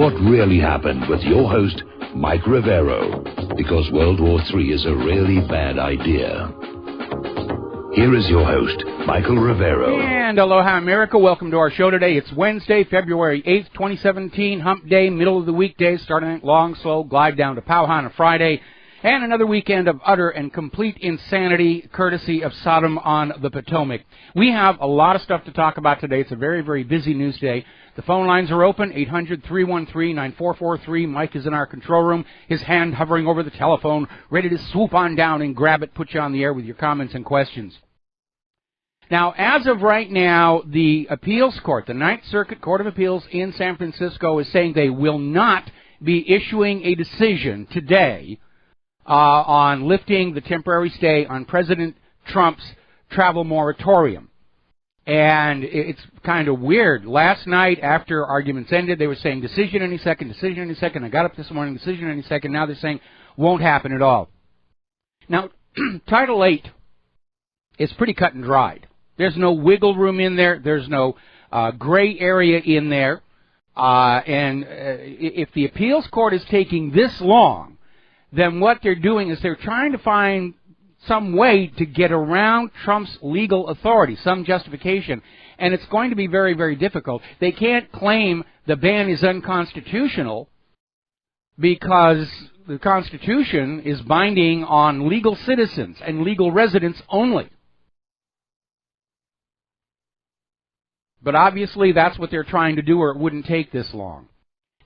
What Really Happened with your host, Mike Rivero, because World War III is a really bad idea. Here is your host, Michael Rivero. And aloha, America. Welcome to our show today. It's Wednesday, February 8th, 2017, hump day, middle of the weekday, starting long, slow, glide down to Pauha on a Friday, and another weekend of utter and complete insanity, courtesy of Sodom on the Potomac. We have a lot of stuff to talk about today. It's a very, very busy news day. The phone lines are open, 800-313-9443. Mike is in our control room, his hand hovering over the telephone, ready to swoop on down and grab it, put you on the air with your comments and questions. Now, as of right now, the appeals court, the Ninth Circuit Court of Appeals in San Francisco, is saying they will not be issuing a decision today on lifting the temporary stay on President Trump's travel moratorium. And it's kind of weird. Last night, after arguments ended, they were saying decision any second, decision any second. I got up this morning, decision any second. Now they're saying won't happen at all. Now, Title VIII is pretty cut and dried. There's no wiggle room in there. There's no gray area in there. If the appeals court is taking this long, then what they're doing is they're trying to find some way to get around Trump's legal authority, some justification. And it's going to be very, very difficult. They can't claim the ban is unconstitutional because the Constitution is binding on legal citizens and legal residents only. But obviously that's what they're trying to do, or it wouldn't take this long.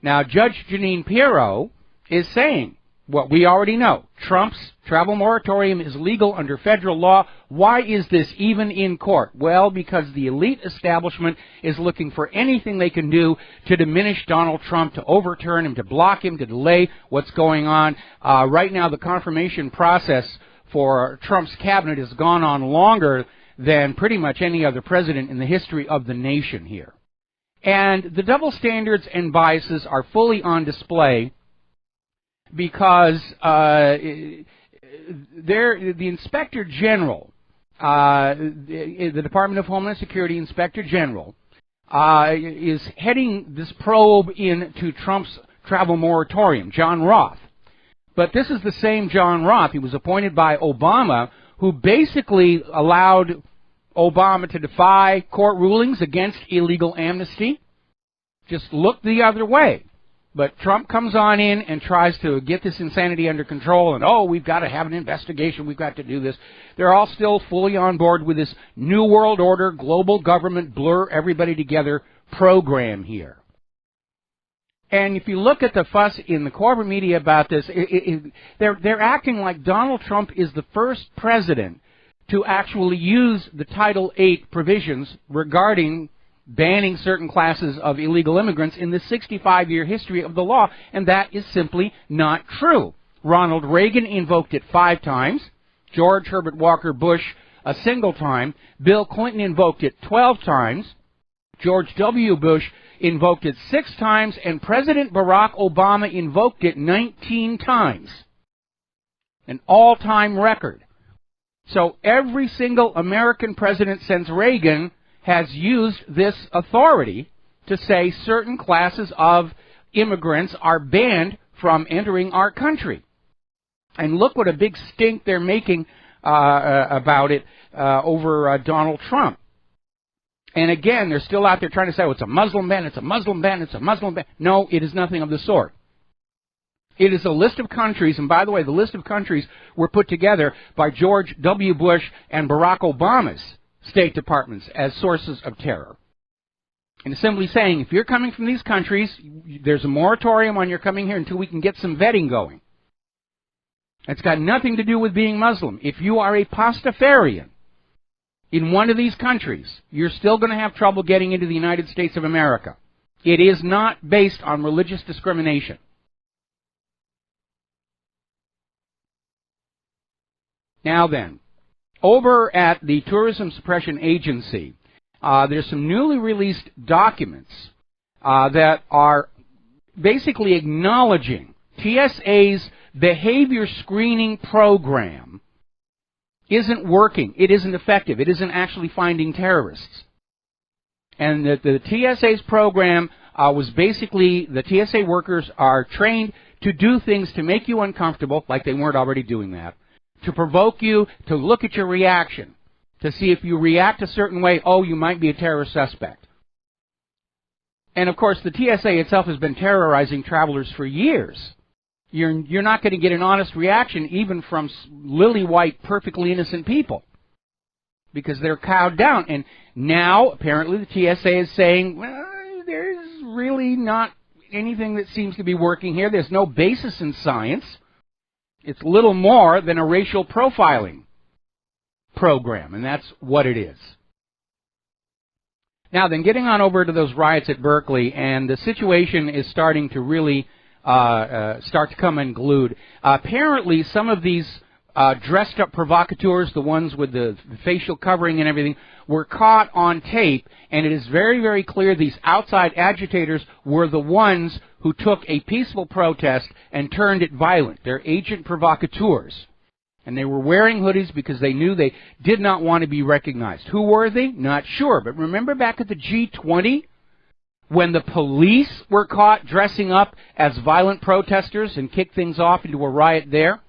Now, Judge Jeanine Pirro is saying what we already know. Trump's travel moratorium is legal under federal law. Why is this even in court? Well, because the elite establishment is looking for anything they can do to diminish Donald Trump, to overturn him, to block him, to delay what's going on. Right now, the confirmation process for Trump's cabinet has gone on longer than pretty much any other president in the history of the nation here. And the double standards and biases are fully on display because the Inspector General, the Department of Homeland Security Inspector General, is heading this probe into Trump's travel moratorium, John Roth. But this is the same John Roth. He was appointed by Obama, who basically allowed Obama to defy court rulings against illegal amnesty. Just look the other way. But Trump comes on in and tries to get this insanity under control, and, oh, we've got to have an investigation, we've got to do this. They're all still fully on board with this New World Order, global government, blur everybody together program here. And if you look at the fuss in the corporate media about this, they're acting like Donald Trump is the first president to actually use the Title VIII provisions regarding banning certain classes of illegal immigrants in the 65-year history of the law, and that is simply not true. Ronald Reagan invoked it 5 times, George Herbert Walker Bush a single time, Bill Clinton invoked it 12 times, George W. Bush invoked it 6 times, and President Barack Obama invoked it 19 times. An all-time record. So every single American president since Reagan has used this authority to say certain classes of immigrants are banned from entering our country. And look what a big stink they're making about it over Donald Trump. And again, they're still out there trying to say, oh, it's a Muslim ban, it's a Muslim ban, it's a Muslim ban. No, it is nothing of the sort. It is a list of countries, and by the way, the list of countries were put together by George W. Bush and Barack Obama's State Departments as sources of terror. And it's simply saying, if you're coming from these countries, there's a moratorium on your coming here until we can get some vetting going. It's got nothing to do with being Muslim. If you are a Pastafarian in one of these countries, you're still going to have trouble getting into the United States of America. It is not based on religious discrimination. Now then, over at the Tourism Suppression Agency, there's some newly released documents that are basically acknowledging TSA's behavior screening program isn't working, it isn't effective, it isn't actually finding terrorists. And that the TSA's program was basically the TSA workers are trained to do things to make you uncomfortable, like they weren't already doing that, to provoke you, to look at your reaction, to see if you react a certain way, oh, you might be a terrorist suspect. And, of course, the TSA itself has been terrorizing travelers for years. You're not going to get an honest reaction even from lily-white, perfectly innocent people because they're cowed down. And now, apparently, the TSA is saying, well, there's really not anything that seems to be working here. There's no basis in science. It's little more than a racial profiling program, and that's what it is. Now then, getting on over to those riots at Berkeley, and the situation is starting to really start to come unglued. Apparently, some of these dressed-up provocateurs, the ones with the facial covering and everything, were caught on tape, and it is very, very clear these outside agitators were the ones who took a peaceful protest and turned it violent. They're agent provocateurs. And they were wearing hoodies because they knew they did not want to be recognized. Who were they? Not sure. But remember back at the G20 when the police were caught dressing up as violent protesters and kicked things off into a riot there?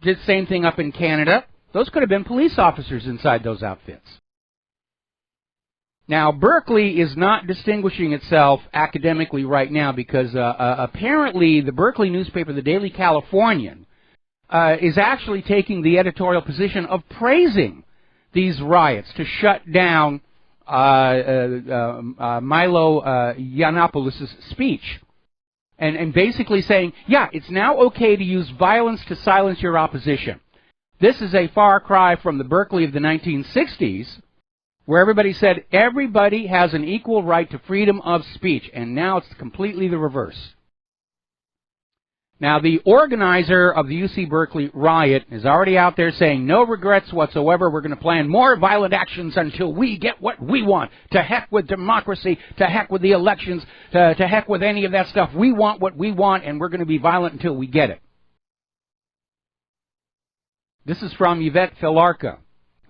Did the same thing up in Canada. Those could have been police officers inside those outfits. Now, Berkeley is not distinguishing itself academically right now because apparently the Berkeley newspaper, the Daily Californian, is actually taking the editorial position of praising these riots to shut down Milo Yiannopoulos' speech. And basically saying, yeah, it's now okay to use violence to silence your opposition. This is a far cry from the Berkeley of the 1960s, where everybody said everybody has an equal right to freedom of speech, and now it's completely the reverse. Now, the organizer of the UC Berkeley riot is already out there saying, no regrets whatsoever, we're going to plan more violent actions until we get what we want. To heck with democracy, to heck with the elections, to heck with any of that stuff. We want what we want, and we're going to be violent until we get it. This is from Yvette Filarka,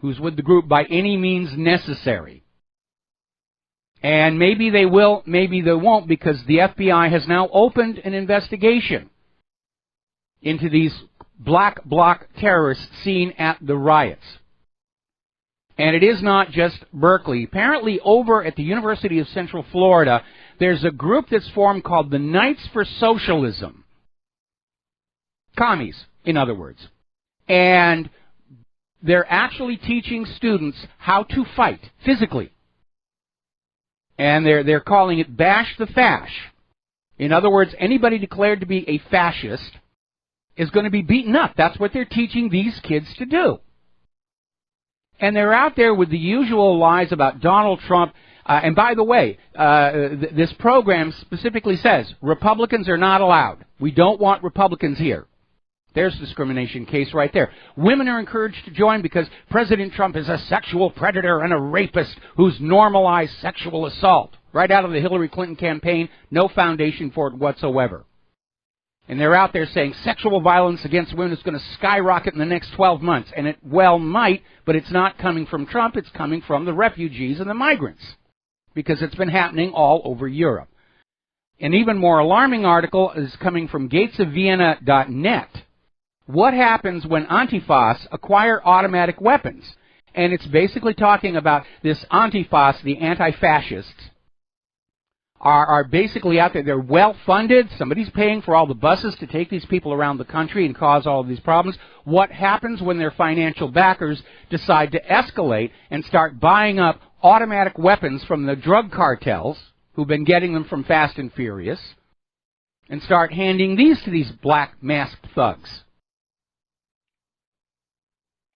who's with the group By Any Means Necessary. And maybe they will, maybe they won't, because the FBI has now opened an investigation into these black bloc terrorists seen at the riots. And it is not just Berkeley. Apparently over at the University of Central Florida, there's a group that's formed called the Knights for Socialism. Commies, in other words. And they're actually teaching students how to fight physically. And they're calling it Bash the Fash. In other words, anybody declared to be a fascist is going to be beaten up. That's what they're teaching these kids to do. And they're out there with the usual lies about Donald Trump. And by the way, this program specifically says Republicans are not allowed. We don't want Republicans here. There's a discrimination case right there. Women are encouraged to join because President Trump is a sexual predator and a rapist who's normalized sexual assault. Right out of the Hillary Clinton campaign, no foundation for it whatsoever. And they're out there saying sexual violence against women is going to skyrocket in the next 12 months. And it well might, but it's not coming from Trump. It's coming from the refugees and the migrants. Because it's been happening all over Europe. An even more alarming article is coming from gatesofvienna.net. What happens when Antifas acquire automatic weapons? And it's basically talking about this Antifas, the anti-fascists, are basically out there. They're well-funded. Somebody's paying for all the buses to take these people around the country and cause all of these problems. What happens when their financial backers decide to escalate and start buying up automatic weapons from the drug cartels, who've been getting them from Fast and Furious, and start handing these to these black masked thugs?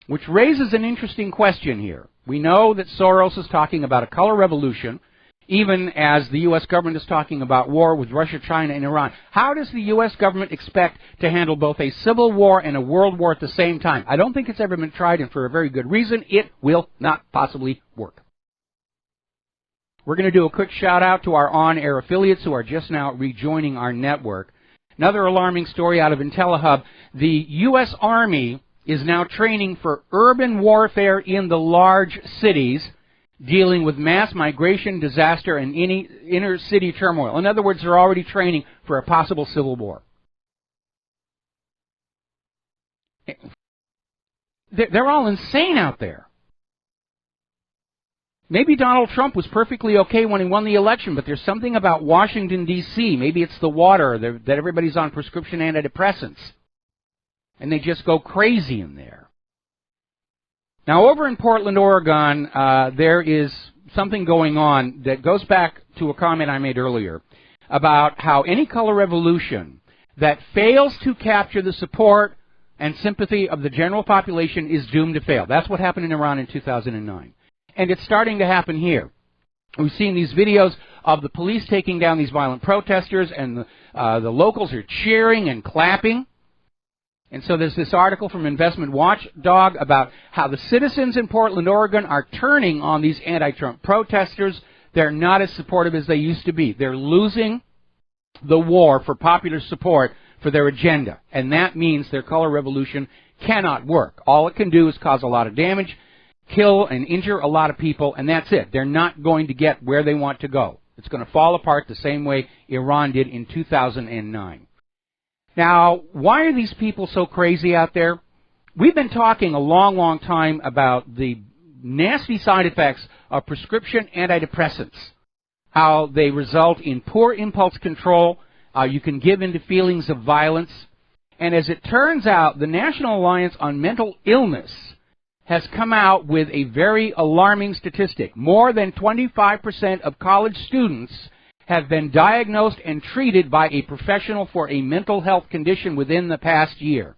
Which raises an interesting question here. We know that Soros is talking about a color revolution, even as the U.S. government is talking about war with Russia, China, and Iran. How does the U.S. government expect to handle both a civil war and a world war at the same time? I don't think it's ever been tried, and for a very good reason. It will not possibly work. We're going to do a quick shout-out to our on-air affiliates who are just now rejoining our network. Another alarming story out of IntelliHub. The U.S. Army is now training for urban warfare in the large cities dealing with mass migration, disaster, and any inner city turmoil. In other words, they're already training for a possible civil war. They're all insane out there. Maybe Donald Trump was perfectly okay when he won the election, but there's something about Washington, D.C. Maybe it's the water, that everybody's on prescription antidepressants. And they just go crazy in there. Now, over in Portland, Oregon, there is something going on that goes back to a comment I made earlier about how any color revolution that fails to capture the support and sympathy of the general population is doomed to fail. That's what happened in Iran in 2009. And it's starting to happen here. We've seen these videos of the police taking down these violent protesters, and the locals are cheering and clapping. And so there's this article from Investment Watchdog about how the citizens in Portland, Oregon are turning on these anti-Trump protesters. They're not as supportive as they used to be. They're losing the war for popular support for their agenda. And that means their color revolution cannot work. All it can do is cause a lot of damage, kill and injure a lot of people, and that's it. They're not going to get where they want to go. It's going to fall apart the same way Iran did in 2009. Now, why are these people so crazy out there? We've been talking a long, long time about the nasty side effects of prescription antidepressants, how they result in poor impulse control, you can give in to feelings of violence, and as it turns out, the National Alliance on Mental Illness has come out with a very alarming statistic. More than 25% of college students have been diagnosed and treated by a professional for a mental health condition within the past year.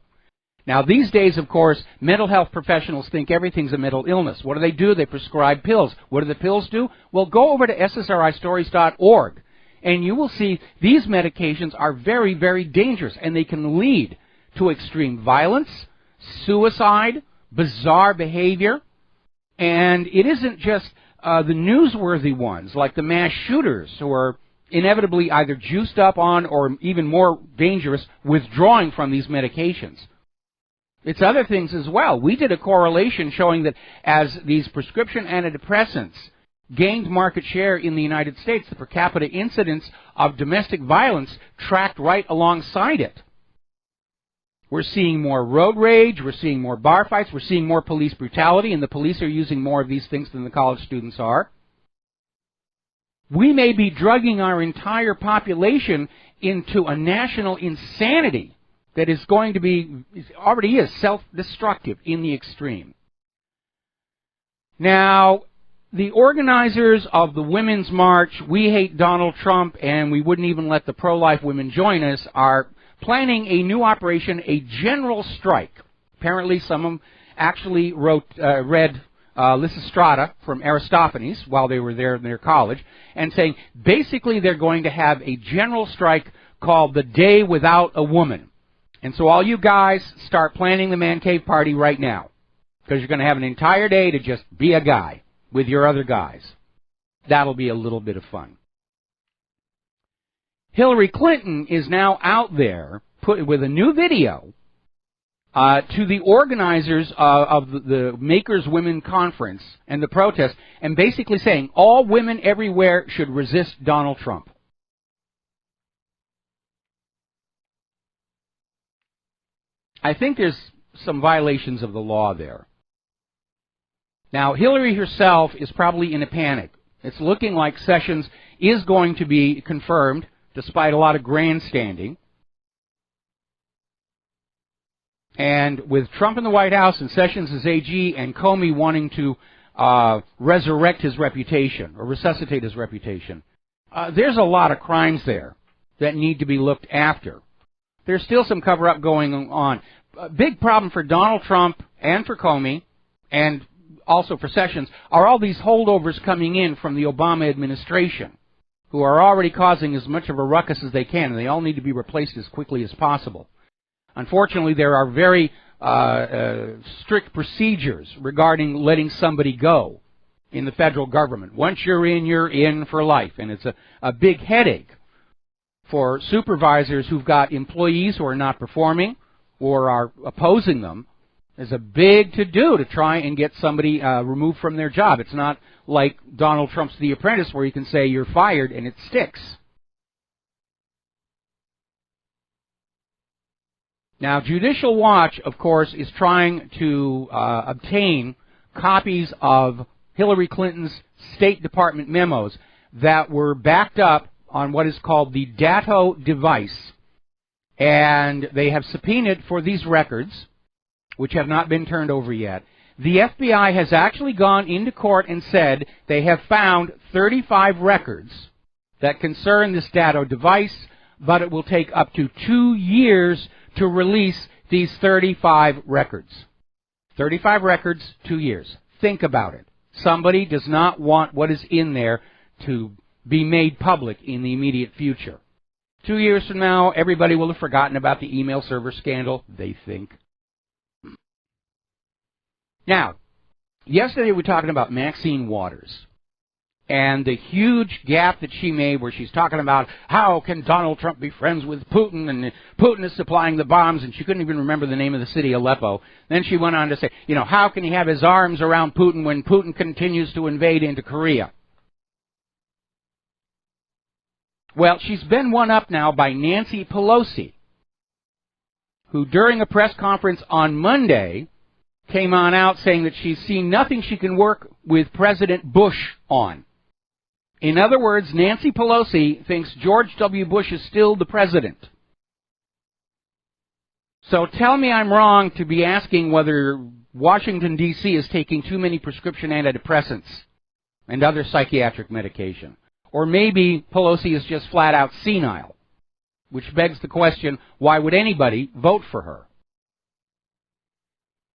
Now, these days, of course, mental health professionals think everything's a mental illness. What do? They prescribe pills. What do the pills do? Well, go over to ssristories.org, and you will see these medications are very, very dangerous, and they can lead to extreme violence, suicide, bizarre behavior, and it isn't just the newsworthy ones, like the mass shooters, who are inevitably either juiced up on or even more dangerous, withdrawing from these medications. It's other things as well. We did a correlation showing that as these prescription antidepressants gained market share in the United States, the per capita incidence of domestic violence tracked right alongside it. We're seeing more road rage, we're seeing more bar fights, we're seeing more police brutality, and the police are using more of these things than the college students are. We may be drugging our entire population into a national insanity that is going to be, already is, self-destructive in the extreme. Now, the organizers of the Women's March, We Hate Donald Trump, and we wouldn't even let the pro-life women join us, are planning a new operation, a general strike. Apparently some of them actually read Lysistrata from Aristophanes while they were there in their college, and saying basically they're going to have a general strike called the Day Without a Woman. And so all you guys start planning the Man Cave Party right now, because you're going to have an entire day to just be a guy with your other guys. That'll be a little bit of fun. Hillary Clinton is now out there with a new video to the organizers of the Makers Women Conference and the protest, and basically saying all women everywhere should resist Donald Trump. I think there's some violations of the law there. Now, Hillary herself is probably in a panic. It's looking like Sessions is going to be confirmed, despite a lot of grandstanding. And with Trump in the White House and Sessions as AG and Comey wanting to resurrect his reputation or resuscitate his reputation, there's a lot of crimes there that need to be looked after. There's still some cover-up going on. A big problem for Donald Trump and for Comey and also for Sessions are all these holdovers coming in from the Obama administration, who are already causing as much of a ruckus as they can, and they all need to be replaced as quickly as possible. Unfortunately, there are very strict procedures regarding letting somebody go in the federal government. Once you're in for life, and it's a big headache for supervisors who've got employees who are not performing or are opposing them. There's a big to-do to try and get somebody removed from their job. It's not like Donald Trump's The Apprentice, where you can say you're fired and it sticks. Now, Judicial Watch, of course, is trying to obtain copies of Hillary Clinton's State Department memos that were backed up on what is called the Datto device. And they have subpoenaed for these records, which have not been turned over yet. The FBI has actually gone into court and said they have found 35 records that concern this Datto device, but it will take up to 2 years to release these 35 records. 35 records, 2 years. Think about it. Somebody does not want what is in there to be made public in the immediate future. 2 years from now, everybody will have forgotten about the email server scandal, they think. Now, yesterday we were talking about Maxine Waters and the huge gap that she made where she's talking about how can Donald Trump be friends with Putin, and Putin is supplying the bombs, and she couldn't even remember the name of the city, Aleppo. Then she went on to say, you know, how can he have his arms around Putin when Putin continues to invade into Korea? Well, she's been one up now by Nancy Pelosi, who during a press conference on Monday came on out saying that she's seen nothing she can work with President Bush on. In other words, Nancy Pelosi thinks George W. Bush is still the president. So tell me I'm wrong to be asking whether Washington, D.C. is taking too many prescription antidepressants and other psychiatric medication. Or maybe Pelosi is just flat out senile, which begs the question, why would anybody vote for her?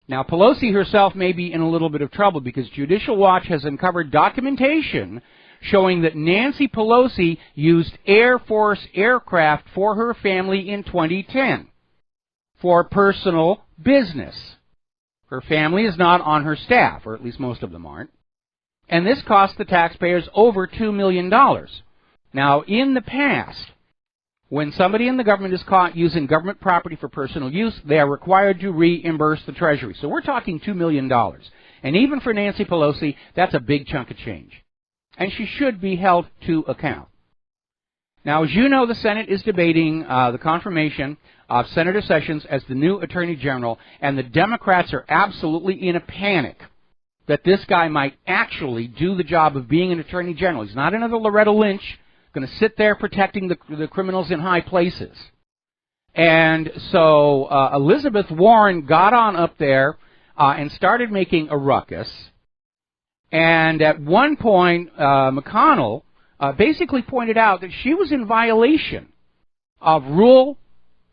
Now, Pelosi herself may be in a little bit of trouble because Judicial Watch has uncovered documentation showing that Nancy Pelosi used Air Force aircraft for her family in 2010 for personal business. Her family is not on her staff, or at least most of them aren't. And this cost the taxpayers over $2 million. Now, in the past, when somebody in the government is caught using government property for personal use, they are required to reimburse the Treasury. So we're talking $2 million. And even for Nancy Pelosi, that's a big chunk of change. And she should be held to account. Now, as you know, the Senate is debating the confirmation of Senator Sessions as the new Attorney General, and the Democrats are absolutely in a panic that this guy might actually do the job of being an Attorney General. He's not another Loretta Lynch going to sit there protecting the criminals in high places. And so Elizabeth Warren got on up there and started making a ruckus. And at one point, McConnell basically pointed out that she was in violation of Rule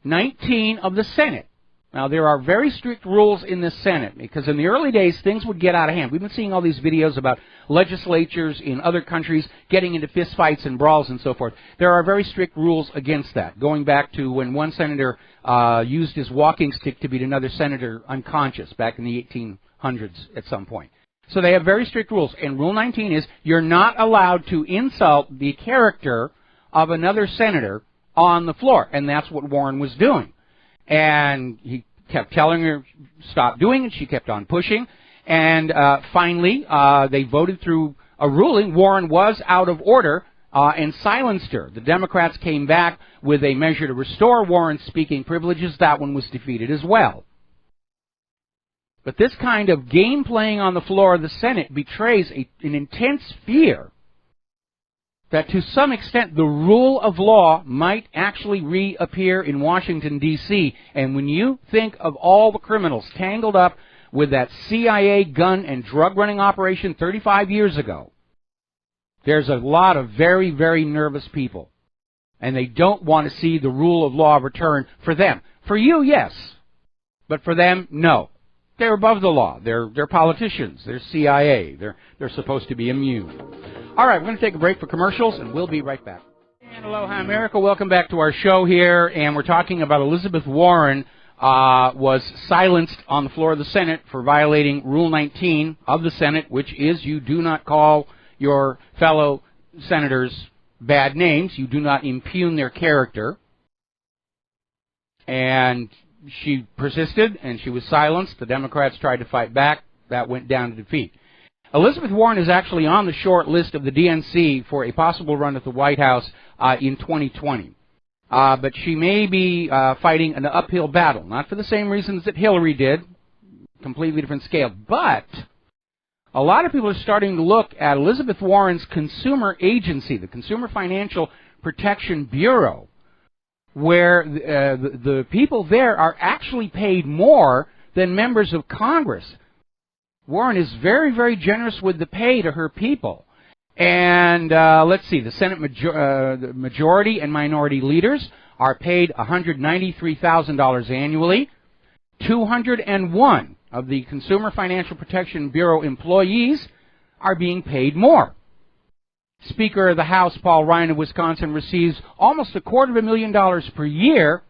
19 of the Senate. Now, there are very strict rules in the Senate, because in the early days, things would get out of hand. We've been seeing all these videos about legislatures in other countries getting into fistfights and brawls and so forth. There are very strict rules against that, going back to when one senator used his walking stick to beat another senator unconscious back in the 1800s at some point. So they have very strict rules, and Rule 19 is you're not allowed to insult the character of another senator on the floor, and that's what Warren was doing. And he kept telling her stop doing it. She kept on pushing. And finally, they voted through a ruling. Warren was out of order and silenced her. The Democrats came back with a measure to restore Warren's speaking privileges. That one was defeated as well. But this kind of game playing on the floor of the Senate betrays an intense fear that to some extent the rule of law might actually reappear in Washington, D.C. And when you think of all the criminals tangled up with that CIA gun and drug running operation 35 years ago, there's a lot of very, very nervous people. And they don't want to see the rule of law return for them. For you, yes. But for them, no. They're above the law. They're politicians. They're CIA. They're supposed to be immune. All right, we're going to take a break for commercials, and we'll be right back. And aloha, America. Welcome back to our show here, and we're talking about Elizabeth Warren was silenced on the floor of the Senate for violating Rule 19 of the Senate, which is you do not call your fellow senators bad names. You do not impugn their character. And she persisted, and she was silenced. The Democrats tried to fight back. That went down to defeat. Elizabeth Warren is actually on the short list of the DNC for a possible run at the White House in 2020. But she may be fighting an uphill battle, not for the same reasons that Hillary did, completely different scale. But a lot of people are starting to look at Elizabeth Warren's consumer agency, the Consumer Financial Protection Bureau, where the people there are actually paid more than members of Congress. Warren is very, very generous with the pay to her people. And let's see, the Senate majority and minority leaders are paid $193,000 annually. 201 of the Consumer Financial Protection Bureau employees are being paid more. Speaker of the House, Paul Ryan of Wisconsin, receives almost $250,000 per year,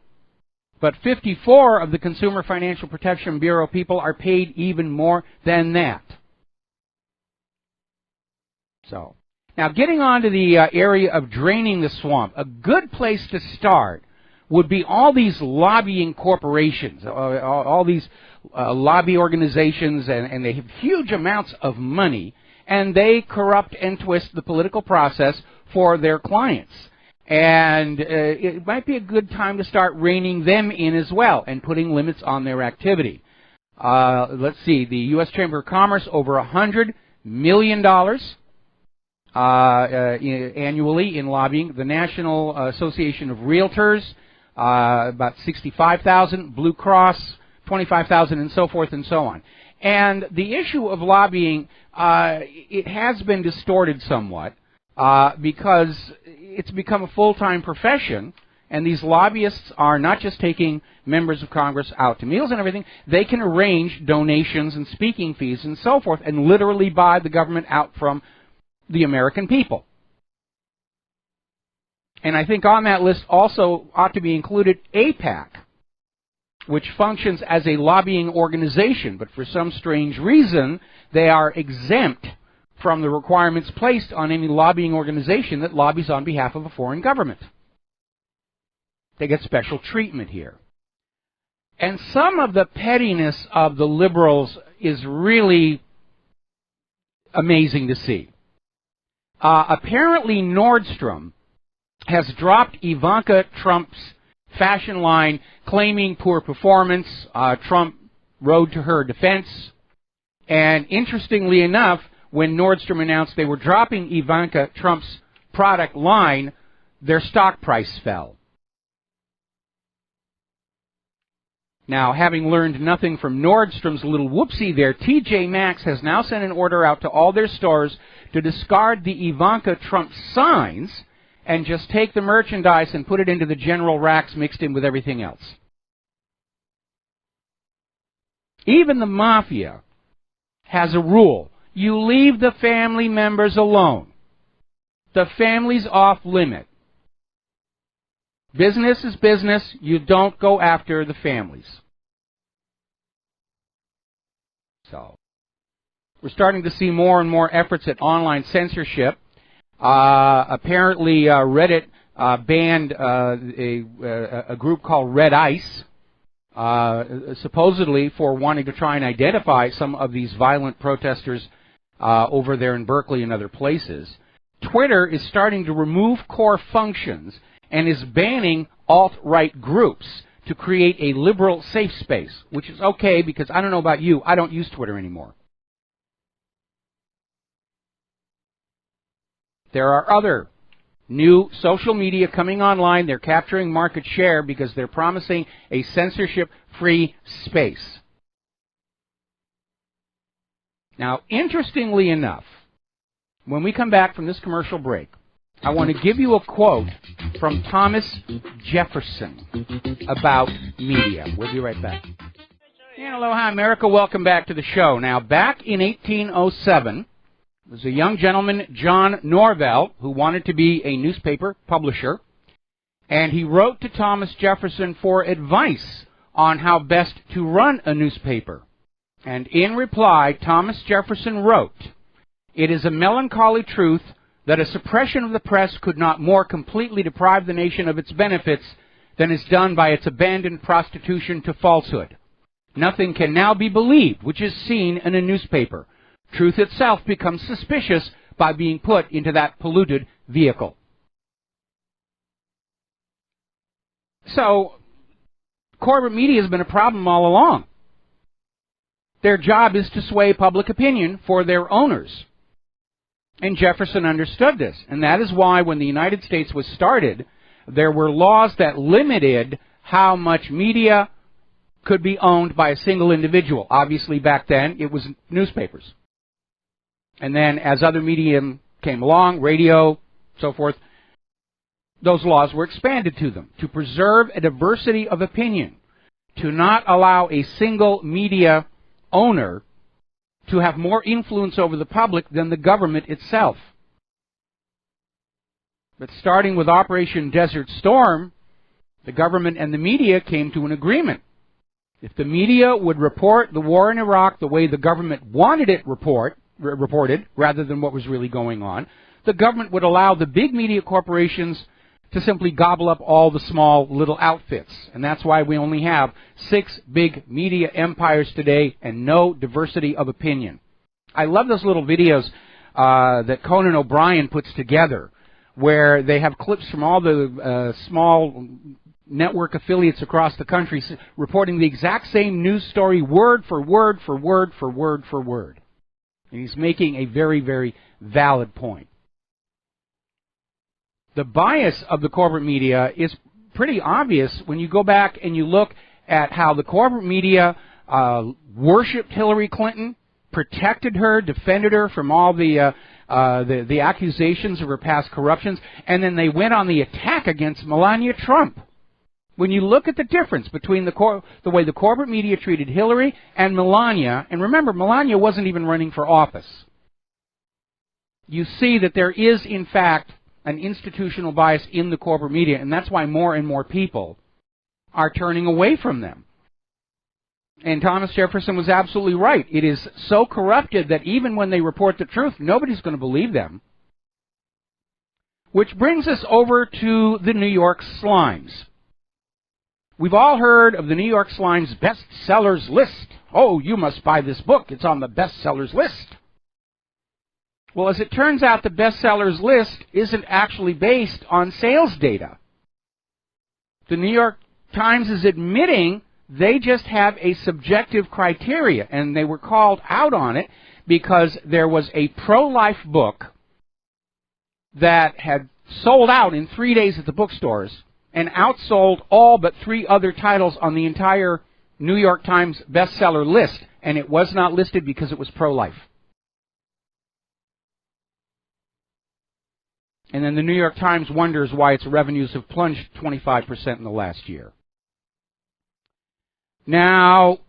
but 54 of the Consumer Financial Protection Bureau people are paid even more than that. So, now getting on to the area of draining the swamp, a good place to start would be all these lobbying corporations, all these lobby organizations, and they have huge amounts of money, and they corrupt and twist the political process for their clients. And it might be a good time to start reining them in as well and putting limits on their activity. Let's see, the U.S. Chamber of Commerce, over $100 million annually in lobbying. The National Association of Realtors, about $65,000. Blue Cross, $25,000, and so forth and so on. And the issue of lobbying, it has been distorted somewhat because it's become a full-time profession, and these lobbyists are not just taking members of Congress out to meals and everything. They can arrange donations and speaking fees and so forth and literally buy the government out from the American people. And I think on that list also ought to be included AIPAC, which functions as a lobbying organization, but for some strange reason, they are exempt from the requirements placed on any lobbying organization that lobbies on behalf of a foreign government. They get special treatment here. And some of the pettiness of the liberals is really amazing to see. Apparently Nordstrom has dropped Ivanka Trump's fashion line, claiming poor performance. Trump rode to her defense. And interestingly enough, when Nordstrom announced they were dropping Ivanka Trump's product line, their stock price fell. Now, having learned nothing from Nordstrom's little whoopsie there, TJ Maxx has now sent an order out to all their stores to discard the Ivanka Trump signs and just take the merchandise and put it into the general racks mixed in with everything else. Even the mafia has a rule. You leave the family members alone. The family's off limit. Business is business. You don't go after the families. So, we're starting to see more and more efforts at online censorship. Apparently, Reddit banned a group called Red Ice, supposedly for wanting to try and identify some of these violent protesters over there in Berkeley and other places. Twitter is starting to remove core functions and is banning alt-right groups to create a liberal safe space, which is okay because I don't know about you, I don't use Twitter anymore. There are other new social media coming online. They're capturing market share because they're promising a censorship-free space. Now, interestingly enough, when we come back from this commercial break, I want to give you a quote from Thomas Jefferson about media. We'll be right back. And aloha, America. Welcome back to the show. Now, back in 1807, there was a young gentleman, John Norvell, who wanted to be a newspaper publisher, and he wrote to Thomas Jefferson for advice on how best to run a newspaper. And in reply, Thomas Jefferson wrote, "It is a melancholy truth that a suppression of the press could not more completely deprive the nation of its benefits than is done by its abandoned prostitution to falsehood. Nothing can now be believed which is seen in a newspaper, Truth itself becomes suspicious by being put into that polluted vehicle. So, corporate media has been a problem all along. Their job is to sway public opinion for their owners. And Jefferson understood this. And that is why when the United States was started, there were laws that limited how much media could be owned by a single individual. Obviously, back then, it was newspapers. And then as other medium came along, radio, so forth, those laws were expanded to them to preserve a diversity of opinion, to not allow a single media owner to have more influence over the public than the government itself. But starting with Operation Desert Storm, the government and the media came to an agreement. If the media would report the war in Iraq the way the government wanted it reported, rather than what was really going on, the government would allow the big media corporations to simply gobble up all the small little outfits. And that's why we only have 6 big media empires today and no diversity of opinion. I love those little videos that Conan O'Brien puts together, where they have clips from all the small network affiliates across the country reporting the exact same news story word for word for word for word for word. And he's making a very, very valid point. The bias of the corporate media is pretty obvious when you go back and you look at how the corporate media worshipped Hillary Clinton, protected her, defended her from all the accusations of her past corruptions, and then they went on the attack against Melania Trump. When you look at the difference between the way the corporate media treated Hillary and Melania, and remember, Melania wasn't even running for office, you see that there is, in fact, an institutional bias in the corporate media, and that's why more and more people are turning away from them. And Thomas Jefferson was absolutely right. It is so corrupted that even when they report the truth, nobody's going to believe them. Which brings us over to the New York Slimes. We've all heard of the New York Slimes bestsellers list. Oh, you must buy this book. It's on the bestsellers list. Well, as it turns out, the bestsellers list isn't actually based on sales data. The New York Times is admitting they just have a subjective criteria, and they were called out on it because there was a pro-life book that had sold out in 3 days at the bookstores and outsold all but 3 other titles on the entire New York Times bestseller list, and it was not listed because it was pro-life. And then the New York Times wonders why its revenues have plunged 25% in the last year. Now,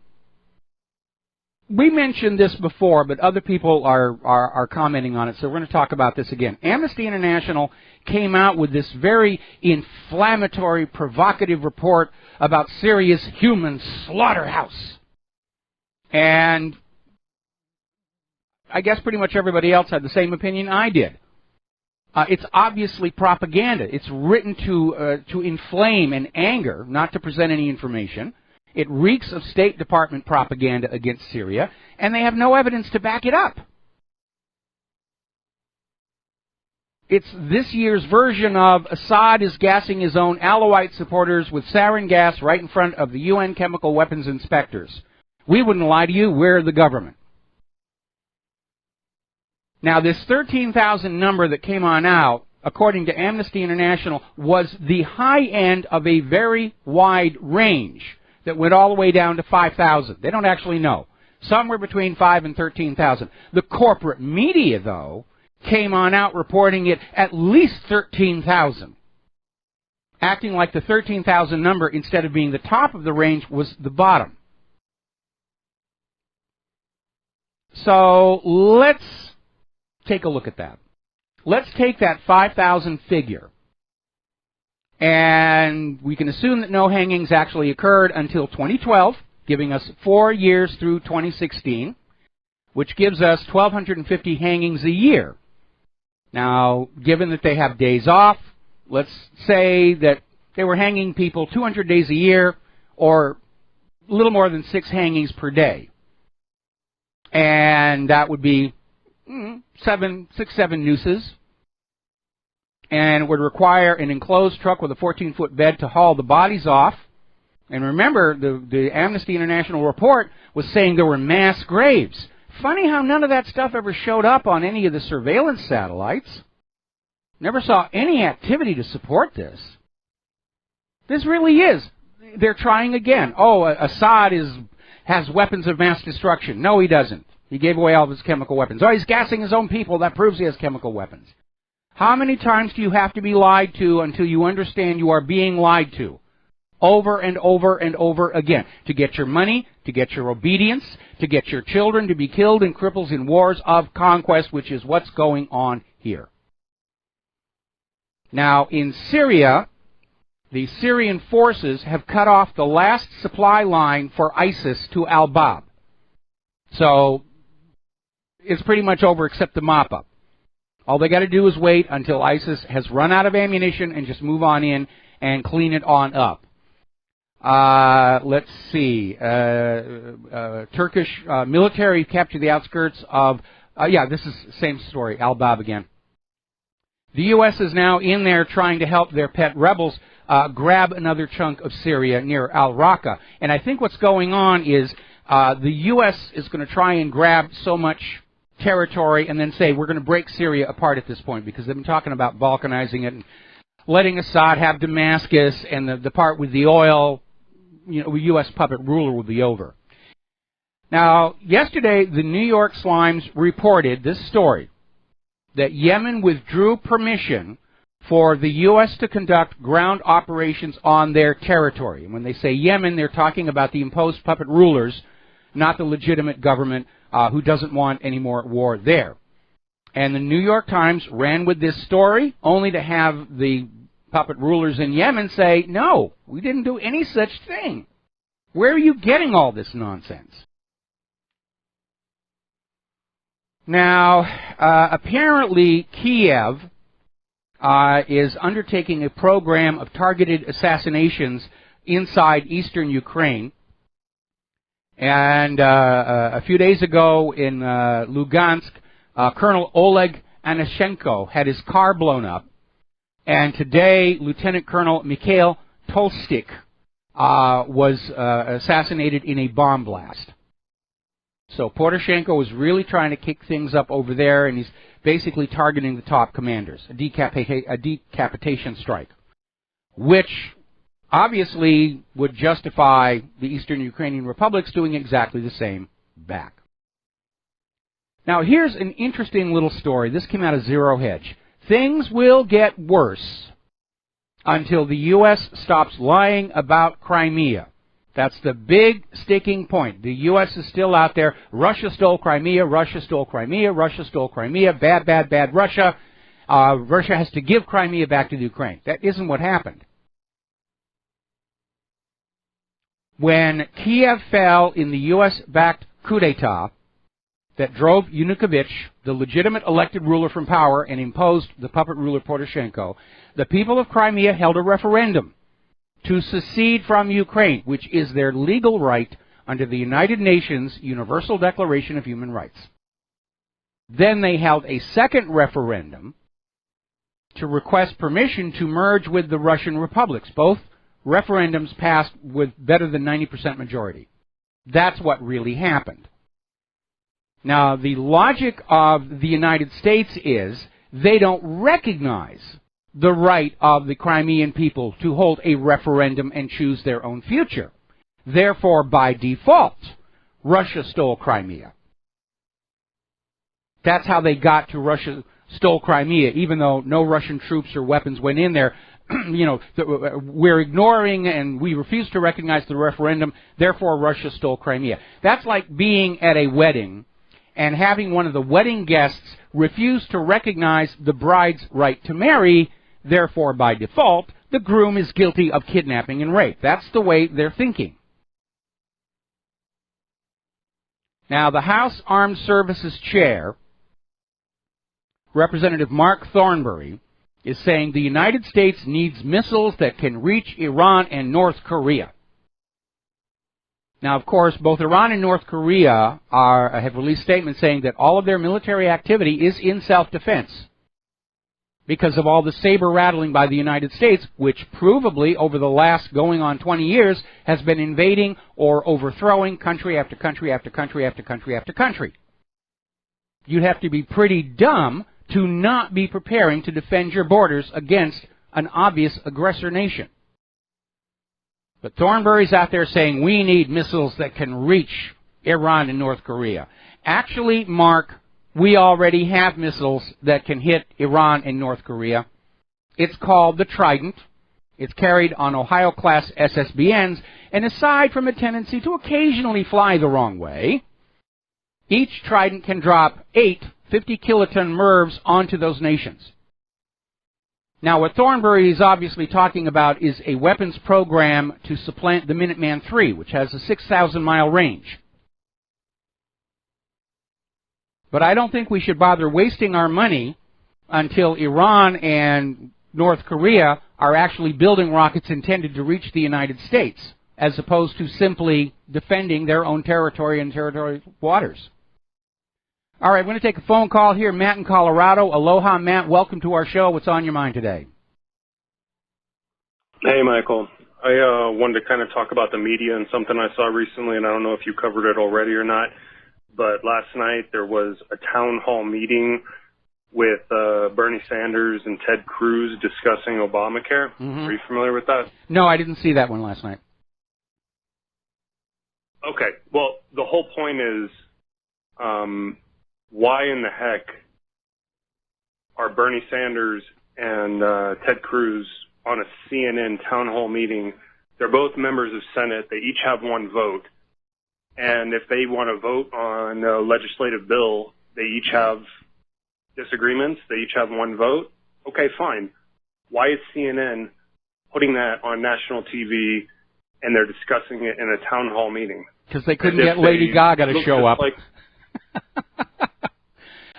we mentioned this before, but other people are commenting on it, so we're going to talk about this again. Amnesty International came out with this very inflammatory, provocative report about Syria's human slaughterhouse. And I guess pretty much everybody else had the same opinion I did. It's obviously propaganda. It's written to inflame and anger, not to present any information. It reeks of State Department propaganda against Syria, and they have no evidence to back it up. It's this year's version of Assad is gassing his own Alawite supporters with sarin gas right in front of the UN chemical weapons inspectors. We wouldn't lie to you. We're the government. Now, this 13,000 number that came on out, according to Amnesty International, was the high end of a very wide range that went all the way down to 5,000. They don't actually know. Somewhere between 5,000 and 13,000. The corporate media, though, came on out reporting it at least 13,000. Acting like the 13,000 number, instead of being the top of the range, was the bottom. So let's take a look at that. Let's take that 5,000 figure, and we can assume that no hangings actually occurred until 2012, giving us 4 years through 2016, which gives us 1,250 hangings a year. Now, given that they have days off, let's say that they were hanging people 200 days a year, or a little more than 6 hangings per day. And that would be 7 nooses. And it would require an enclosed truck with a 14-foot bed to haul the bodies off. And remember, the Amnesty International report was saying there were mass graves. Funny how none of that stuff ever showed up on any of the surveillance satellites. Never saw any activity to support this. This really is. They're trying again. Oh, Assad has weapons of mass destruction. No, he doesn't. He gave away all of his chemical weapons. Oh, he's gassing his own people. That proves he has chemical weapons. How many times do you have to be lied to until you understand you are being lied to? Over and over and over again. To get your money, to get your obedience, to get your children to be killed and cripples in wars of conquest, which is what's going on here. Now, in Syria, the Syrian forces have cut off the last supply line for ISIS to al-Bab. So, it's pretty much over except the mop-up. All they got to do is wait until ISIS has run out of ammunition and just move on in and clean it on up. Let's see. Turkish military captured the outskirts of, this is the same story, al-Bab again. The U.S. is now in there trying to help their pet rebels grab another chunk of Syria near al-Raqqa. And I think what's going on is the U.S. is going to try and grab so much territory and then say, we're going to break Syria apart at this point, because they've been talking about balkanizing it and letting Assad have Damascus, and the part with the oil, U.S. puppet ruler will be over. Now, yesterday, the New York Slimes reported this story, that Yemen withdrew permission for the U.S. to conduct ground operations on their territory. And when they say Yemen, they're talking about the imposed puppet rulers, not the legitimate government who doesn't want any more war there. And the New York Times ran with this story, only to have the puppet rulers in Yemen say, no, we didn't do any such thing. Where are you getting all this nonsense? Now, apparently Kiev is undertaking a program of targeted assassinations inside eastern Ukraine. And a few days ago in Lugansk, Colonel Oleg Anashenko had his car blown up. And today, Lieutenant Colonel Mikhail Tolstik was assassinated in a bomb blast. So Poroshenko was really trying to kick things up over there, and he's basically targeting the top commanders, a decapitation strike, which obviously would justify the Eastern Ukrainian republics doing exactly the same back. Now, here's an interesting little story. This came out of Zero Hedge. Things will get worse until the U.S. stops lying about Crimea. That's the big sticking point. The U.S. is still out there. Russia stole Crimea, Russia stole Crimea, Russia stole Crimea, bad, bad, bad Russia. Russia has to give Crimea back to the Ukraine. That isn't what happened. When Kiev fell in the U.S.-backed coup d'etat that drove Yanukovych, the legitimate elected ruler, from power and imposed the puppet ruler Poroshenko, the people of Crimea held a referendum to secede from Ukraine, which is their legal right under the United Nations Universal Declaration of Human Rights. Then they held a second referendum to request permission to merge with the Russian republics. Both referendums passed with better than 90% majority. That's what really happened. Now, the logic of the United States is they don't recognize the right of the Crimean people to hold a referendum and choose their own future. Therefore, by default, Russia stole Crimea. That's how they got to Russia stole Crimea, even though no Russian troops or weapons went in there. We're ignoring and we refuse to recognize the referendum, therefore Russia stole Crimea. That's like being at a wedding and having one of the wedding guests refuse to recognize the bride's right to marry. Therefore, by default, the groom is guilty of kidnapping and rape. That's the way they're thinking. Now, the House Armed Services Chair, Representative Mark Thornberry, is saying the United States needs missiles that can reach Iran and North Korea. Now, of course, both Iran and North Korea have released statements saying that all of their military activity is in self-defense because of all the saber rattling by the United States, which provably over the last going on 20 years has been invading or overthrowing country after country after country after country after country. You'd have to be pretty dumb to not be preparing to defend your borders against an obvious aggressor nation. But Thornberry's out there saying we need missiles that can reach Iran and North Korea. Actually, Mark, we already have missiles that can hit Iran and North Korea. It's called the Trident. It's carried on Ohio-class SSBNs, and aside from a tendency to occasionally fly the wrong way, each Trident can drop 8 50-kiloton MIRVs onto those nations. Now, what Thornberry is obviously talking about is a weapons program to supplant the Minuteman III, which has a 6,000-mile range. But I don't think we should bother wasting our money until Iran and North Korea are actually building rockets intended to reach the United States, as opposed to simply defending their own territory and territorial waters. All right, we're going to take a phone call here. Matt in Colorado. Aloha, Matt. Welcome to our show. What's on your mind today? Hey, Michael. I wanted to kind of talk about the media and something I saw recently, and I don't know if you covered it already or not, but last night there was a town hall meeting with Bernie Sanders and Ted Cruz discussing Obamacare. Are you familiar with that? No, I didn't see that one last night. Okay. Well, the whole point is, why in the heck are Bernie Sanders and Ted Cruz on a CNN town hall meeting? They're both members of Senate. They each have one vote. And if they want to vote on a legislative bill, they each have disagreements. They each have one vote. Okay, fine. Why is CNN putting that on national TV and they're discussing it in a town hall meeting? Because they couldn't get Lady Gaga to show up.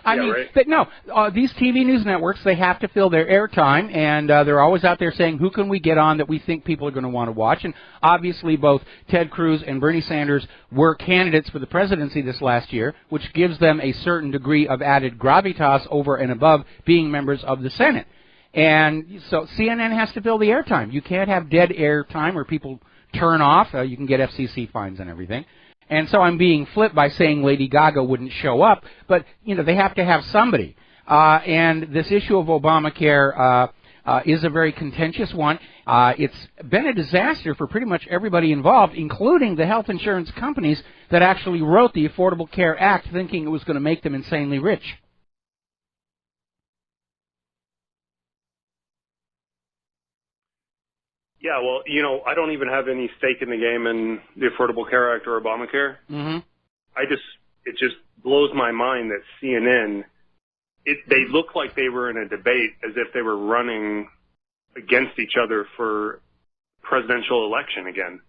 I mean, right? These TV news networks, they have to fill their airtime, and they're always out there saying, who can we get on that we think people are going to want to watch? And obviously both Ted Cruz and Bernie Sanders were candidates for the presidency this last year, which gives them a certain degree of added gravitas over and above being members of the Senate. And so CNN has to fill the airtime. You can't have dead airtime where people turn off. You can get FCC fines and everything. And so I'm being flipped by saying Lady Gaga wouldn't show up, but, you know, they have to have somebody. And this issue of Obamacare is a very contentious one. It's been a disaster for pretty much everybody involved, including the health insurance companies that actually wrote the Affordable Care Act thinking it was going to make them insanely rich. Yeah, well, you know, I don't even have any stake in the game in the Affordable Care Act or Obamacare. It just blows my mind that CNN, they look like they were in a debate as if they were running against each other for presidential election again.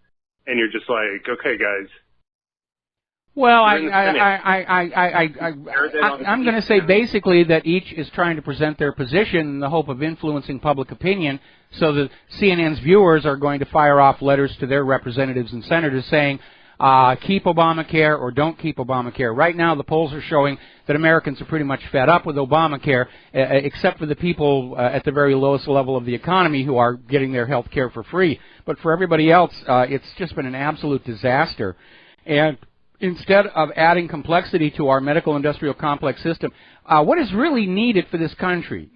And you're just like, okay, guys. Well, I'm going to say basically that each is trying to present their position in the hope of influencing public opinion, so that CNN's viewers are going to fire off letters to their representatives and senators saying, keep Obamacare or don't keep Obamacare. Right now, the polls are showing that Americans are pretty much fed up with Obamacare, except for the people at the very lowest level of the economy who are getting their health care for free. But for everybody else, it's just been an absolute disaster. And instead of adding complexity to our medical industrial complex system, what is really needed for this country,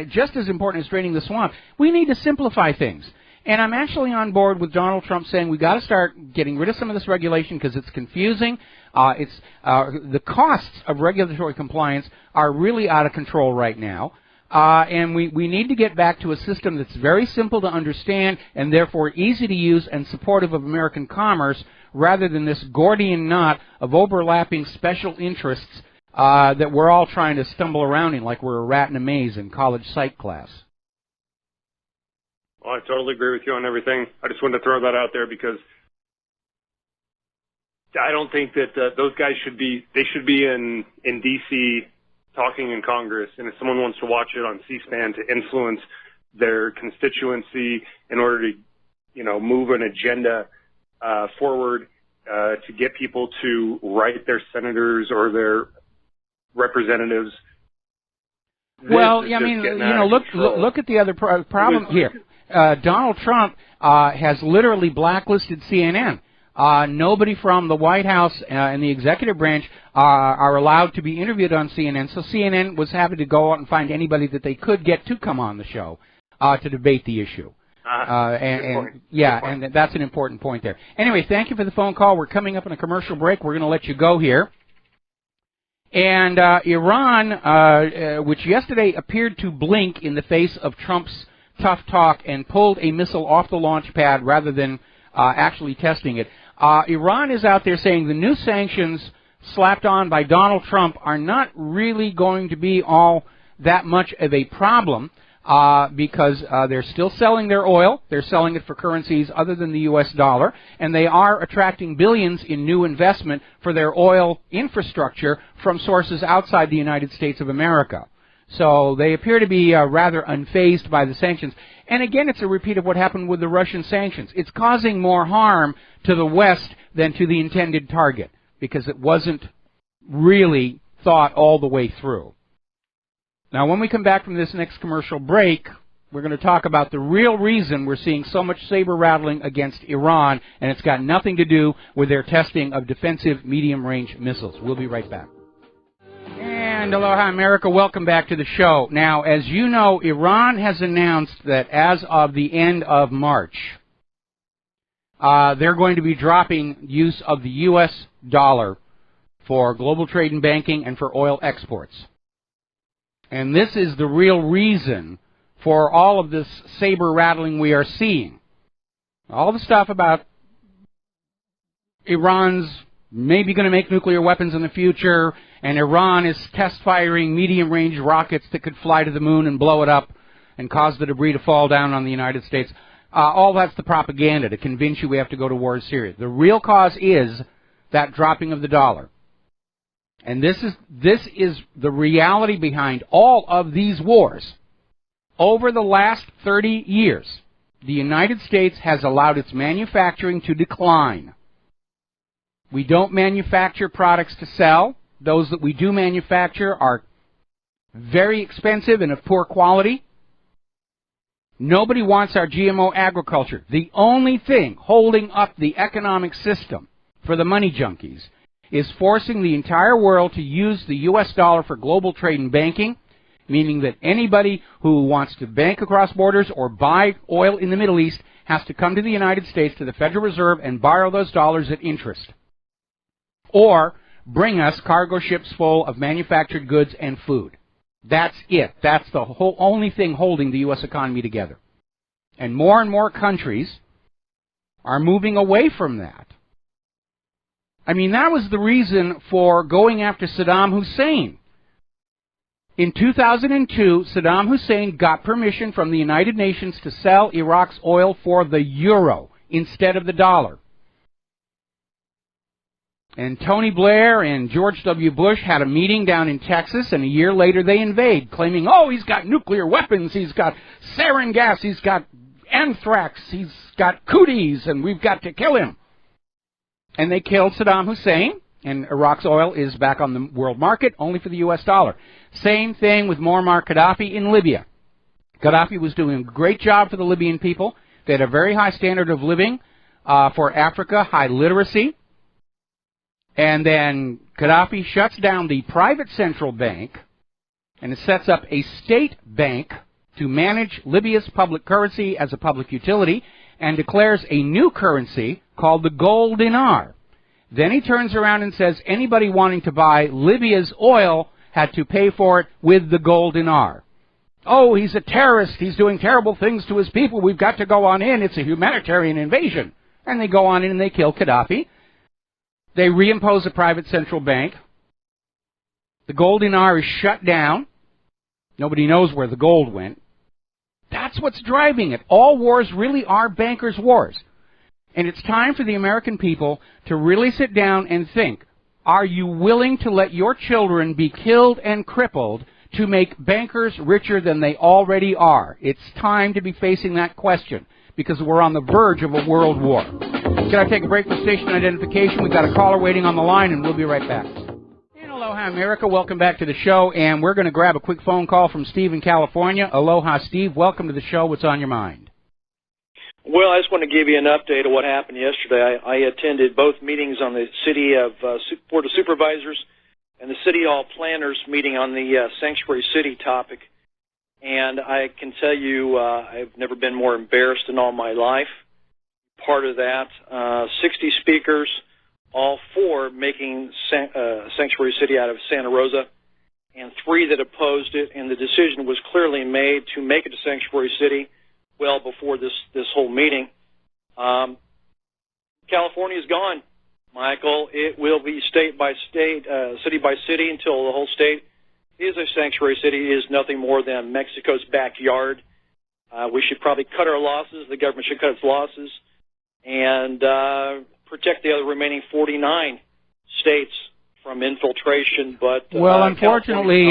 just as important as draining the swamp, we need to simplify things. And I'm actually on board with Donald Trump saying we've got to start getting rid of some of this regulation because it's confusing. The costs of regulatory compliance are really out of control right now. And we need to get back to a system that's very simple to understand and therefore easy to use and supportive of American commerce, rather than this Gordian knot of overlapping special interests that we're all trying to stumble around in like we're a rat in a maze in college psych class. Well, I totally agree with you on everything. I just wanted to throw that out there because I don't think that those guys should be in D.C. talking in Congress, and if someone wants to watch it on C-SPAN to influence their constituency in order to, you know, move an agenda forward to get people to write their senators or their representatives. Well, I mean, look at the other problem here. Donald Trump has literally blacklisted CNN. Nobody from the White House and the executive branch are allowed to be interviewed on CNN, so CNN was having to go out and find anybody that they could get to come on the show to debate the issue. And that's an important point there. Anyway, thank you for the phone call. We're coming up on a commercial break. We're going to let you go here. And Iran, which yesterday appeared to blink in the face of Trump's tough talk and pulled a missile off the launch pad rather than actually testing it. Iran is out there saying the new sanctions slapped on by Donald Trump are not really going to be all that much of a problem because they're still selling their oil. They're selling it for currencies other than the U.S. dollar, and they are attracting billions in new investment for their oil infrastructure from sources outside the United States of America. So they appear to be rather unfazed by the sanctions. And again, it's a repeat of what happened with the Russian sanctions. It's causing more harm to the West than to the intended target because it wasn't really thought all the way through. Now, when we come back from this next commercial break, we're going to talk about the real reason we're seeing so much saber rattling against Iran, and it's got nothing to do with their testing of defensive medium-range missiles. We'll be right back. And aloha, America. Welcome back to the show. Now, as you know, Iran has announced that as of the end of March, they're going to be dropping use of the U.S. dollar for global trade and banking and for oil exports. And this is the real reason for all of this saber rattling we are seeing. All the stuff about Iran's maybe going to make nuclear weapons in the future, and Iran is test-firing medium-range rockets that could fly to the moon and blow it up and cause the debris to fall down on the United States. All that's the propaganda to convince you we have to go to war with Syria. The real cause is that dropping of the dollar. And this is the reality behind all of these wars. Over the last 30 years, the United States has allowed its manufacturing to decline. We don't manufacture products to sell. Those that we do manufacture are very expensive and of poor quality. Nobody wants our GMO agriculture. The only thing holding up the economic system for the money junkies is forcing the entire world to use the U.S. dollar for global trade and banking, meaning that anybody who wants to bank across borders or buy oil in the Middle East has to come to the United States, to the Federal Reserve, and borrow those dollars at interest. Or bring us cargo ships full of manufactured goods and food. That's it. That's the only thing holding the U.S. economy together. And more countries are moving away from that. I mean, that was the reason for going after Saddam Hussein. In 2002, Saddam Hussein got permission from the United Nations to sell Iraq's oil for the euro instead of the dollar. And Tony Blair and George W. Bush had a meeting down in Texas, and a year later they invade, claiming, oh, he's got nuclear weapons, he's got sarin gas, he's got anthrax, he's got cooties, and we've got to kill him. And they killed Saddam Hussein, and Iraq's oil is back on the world market, only for the U.S. dollar. Same thing with Muammar Gaddafi in Libya. Gaddafi was doing a great job for the Libyan people. They had a very high standard of living for Africa, high literacy. And then Gaddafi shuts down the private central bank, and it sets up a state bank to manage Libya's public currency as a public utility, and declares a new currency called the gold dinar. Then he turns around and says anybody wanting to buy Libya's oil had to pay for it with the gold dinar. Oh, he's a terrorist. He's doing terrible things to his people. We've got to go on in. It's a humanitarian invasion. And they go on in and they kill Gaddafi. They reimpose a private central bank. The gold dinar is shut down. Nobody knows where the gold went. That's what's driving it. All wars really are bankers' wars. And it's time for the American people to really sit down and think, are you willing to let your children be killed and crippled to make bankers richer than they already are? It's time to be facing that question, because we're on the verge of a world war. Can I take a break for station identification? We've got a caller waiting on the line, and we'll be right back. And aloha, America. Welcome back to the show, and we're going to grab a quick phone call from Steve in California. Aloha, Steve. Welcome to the show. What's on your mind? Well, I just want to give you an update of what happened yesterday. I attended both meetings on the City of Board of Supervisors and the City Hall Planners meeting on the Sanctuary City topic. And I can tell you I've never been more embarrassed in all my life. Part of that, 60 speakers, all 4 making Sanctuary City out of Santa Rosa, and 3 that opposed it. And the decision was clearly made to make it to Sanctuary City well before this whole meeting. California's gone, Michael. It will be state by state, city by city, until the whole state is a sanctuary city. It is nothing more than Mexico's backyard. We should probably cut our losses. The government should cut its losses and protect the other remaining 49 states from infiltration. But well, unfortunately,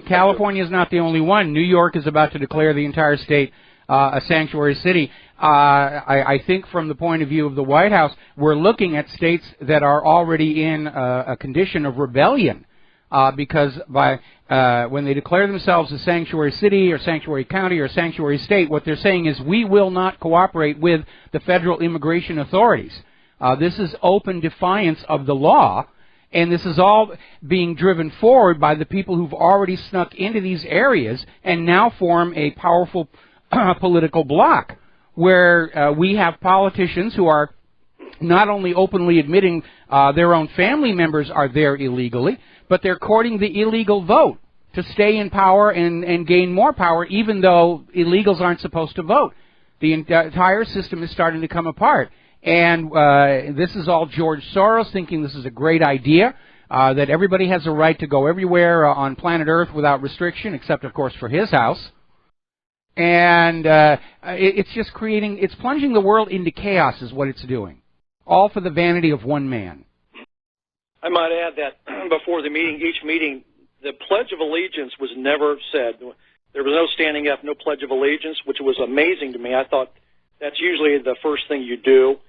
California is not the only one. New York is about to declare the entire state a sanctuary city. I think from the point of view of the White House, we're looking at states that are already in a condition of rebellion because when they declare themselves a sanctuary city or sanctuary county or sanctuary state, what they're saying is we will not cooperate with the federal immigration authorities. This is open defiance of the law, and this is all being driven forward by the people who've already snuck into these areas and now form a powerful political bloc, where we have politicians who are not only openly admitting their own family members are there illegally, but they're courting the illegal vote to stay in power and gain more power, even though illegals aren't supposed to vote. The entire system is starting to come apart. And this is all George Soros thinking this is a great idea, that everybody has a right to go everywhere on planet Earth without restriction, except, of course, for his house. And it's just it's plunging the world into chaos is what it's doing, all for the vanity of one man. I might add that before the meeting, each meeting, the Pledge of Allegiance was never said. There was no standing up, no Pledge of Allegiance, which was amazing to me. I thought that's usually the first thing you do.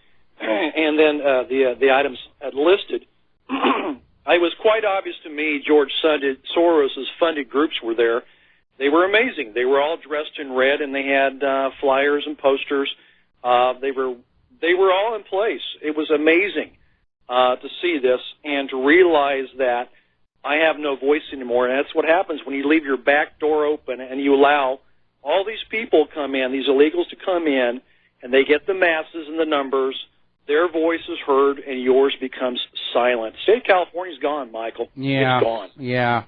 And then the items listed. It was quite obvious to me George Soros' funded groups were there. They were amazing. They were all dressed in red, and they had flyers and posters. They were all in place. It was amazing to see this and to realize that I have no voice anymore. And that's what happens when you leave your back door open and you allow all these people come in, these illegals to come in, and they get the masses and the numbers. Their voice is heard, and yours becomes silent. State of California's gone, Michael. Yeah, it's gone. Yeah,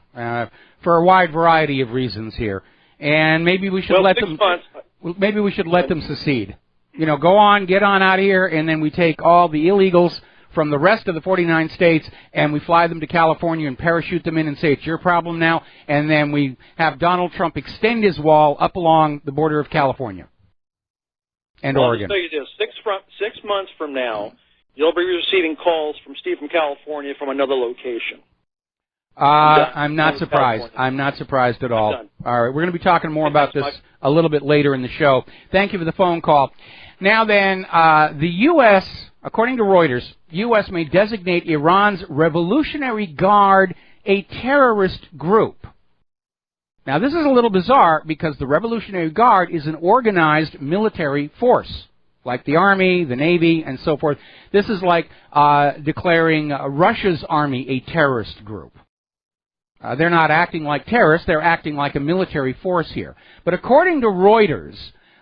for a wide variety of reasons here, and maybe we should let them. Maybe we should let them secede. You know, go on, get on out of here, and then we take all the illegals from the rest of the 49 states, and we fly them to California and parachute them in and say it's your problem now, and then we have Donald Trump extend his wall up along the border of California. And Oregon. I'll tell you this, 6 months from now, you'll be receiving calls from Steve from California from another location. I'm not surprised. I'm not surprised at all. All right, we're going to be talking more about this a little bit later in the show. Thank you for the phone call. Now then, the U.S., according to Reuters, U.S. may designate Iran's Revolutionary Guard a terrorist group. Now, this is a little bizarre because the Revolutionary Guard is an organized military force, like the Army, the Navy, and so forth. This is like declaring Russia's army a terrorist group. They're not acting like terrorists. They're acting like a military force here. But according to Reuters,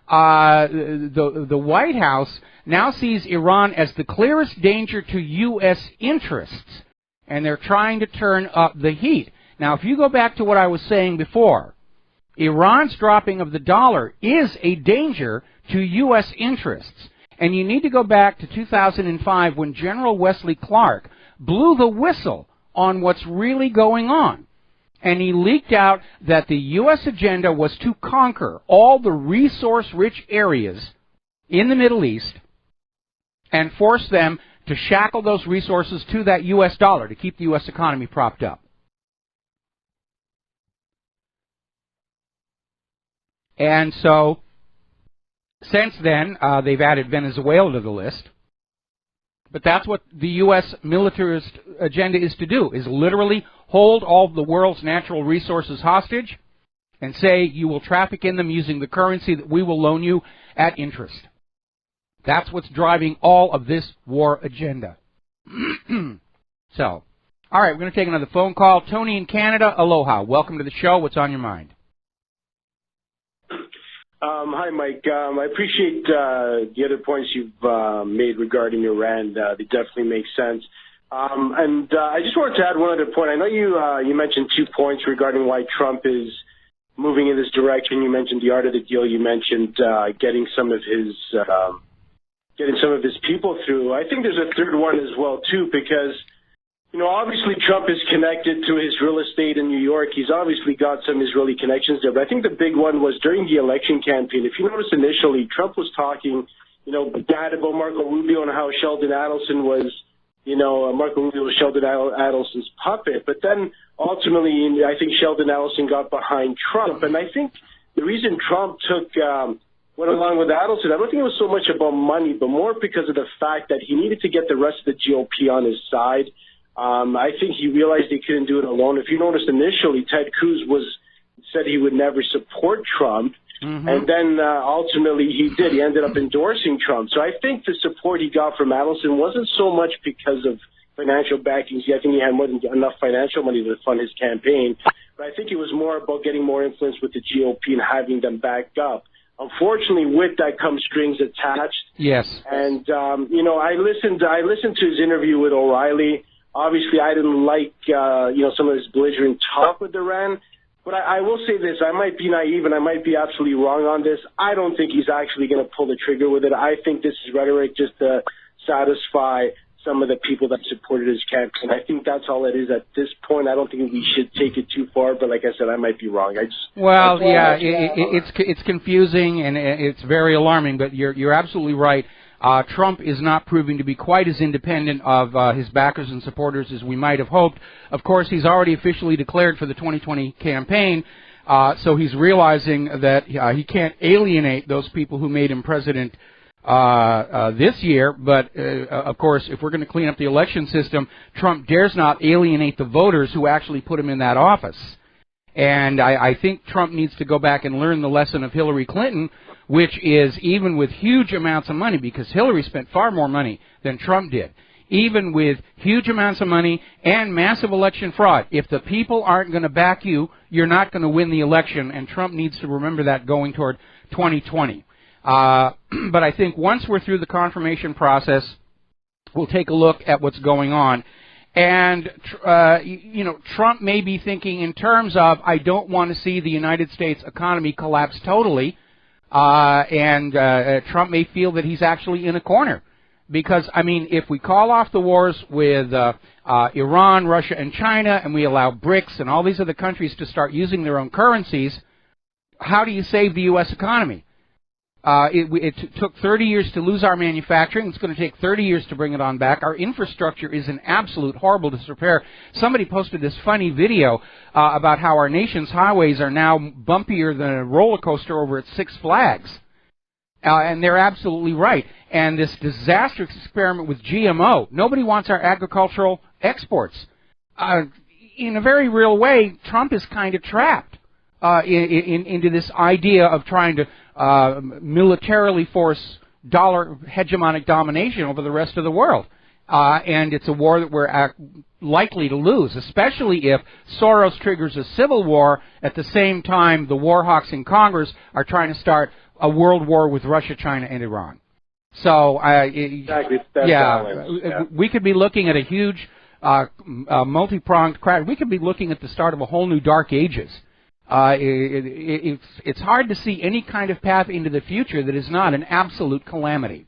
the White House now sees Iran as the clearest danger to U.S. interests, and they're trying to turn up the heat. Now, if you go back to what I was saying before, Iran's dropping of the dollar is a danger to U.S. interests. And you need to go back to 2005 when General Wesley Clark blew the whistle on what's really going on. And he leaked out that the U.S. agenda was to conquer all the resource-rich areas in the Middle East and force them to shackle those resources to that U.S. dollar to keep the U.S. economy propped up. And so, since then, they've added Venezuela to the list. But that's what the U.S. militarist agenda is to do, is literally hold all of the world's natural resources hostage and say you will traffic in them using the currency that we will loan you at interest. That's what's driving all of this war agenda. So, all right, we're going to take another phone call. Tony in Canada, aloha. Welcome to the show. What's on your mind? Hi, Mike. I appreciate the other points you've made regarding Iran. They definitely make sense. And I just wanted to add one other point. I know you mentioned 2 points regarding why Trump is moving in this direction. You mentioned the art of the deal. You mentioned getting some of his people through. I think there's a third one as well too, because obviously Trump is connected to his real estate in New York. He's obviously got some Israeli connections there. But I think the big one was during the election campaign. If you notice initially, Trump was talking, bad about Marco Rubio and how Sheldon Adelson was, Marco Rubio was Sheldon Adelson's puppet. But then ultimately, I think Sheldon Adelson got behind Trump. And I think the reason Trump went along with Adelson, I don't think it was so much about money, but more because of the fact that he needed to get the rest of the GOP on his side. I think he realized he couldn't do it alone. If you noticed initially, Ted Cruz said he would never support Trump, and then ultimately he did. He ended up endorsing Trump. So I think the support he got from Adelson wasn't so much because of financial backing. I think he had more than enough financial money to fund his campaign, but I think it was more about getting more influence with the GOP and having them backed up. Unfortunately, with that comes strings attached. Yes. And I listened to his interview with O'Reilly. Obviously, I didn't like, some of his belligerent talk with Iran. But I will say this. I might be naive and I might be absolutely wrong on this. I don't think he's actually going to pull the trigger with it. I think this is rhetoric just to satisfy some of the people that supported his campaign. I think that's all it is at this point. I don't think we should take it too far. But like I said, I might be wrong. It's confusing and it's very alarming. But you're absolutely right. Trump is not proving to be quite as independent of his backers and supporters as we might have hoped. Of course, he's already officially declared for the 2020 campaign, so he's realizing that he can't alienate those people who made him president this year. But, of course, if we're going to clean up the election system, Trump dares not alienate the voters who actually put him in that office. And I think Trump needs to go back and learn the lesson of Hillary Clinton, which is even with huge amounts of money, because Hillary spent far more money than Trump did, even with huge amounts of money and massive election fraud. If the people aren't going to back you, you're not going to win the election, and Trump needs to remember that going toward 2020. But I think once we're through the confirmation process, we'll take a look at what's going on. And, Trump may be thinking in terms of, I don't want to see the United States economy collapse totally. Trump may feel that he's actually in a corner. Because, if we call off the wars with Iran, Russia, and China, and we allow BRICS and all these other countries to start using their own currencies, how do you save the U.S. economy? It took 30 years to lose our manufacturing. It's going to take 30 years to bring it on back. Our infrastructure is in absolute horrible disrepair. Somebody posted this funny video about how our nation's highways are now bumpier than a roller coaster over at Six Flags. And they're absolutely right. And this disastrous experiment with GMO, nobody wants our agricultural exports. In a very real way, Trump is kind of trapped into this idea of trying to militarily force dollar hegemonic domination over the rest of the world. And it's a war that we're likely to lose, especially if Soros triggers a civil war at the same time the war hawks in Congress are trying to start a world war with Russia, China, and Iran. So, we could be looking at a huge multi-pronged crash. We could be looking at the start of a whole new dark ages. It's hard to see any kind of path into the future that is not an absolute calamity.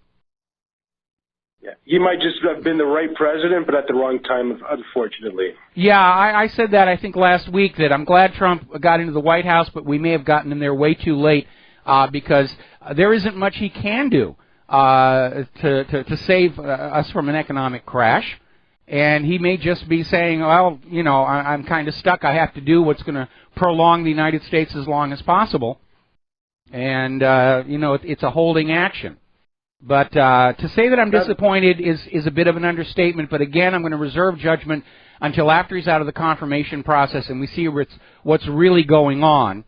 Yeah, he might just have been the right president, but at the wrong time, unfortunately. Yeah, I said that, I think, last week, that I'm glad Trump got into the White House, but we may have gotten in there way too late, because there isn't much he can do to save us from an economic crash. And he may just be saying, well, I'm kind of stuck. I have to do what's going to prolong the United States as long as possible. And, it's a holding action. But to say that I'm disappointed is a bit of an understatement. But again, I'm going to reserve judgment until after he's out of the confirmation process and we see what's really going on.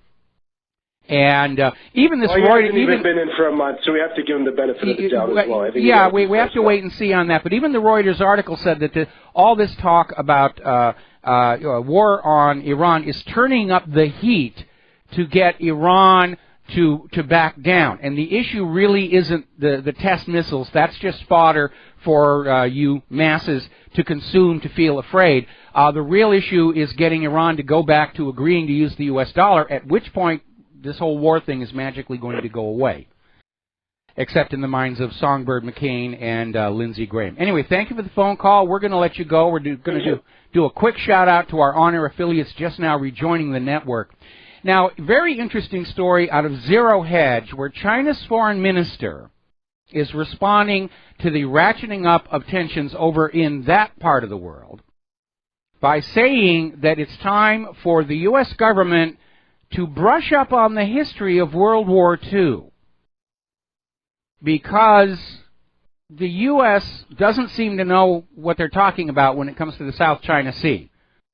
And even this Reuters, he hasn't even been in for a month, so we have to give him the benefit of the doubt as well. I think we have to wait and see on that. But even the Reuters article said that all this talk about war on Iran is turning up the heat to get Iran to back down. And the issue really isn't the test missiles. That's just fodder for you masses to consume, to feel afraid. The real issue is getting Iran to go back to agreeing to use the U.S. dollar, at which point this whole war thing is magically going to go away, except in the minds of Songbird McCain and Lindsey Graham. Anyway, thank you for the phone call. We're going to let you go. We're going to do a quick shout-out to our on-air affiliates just now rejoining the network. Now, very interesting story out of Zero Hedge, where China's foreign minister is responding to the ratcheting up of tensions over in that part of the world by saying that it's time for the U.S. government to brush up on the history of World War II, because the U.S. doesn't seem to know what they're talking about when it comes to the South China Sea.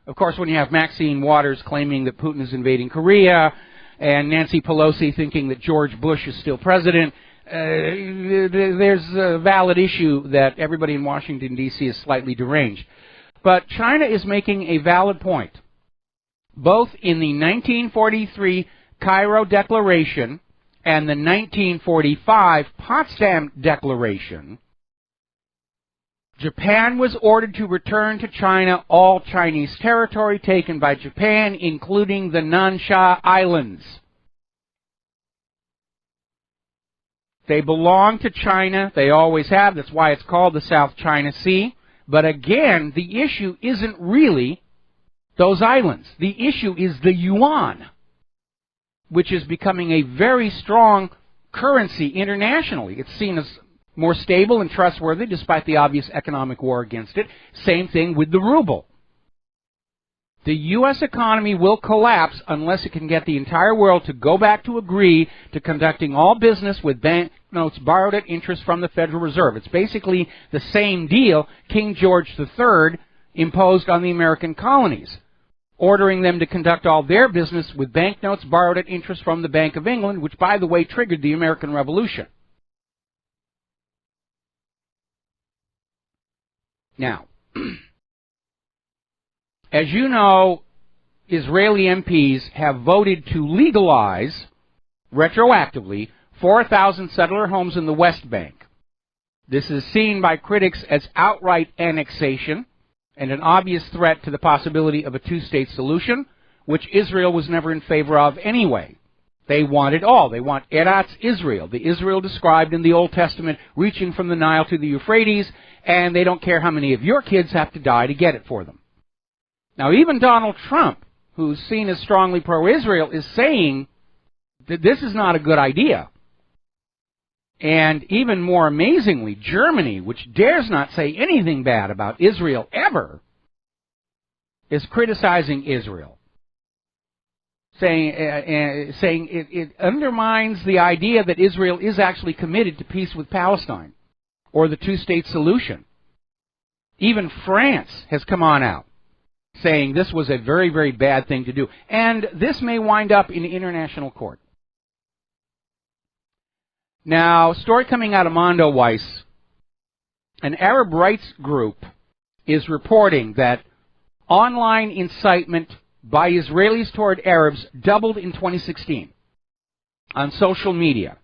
Of course, when you have Maxine Waters claiming that Putin is invading Korea and Nancy Pelosi thinking that George Bush is still president, there's a valid issue that everybody in Washington, D.C. is slightly deranged. But China is making a valid point. Both in the 1943 Cairo Declaration and the 1945 Potsdam Declaration, Japan was ordered to return to China all Chinese territory taken by Japan, including the Nansha Islands. They belong to China. They always have. That's why it's called the South China Sea. But again, the issue isn't really those islands. The issue is the yuan, which is becoming a very strong currency internationally. It's seen as more stable and trustworthy despite the obvious economic war against it. Same thing with the ruble. The U.S. economy will collapse unless it can get the entire world to go back to agree to conducting all business with banknotes borrowed at interest from the Federal Reserve. It's basically the same deal King George III imposed on the American colonies, ordering them to conduct all their business with banknotes borrowed at interest from the Bank of England, which, by the way, triggered the American Revolution. Now, as you know, Israeli MPs have voted to legalize, retroactively, 4,000 settler homes in the West Bank. This is seen by critics as outright annexation and an obvious threat to the possibility of a two-state solution, which Israel was never in favor of anyway. They want it all. They want Eretz Israel, the Israel described in the Old Testament, reaching from the Nile to the Euphrates, and they don't care how many of your kids have to die to get it for them. Now, even Donald Trump, who's seen as strongly pro-Israel, is saying that this is not a good idea. And even more amazingly, Germany, which dares not say anything bad about Israel ever, is criticizing Israel, saying it undermines the idea that Israel is actually committed to peace with Palestine or the two-state solution. Even France has come on out saying this was a very, very bad thing to do. And this may wind up in international court. Now, story coming out of Mondoweiss, an Arab rights group is reporting that online incitement by Israelis toward Arabs doubled in 2016 on social media.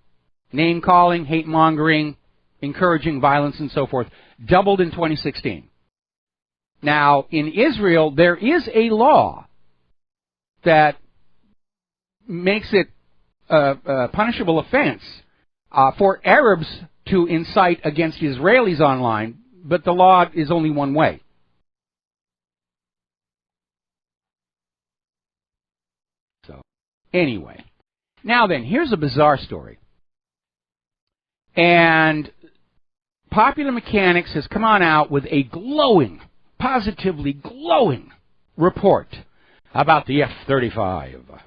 Name-calling, hate-mongering, encouraging violence, and so forth, doubled in 2016. Now, in Israel, there is a law that makes it a punishable offense for Arabs to incite against Israelis online, but the law is only one way. So, anyway. Now then, here's a bizarre story. And Popular Mechanics has come on out with a glowing, positively glowing report about the F-35.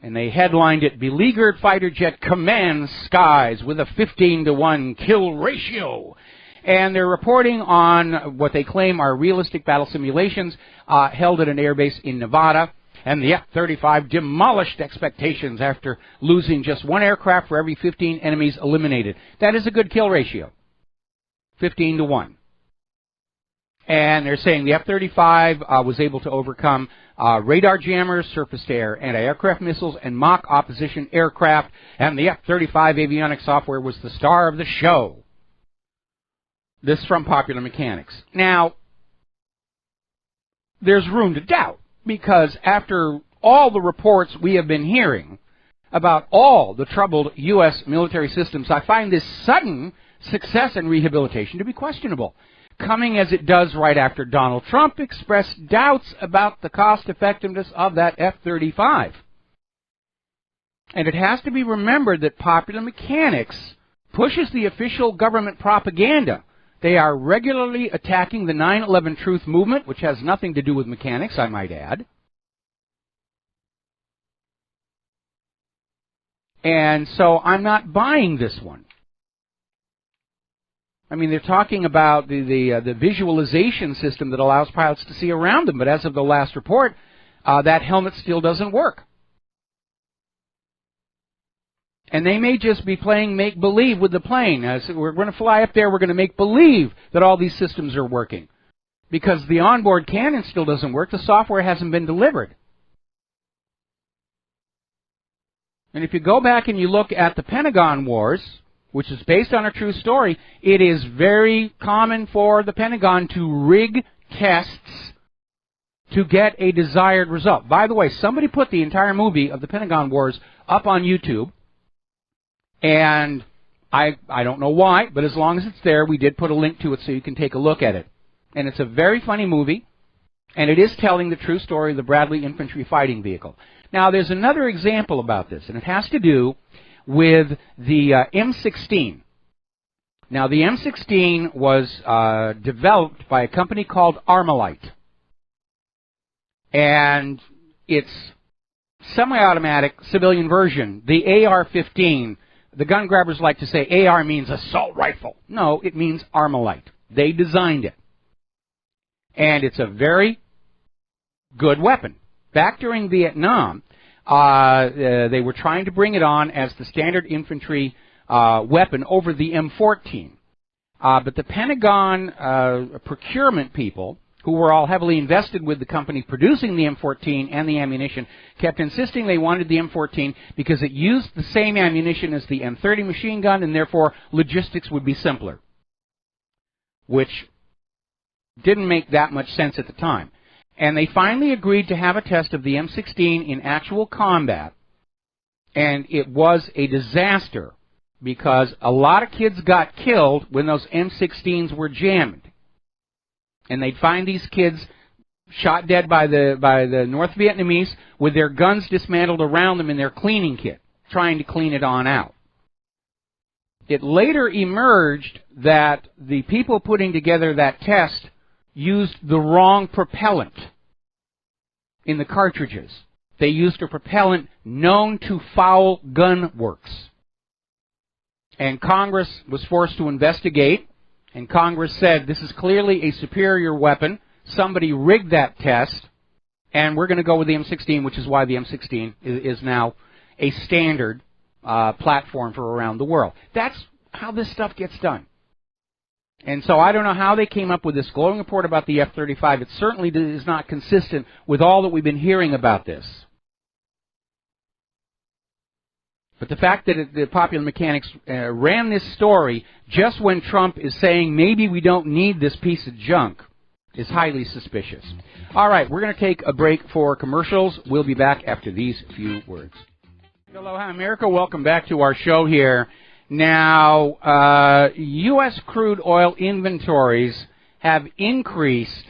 And they headlined it, "Beleaguered Fighter Jet Commands Skies with a 15-to-1 kill ratio." And they're reporting on what they claim are realistic battle simulations held at an airbase in Nevada. And the F-35 demolished expectations after losing just one aircraft for every 15 enemies eliminated. That is a good kill ratio, 15-to-1. And they're saying the F-35 was able to overcome radar jammers, surface-to-air anti-aircraft missiles, and mock opposition aircraft. And the F-35 avionics software was the star of the show. This from Popular Mechanics. Now, there's room to doubt, because after all the reports we have been hearing about all the troubled U.S. military systems, I find this sudden success and rehabilitation to be questionable, coming as it does right after Donald Trump expressed doubts about the cost-effectiveness of that F-35. And it has to be remembered that Popular Mechanics pushes the official government propaganda. They are regularly attacking the 9/11 Truth movement, which has nothing to do with mechanics, I might add. And so I'm not buying this one. I mean, they're talking about the visualization system that allows pilots to see around them, but as of the last report, that helmet still doesn't work. And they may just be playing make-believe with the plane. So we're going to fly up there, we're going to make believe that all these systems are working. Because the onboard cannon still doesn't work, the software hasn't been delivered. And if you go back and you look at the Pentagon Wars, which is based on a true story, it is very common for the Pentagon to rig tests to get a desired result. By the way, somebody put the entire movie of the Pentagon Wars up on YouTube, and I don't know why, but as long as it's there, we did put a link to it so you can take a look at it. And it's a very funny movie, and it is telling the true story of the Bradley Infantry Fighting Vehicle. Now, there's another example about this, and it has to do with the M16. Now, the M16 was developed by a company called Armalite. And its semi-automatic civilian version, the AR-15, the gun grabbers like to say AR means assault rifle. No, it means Armalite. They designed it. And it's a very good weapon. Back during Vietnam, they were trying to bring it on as the standard infantry weapon over the M14. But the Pentagon procurement people, who were all heavily invested with the company producing the M14 and the ammunition, kept insisting they wanted the M14 because it used the same ammunition as the M30 machine gun, and therefore logistics would be simpler, which didn't make that much sense at the time. And they finally agreed to have a test of the M16 in actual combat, and it was a disaster because a lot of kids got killed when those M16s were jammed. And they'd find these kids shot dead by the North Vietnamese with their guns dismantled around them in their cleaning kit, trying to clean it on out. It later emerged that the people putting together that test used the wrong propellant in the cartridges. They used a propellant known to foul gun works. And Congress was forced to investigate. And Congress said, this is clearly a superior weapon. Somebody rigged that test, and we're going to go with the M16, which is why the M16 is now a standard platform for around the world. That's how this stuff gets done. And so I don't know how they came up with this glowing report about the F-35. It certainly is not consistent with all that we've been hearing about this. But the fact that the Popular Mechanics ran this story just when Trump is saying maybe we don't need this piece of junk is highly suspicious. All right, we're going to take a break for commercials. We'll be back after these few words. Aloha, America. Welcome back to our show here. Now, U.S. crude oil inventories have increased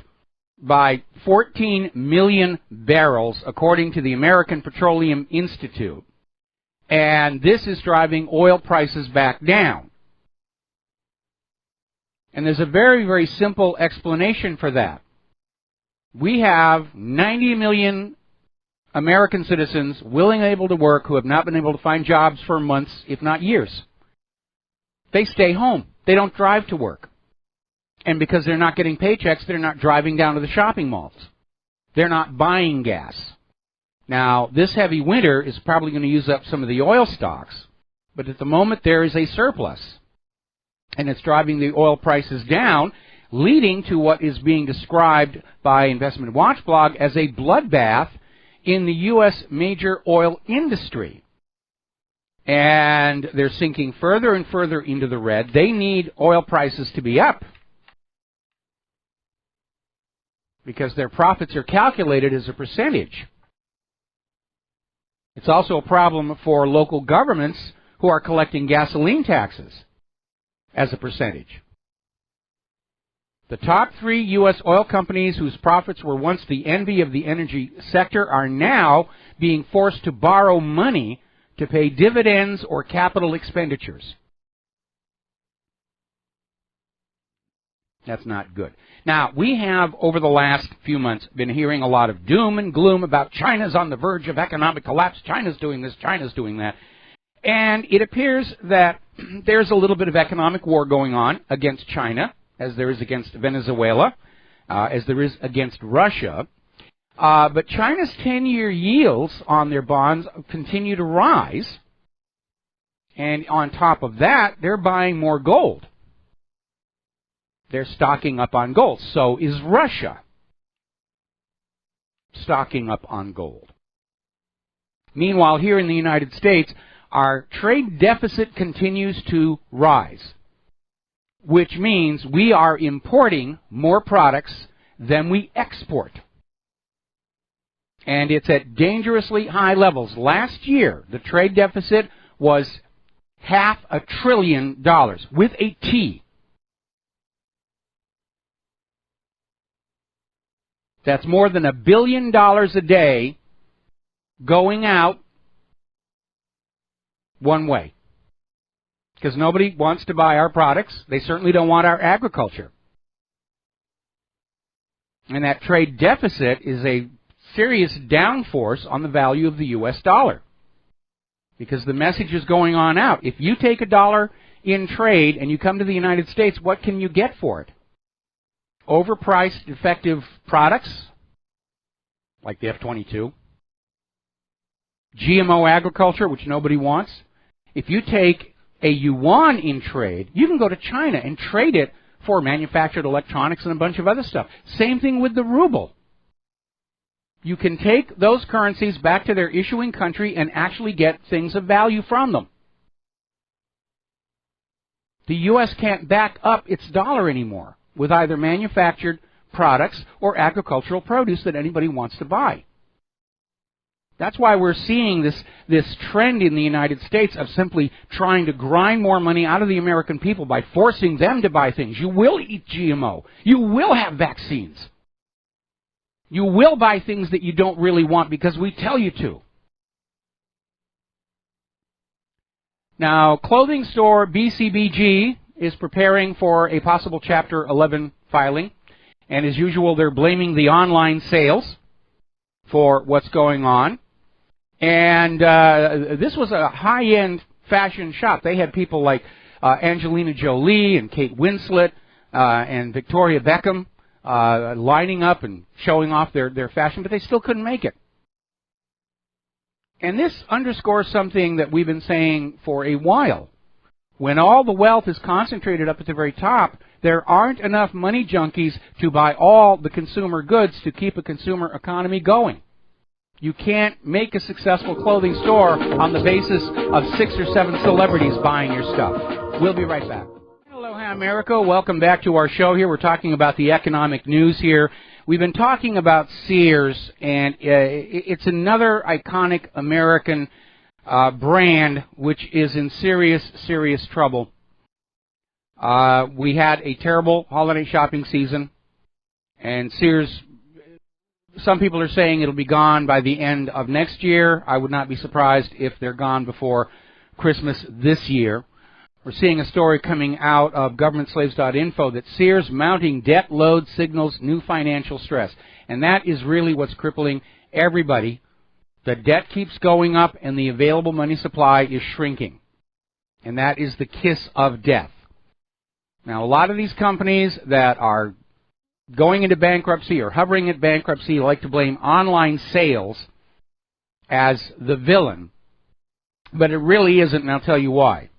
by 14 million barrels, according to the American Petroleum Institute. And this is driving oil prices back down. And there's a very, very simple explanation for that. We have 90 million American citizens willing and able to work who have not been able to find jobs for months, if not years. They stay home. They don't drive to work. And because they're not getting paychecks, they're not driving down to the shopping malls. They're not buying gas. Now, this heavy winter is probably going to use up some of the oil stocks, but at the moment there is a surplus. And it's driving the oil prices down, leading to what is being described by Investment Watch blog as a bloodbath in the U.S. major oil industry. And they're sinking further and further into the red. They need oil prices to be up because their profits are calculated as a percentage. It's also a problem for local governments who are collecting gasoline taxes as a percentage. The top 3 U.S. oil companies whose profits were once the envy of the energy sector are now being forced to borrow money to pay dividends or capital expenditures. That's not good. Now, we have, over the last few months, been hearing a lot of doom and gloom about China's on the verge of economic collapse, China's doing this, China's doing that. And it appears that there's a little bit of economic war going on against China, as there is against Venezuela, as there is against Russia. But China's 10-year yields on their bonds continue to rise. And on top of that, they're buying more gold. They're stocking up on gold. So is Russia stocking up on gold. Meanwhile, here in the United States, our trade deficit continues to rise, which means we are importing more products than we export. And it's at dangerously high levels. Last year, the trade deficit was $500 billion, with a T. That's more than $1 billion a day going out one way. Because nobody wants to buy our products. They certainly don't want our agriculture. And that trade deficit is a serious downforce on the value of the U.S. dollar. Because the message is going on out. If you take a dollar in trade and you come to the United States, what can you get for it? Overpriced, defective products, like the F-22. GMO agriculture, which nobody wants. If you take a yuan in trade, you can go to China and trade it for manufactured electronics and a bunch of other stuff. Same thing with the ruble. You can take those currencies back to their issuing country and actually get things of value from them. The U.S. can't back up its dollar anymore with either manufactured products or agricultural produce that anybody wants to buy. That's why we're seeing this trend in the United States of simply trying to grind more money out of the American people by forcing them to buy things. You will eat GMO. You will have vaccines. You will buy things that you don't really want because we tell you to. Now, clothing store BCBG is preparing for a possible Chapter 11 filing. And as usual, they're blaming the online sales for what's going on. And this was a high-end fashion shop. They had people like Angelina Jolie and Kate Winslet and Victoria Beckham lining up and showing off their fashion, but they still couldn't make it. And this underscores something that we've been saying for a while. When all the wealth is concentrated up at the very top, there aren't enough money junkies to buy all the consumer goods to keep a consumer economy going. You can't make a successful clothing store on the basis of 6 or 7 celebrities buying your stuff. We'll be right back. Aloha, America. Welcome back to our show here. We're talking about the economic news here. We've been talking about Sears, and it's another iconic American brand which is in serious, serious trouble. We had a terrible holiday shopping season, and Sears, some people are saying it'll be gone by the end of next year. I would not be surprised if they're gone before Christmas this year. We're seeing a story coming out of governmentslaves.info that Sears mounting debt load signals new financial stress. And that is really what's crippling everybody The debt keeps going up, and the available money supply is shrinking. And that is the kiss of death. Now, a lot of these companies that are going into bankruptcy or hovering at bankruptcy like to blame online sales as the villain, but it really isn't, and I'll tell you why.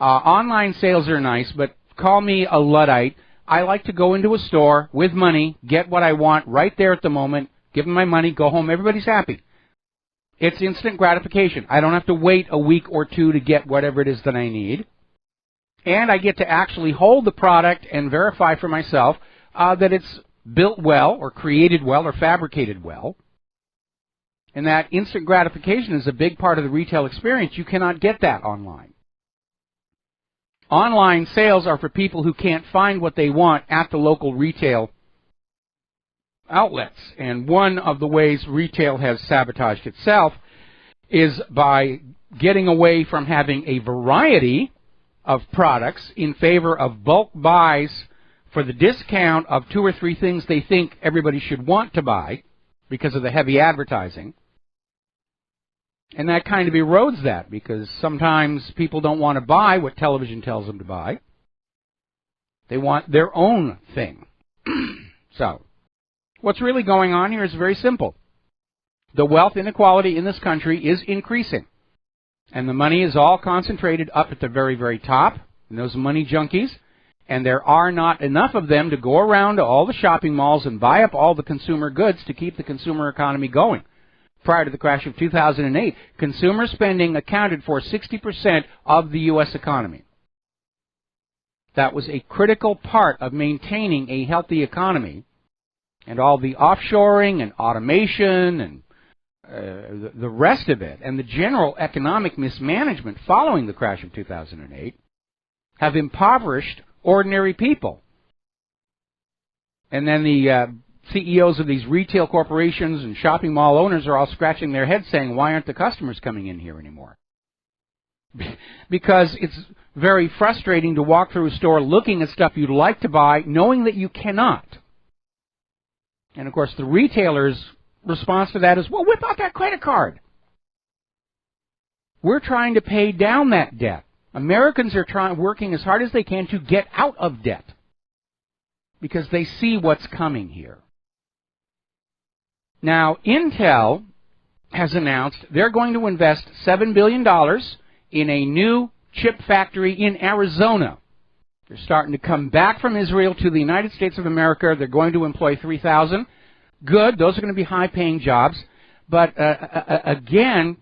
Online sales are nice, but call me a Luddite. I like to go into a store with money, get what I want right there at the moment, give them my money, go home, everybody's happy. It's instant gratification. I don't have to wait a week or two to get whatever it is that I need. And I get to actually hold the product and verify for myself that it's built well or created well or fabricated well. And that instant gratification is a big part of the retail experience. You cannot get that online. Online sales are for people who can't find what they want at the local retail outlets. And one of the ways retail has sabotaged itself is by getting away from having a variety of products in favor of bulk buys for the discount of 2 or 3 things they think everybody should want to buy because of the heavy advertising. And that kind of erodes that, because sometimes people don't want to buy what television tells them to buy. They want their own thing. So, what's really going on here is very simple. The wealth inequality in this country is increasing. And the money is all concentrated up at the very, very top, in those money junkies. And there are not enough of them to go around to all the shopping malls and buy up all the consumer goods to keep the consumer economy going. Prior to the crash of 2008, consumer spending accounted for 60% of the U.S. economy. That was a critical part of maintaining a healthy economy. And all the offshoring and automation and the rest of it, and the general economic mismanagement following the crash of 2008, have impoverished ordinary people. And then the CEOs of these retail corporations and shopping mall owners are all scratching their heads saying, why aren't the customers coming in here anymore? Because it's very frustrating to walk through a store looking at stuff you'd like to buy, knowing that you cannot. And of course, the retailer's response to that is, well, whip out that credit card. We're trying to pay down that debt. Americans are working as hard as they can to get out of debt because they see what's coming here. Now, Intel has announced they're going to invest $7 billion in a new chip factory in Arizona. They're starting to come back from Israel to the United States of America. They're going to employ 3,000. Good. Those are going to be high-paying jobs. But again,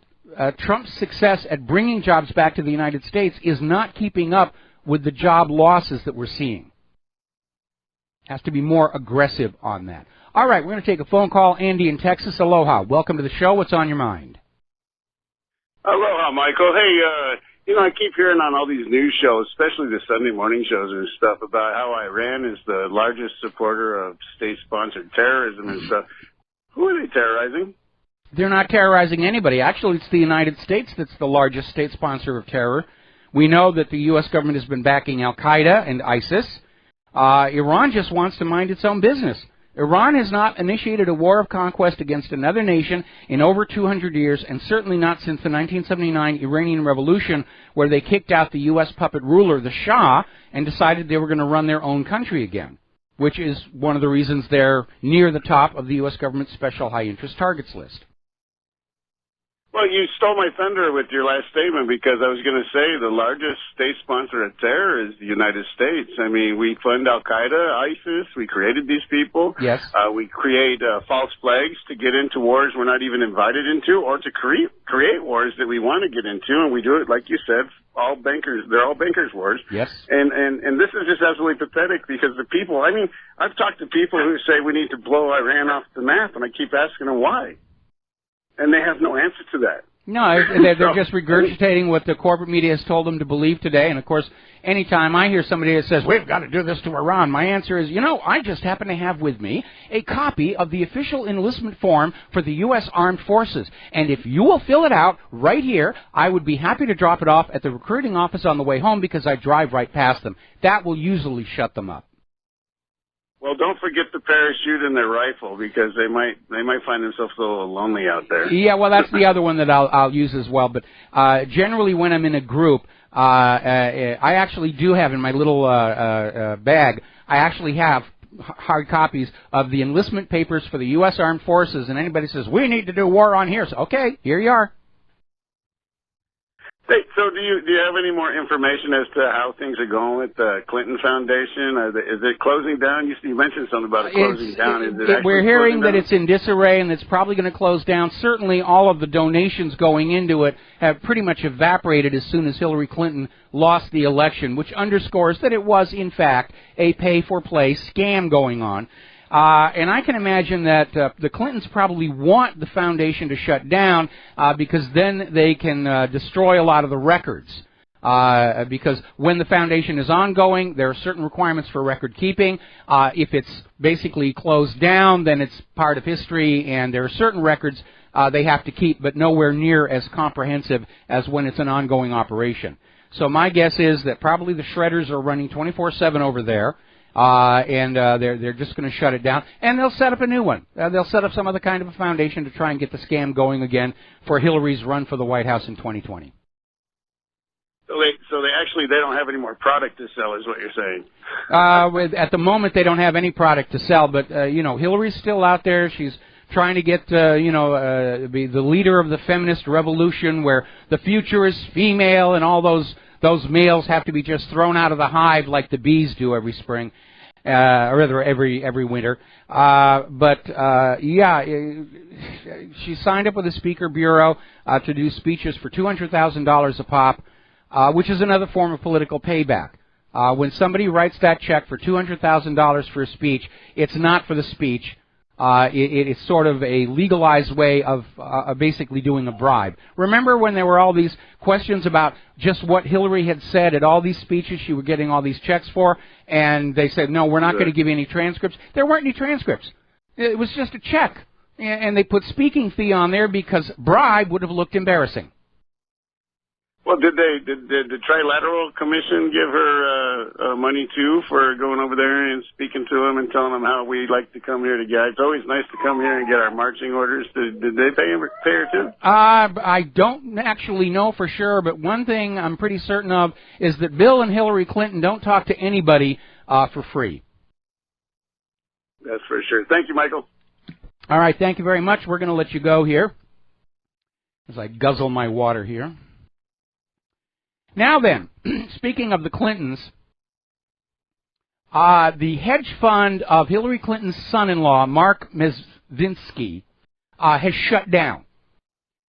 Trump's success at bringing jobs back to the United States is not keeping up with the job losses that we're seeing. Has to be more aggressive on that. All right, we're going to take a phone call. Andy in Texas. Aloha. Welcome to the show. What's on your mind? Aloha, Michael. Hey, I keep hearing on all these news shows, especially the Sunday morning shows and stuff, about how Iran is the largest supporter of state-sponsored terrorism and stuff. Who are they terrorizing? They're not terrorizing anybody. Actually, it's the United States that's the largest state sponsor of terror. We know that the U.S. government has been backing Al-Qaeda and ISIS. Iran just wants to mind its own business. Iran has not initiated a war of conquest against another nation in over 200 years, and certainly not since the 1979 Iranian Revolution, where they kicked out the U.S. puppet ruler, the Shah, and decided they were going to run their own country again, which is one of the reasons they're near the top of the U.S. government's special high-interest targets list. Well, you stole my thunder with your last statement, because I was going to say the largest state sponsor of terror is the United States. I mean, we fund Al-Qaeda, ISIS, we created these people. Yes. We create false flags to get into wars we're not even invited into, or to create wars that we want to get into, and we do it, like you said, they're all bankers' wars. Yes. And this is just absolutely pathetic, because the people, I mean, I've talked to people who say we need to blow Iran off the map, and I keep asking them why. And they have no answer to that. No, they're just regurgitating what the corporate media has told them to believe today. And, of course, anytime I hear somebody that says, we've got to do this to Iran, my answer is, I just happen to have with me a copy of the official enlistment form for the U.S. Armed Forces. And if you will fill it out right here, I would be happy to drop it off at the recruiting office on the way home, because I drive right past them. That will usually shut them up. Well, don't forget the parachute and their rifle, because they might find themselves a little lonely out there. Yeah, well, that's the other one that I'll use as well. But generally, when I'm in a group, I actually do have in my little bag. I actually have hard copies of the enlistment papers for the U.S. Armed Forces. And anybody says we need to do war on here, so okay, here you are. Hey, so do you have any more information as to how things are going with the Clinton Foundation? Is it closing down? You mentioned something about it closing down. Is it actually we're hearing that down? it's in disarray and it's probably going to close down. Certainly all of the donations going into it have pretty much evaporated as soon as Hillary Clinton lost the election, which underscores that it was, in fact, a pay-for-play scam going on. And I can imagine that the Clintons probably want the foundation to shut down because then they can destroy a lot of the records. Because when the foundation is ongoing, there are certain requirements for record keeping. If it's basically closed down, then it's part of history, and there are certain records they have to keep, but nowhere near as comprehensive as when it's an ongoing operation. So my guess is that probably the shredders are running 24/7 over there. And they're just going to shut it down, and they'll set up a new one. They'll set up some other kind of a foundation to try and get the scam going again for Hillary's run for the White House in 2020. So they don't have any more product to sell, is what you're saying? At the moment, they don't have any product to sell, but Hillary's still out there. She's trying to get be the leader of the feminist revolution, where the future is female, and all those males have to be just thrown out of the hive like the bees do every spring, or rather every winter. She signed up with the Speaker Bureau to do speeches for $200,000 a pop, which is another form of political payback. When somebody writes that check for $200,000 for a speech, it's not for the speech. It's sort of a legalized way of basically doing a bribe. Remember when there were all these questions about just what Hillary had said at all these speeches she was getting all these checks for, and they said, no, we're not going to give you any transcripts. There weren't any transcripts. It was just a check. And they put speaking fee on there because bribe would have looked embarrassing. Well, did the Trilateral Commission give her money too for going over there and speaking to them and telling them how we like to come here to get? It's always nice to come here and get our marching orders. Did they pay her too? I don't actually know for sure, but one thing I'm pretty certain of is that Bill and Hillary Clinton don't talk to anybody for free. That's for sure. Thank you, Michael. All right, thank you very much. We're going to let you go here as I guzzle my water here. Now then, speaking of the Clintons, the hedge fund of Hillary Clinton's son-in-law, Mark Mezvinsky, has shut down.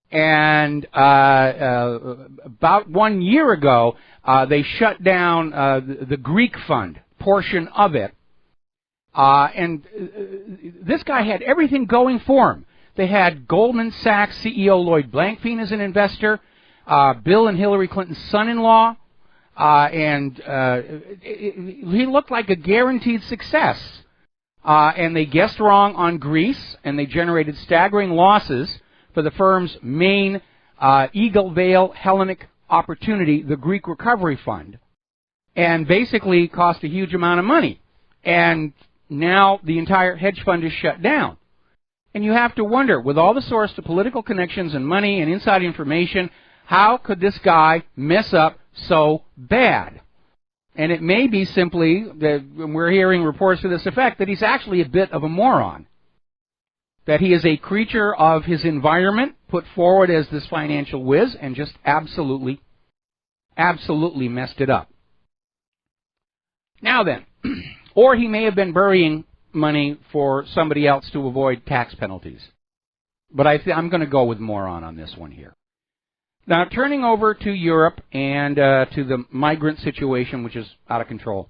And about 1 year ago, they shut down the Greek fund portion of it. And this guy had everything going for him. They had Goldman Sachs CEO Lloyd Blankfein as an investor. Bill and Hillary Clinton's son-in-law, and he looked like a guaranteed success. And they guessed wrong on Greece, and they generated staggering losses for the firm's main Eagle Vale Hellenic Opportunity, the Greek Recovery Fund, and basically cost a huge amount of money. And now the entire hedge fund is shut down. And you have to wonder, with all the source to political connections and money and inside information, how could this guy mess up so bad? And it may be simply that we're hearing reports to this effect that he's actually a bit of a moron. That he is a creature of his environment, put forward as this financial whiz, and just absolutely messed it up. Now then, or he may have been burying money for somebody else to avoid tax penalties. But I'm going to go with moron on this one here. Now, turning over to Europe and to the migrant situation, which is out of control.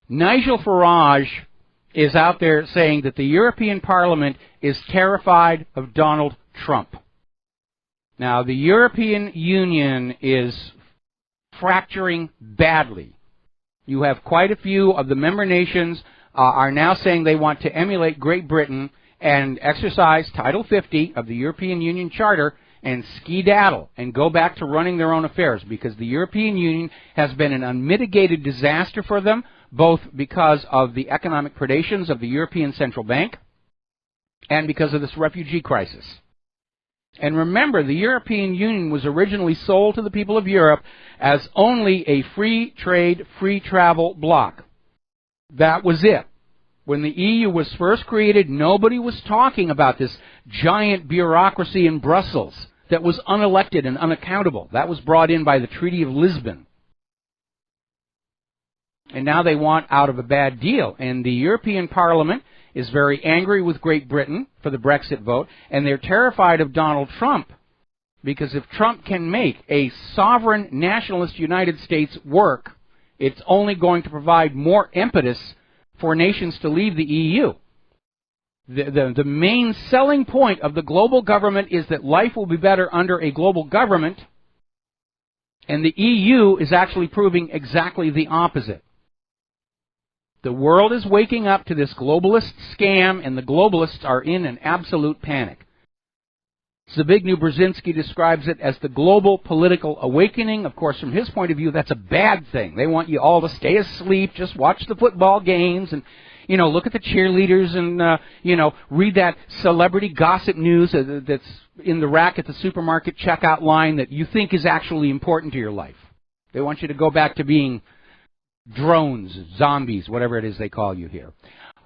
Nigel Farage is out there saying that the European Parliament is terrified of Donald Trump. Now, the European Union is fracturing badly. You have quite a few of the member nations are now saying they want to emulate Great Britain and exercise Title 50 of the European Union Charter and skedaddle and go back to running their own affairs, because the European Union has been an unmitigated disaster for them, both because of the economic predations of the European Central Bank and because of this refugee crisis. And remember, the European Union was originally sold to the people of Europe as only a free trade, free travel bloc. That was it. When the EU was first created, nobody was talking about this giant bureaucracy in Brussels that was unelected and unaccountable. That was brought in by the Treaty of Lisbon. And now they want out of a bad deal. And the European Parliament is very angry with Great Britain for the Brexit vote, and they're terrified of Donald Trump, because if Trump can make a sovereign nationalist United States work, it's only going to provide more impetus for nations to leave the EU. The main selling point of the global government is that life will be better under a global government, and the EU is actually proving exactly the opposite. The world is waking up to this globalist scam, and the globalists are in an absolute panic. Zbigniew Brzezinski describes it as the global political awakening. Of course, from his point of view, that's a bad thing. They want you all to stay asleep, just watch the football games, and, look at the cheerleaders and, read that celebrity gossip news that's in the rack at the supermarket checkout line that you think is actually important to your life. They want you to go back to being drones, zombies, whatever it is they call you here.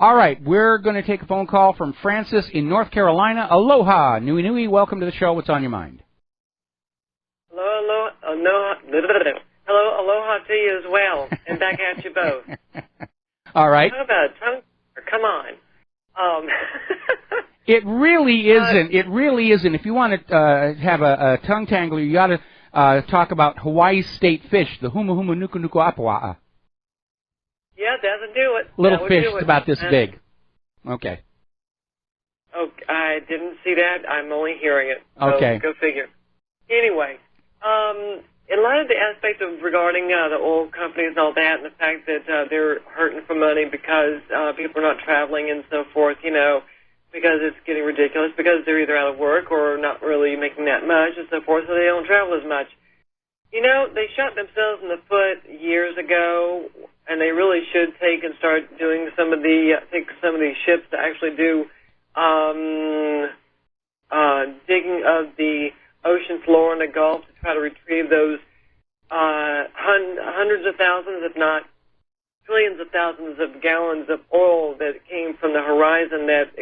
All right, we're going to take a phone call from Francis in North Carolina. Aloha, Nui Nui, welcome to the show. What's on your mind? Hello, aloha to you as well, and back at you both. All right. How about tongue? Come on. It really isn't. It really isn't. If you want to have a tongue tangler, you got to talk about Hawaii's state fish, the huma huma nuku nuku apawa'a. Yeah, doesn't do it. Little fish about this big. Okay. Oh, I didn't see that. I'm only hearing it. So okay. Go figure. Anyway, in a lot of the aspects of regarding the oil companies and all that, and the fact that they're hurting for money because people are not traveling and so forth, because it's getting ridiculous, because they're either out of work or not really making that much and so forth, so they don't travel as much. They shot themselves in the foot years ago, and they really should take and start doing some of these ships to actually do digging of the ocean floor in the Gulf to try to retrieve those hundreds of thousands, if not trillions of thousands of gallons of oil that came from the horizon that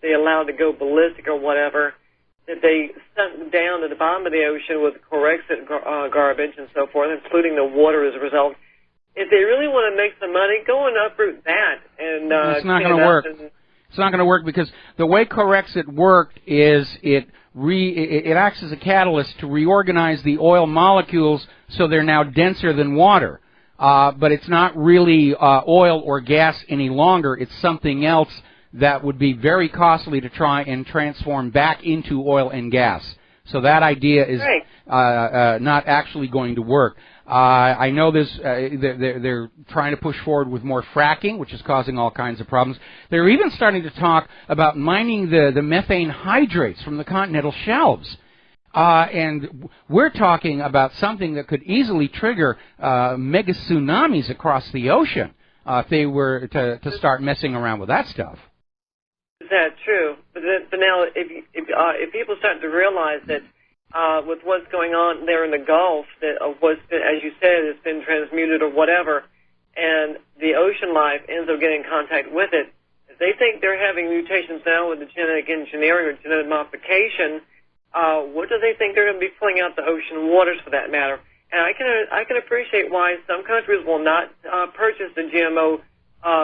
they allowed to go ballistic or whatever, that they sunk down to the bottom of the ocean with Corexit garbage and so forth, including the water as a result. If they really want to make some money, go and uproot that. And it's not going to work. It's not going to work because the way Corexit worked is it acts as a catalyst to reorganize the oil molecules so they're now denser than water. But it's not really oil or gas any longer. It's something else that would be very costly to try and transform back into oil and gas. So that idea is not actually going to work. I know they're trying to push forward with more fracking, which is causing all kinds of problems. They're even starting to talk about mining the methane hydrates from the continental shelves. And we're talking about something that could easily trigger mega tsunamis across the ocean if they were to start messing around with that stuff. Is that true? But now, if people start to realize that with what's going on there in the Gulf, that what's been, as you said, it's been transmuted or whatever, and the ocean life ends up getting in contact with it, if they think they're having mutations now with the genetic engineering or genetic modification, what do they think they're going to be pulling out the ocean waters for that matter? And I can appreciate why some countries will not purchase the GMO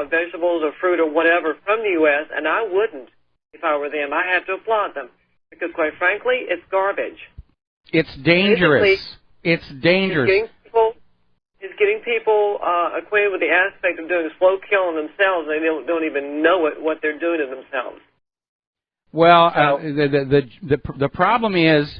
vegetables or fruit or whatever from the U.S., and I wouldn't if I were them. I have to applaud them because, quite frankly, it's garbage. It's dangerous. It's dangerous. It's getting people acquainted with the aspect of doing slow killing themselves, and they don't even know what they're doing to themselves. Well, the problem is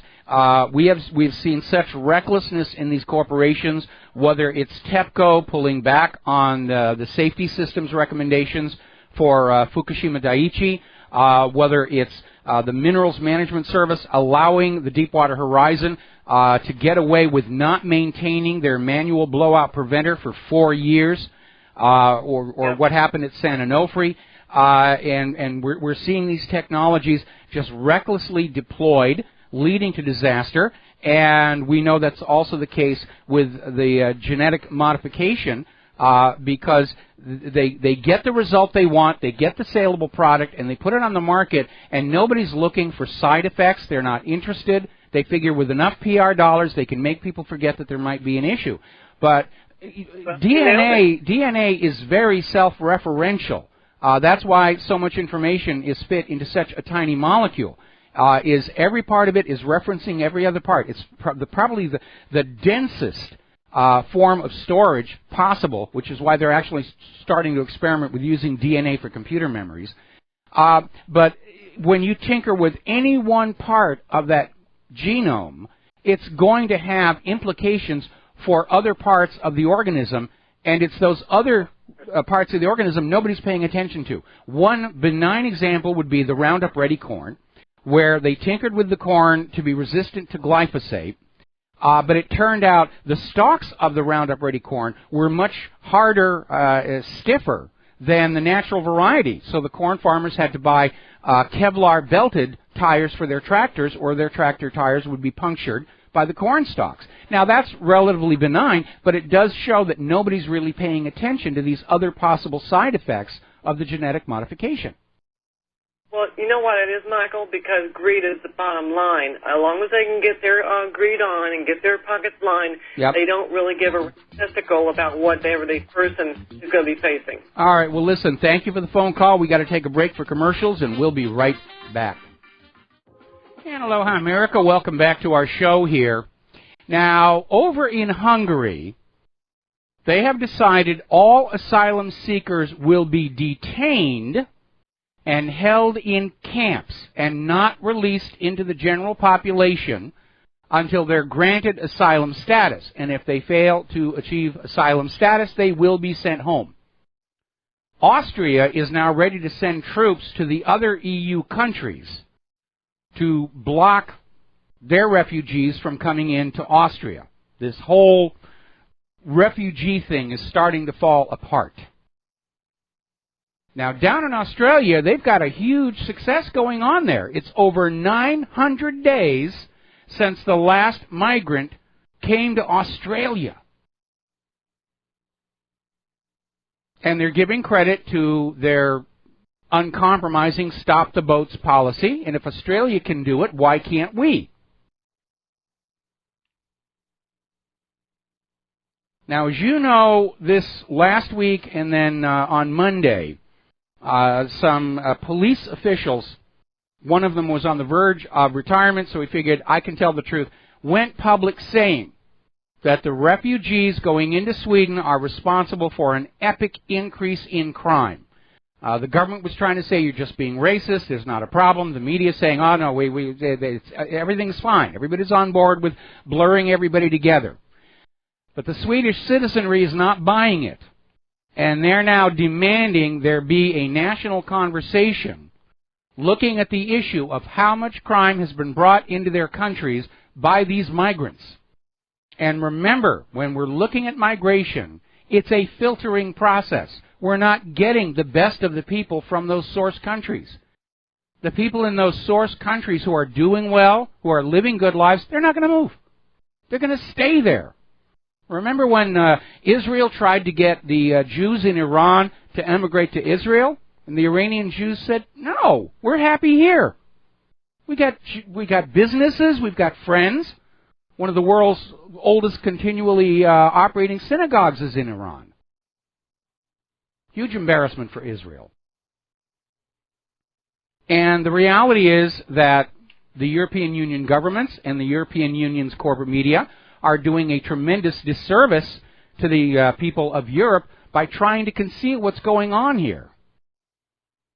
we've seen such recklessness in these corporations, whether it's TEPCO pulling back on the safety systems recommendations for Fukushima Daiichi, whether it's the Minerals Management Service allowing the Deepwater Horizon to get away with not maintaining their manual blowout preventer for 4 years, or what happened at San Onofre. And we're seeing these technologies just recklessly deployed, leading to disaster. And we know that's also the case with the genetic modification, because they get the result they want, they get the saleable product, and they put it on the market, and nobody's looking for side effects. They're not interested. They figure with enough PR dollars, they can make people forget that there might be an issue. But DNA is very self-referential. That's why so much information is fit into such a tiny molecule. Is every part of it is referencing every other part. It's probably the densest form of storage possible, which is why they're actually starting to experiment with using DNA for computer memories. But when you tinker with any one part of that genome, it's going to have implications for other parts of the organism, and it's those other parts of the organism nobody's paying attention to. One benign example would be the Roundup Ready corn, where they tinkered with the corn to be resistant to glyphosate, but it turned out the stalks of the Roundup Ready corn were much harder, stiffer than the natural variety, so the corn farmers had to buy Kevlar belted tires for their tractors, or their tractor tires would be punctured by the corn stalks. Now that's relatively benign, but it does show that nobody's really paying attention to these other possible side effects of the genetic modification. Well, you know what it is, Michael? Because greed is the bottom line. As long as they can get their greed on and get their pockets lined, they don't really give a testicle about whatever the person is going to be facing. All right, well, listen, thank you for the phone call. We got to take a break for commercials, and we'll be right back. And aloha, America. Welcome back to our show here. Now, over in Hungary, they have decided all asylum seekers will be detained and held in camps and not released into the general population until they're granted asylum status. And if they fail to achieve asylum status, they will be sent home. Austria is now ready to send troops to the other EU countries to block their refugees from coming into Austria. This whole refugee thing is starting to fall apart. Now, down in Australia, they've got a huge success going on there. It's over 900 days since the last migrant came to Australia. And they're giving credit to their uncompromising stop the boats policy. And if Australia can do it, why can't we? Now, as you know, this last week and then on Monday, some police officials, one of them was on the verge of retirement, so he figured, I can tell the truth, went public saying that the refugees going into Sweden are responsible for an epic increase in crime. The government was trying to say you're just being racist, there's not a problem. The media is saying, oh no, everything's fine. Everybody's on board with blurring everybody together. But the Swedish citizenry is not buying it. And they're now demanding there be a national conversation looking at the issue of how much crime has been brought into their countries by these migrants. And remember, when we're looking at migration, it's a filtering process. We're not getting the best of the people from those source countries. The people in those source countries who are doing well, who are living good lives, they're not going to move. They're going to stay there. Remember when Israel tried to get the Jews in Iran to emigrate to Israel? And the Iranian Jews said, no, we're happy here. We got businesses, we've got friends. One of the world's oldest continually operating synagogues is in Iran. Huge embarrassment for Israel. And the reality is that the European Union governments and the European Union's corporate media are doing a tremendous disservice to the people of Europe by trying to conceal what's going on here.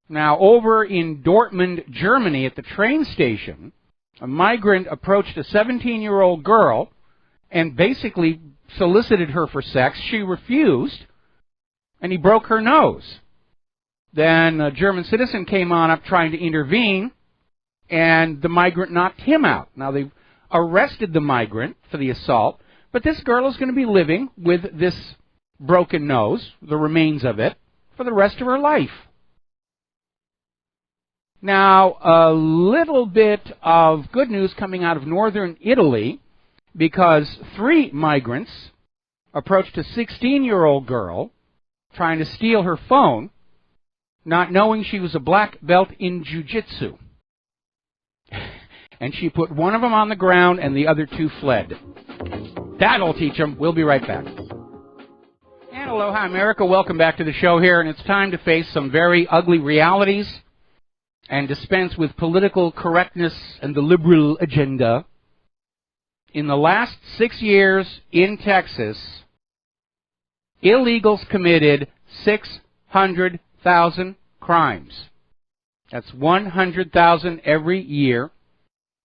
Now, over in Dortmund, Germany, at the train station, a migrant approached a 17-year-old girl and basically solicited her for sex. She refused, and he broke her nose. Then a German citizen came on up trying to intervene, and the migrant knocked him out. Now, they've arrested the migrant for the assault, but this girl is going to be living with this broken nose, the remains of it, for the rest of her life. Now, a little bit of good news coming out of northern Italy, because 3 migrants approached a 16-year-old girl trying to steal her phone, not knowing she was a black belt in jiu-jitsu. And she put one of them on the ground and the other 2 fled. That'll teach them. We'll be right back. And aloha, America. Welcome back to the show here, and it's time to face some very ugly realities and dispense with political correctness and the liberal agenda. In the last 6 years in Texas, illegals committed 600,000 crimes. That's 100,000 every year,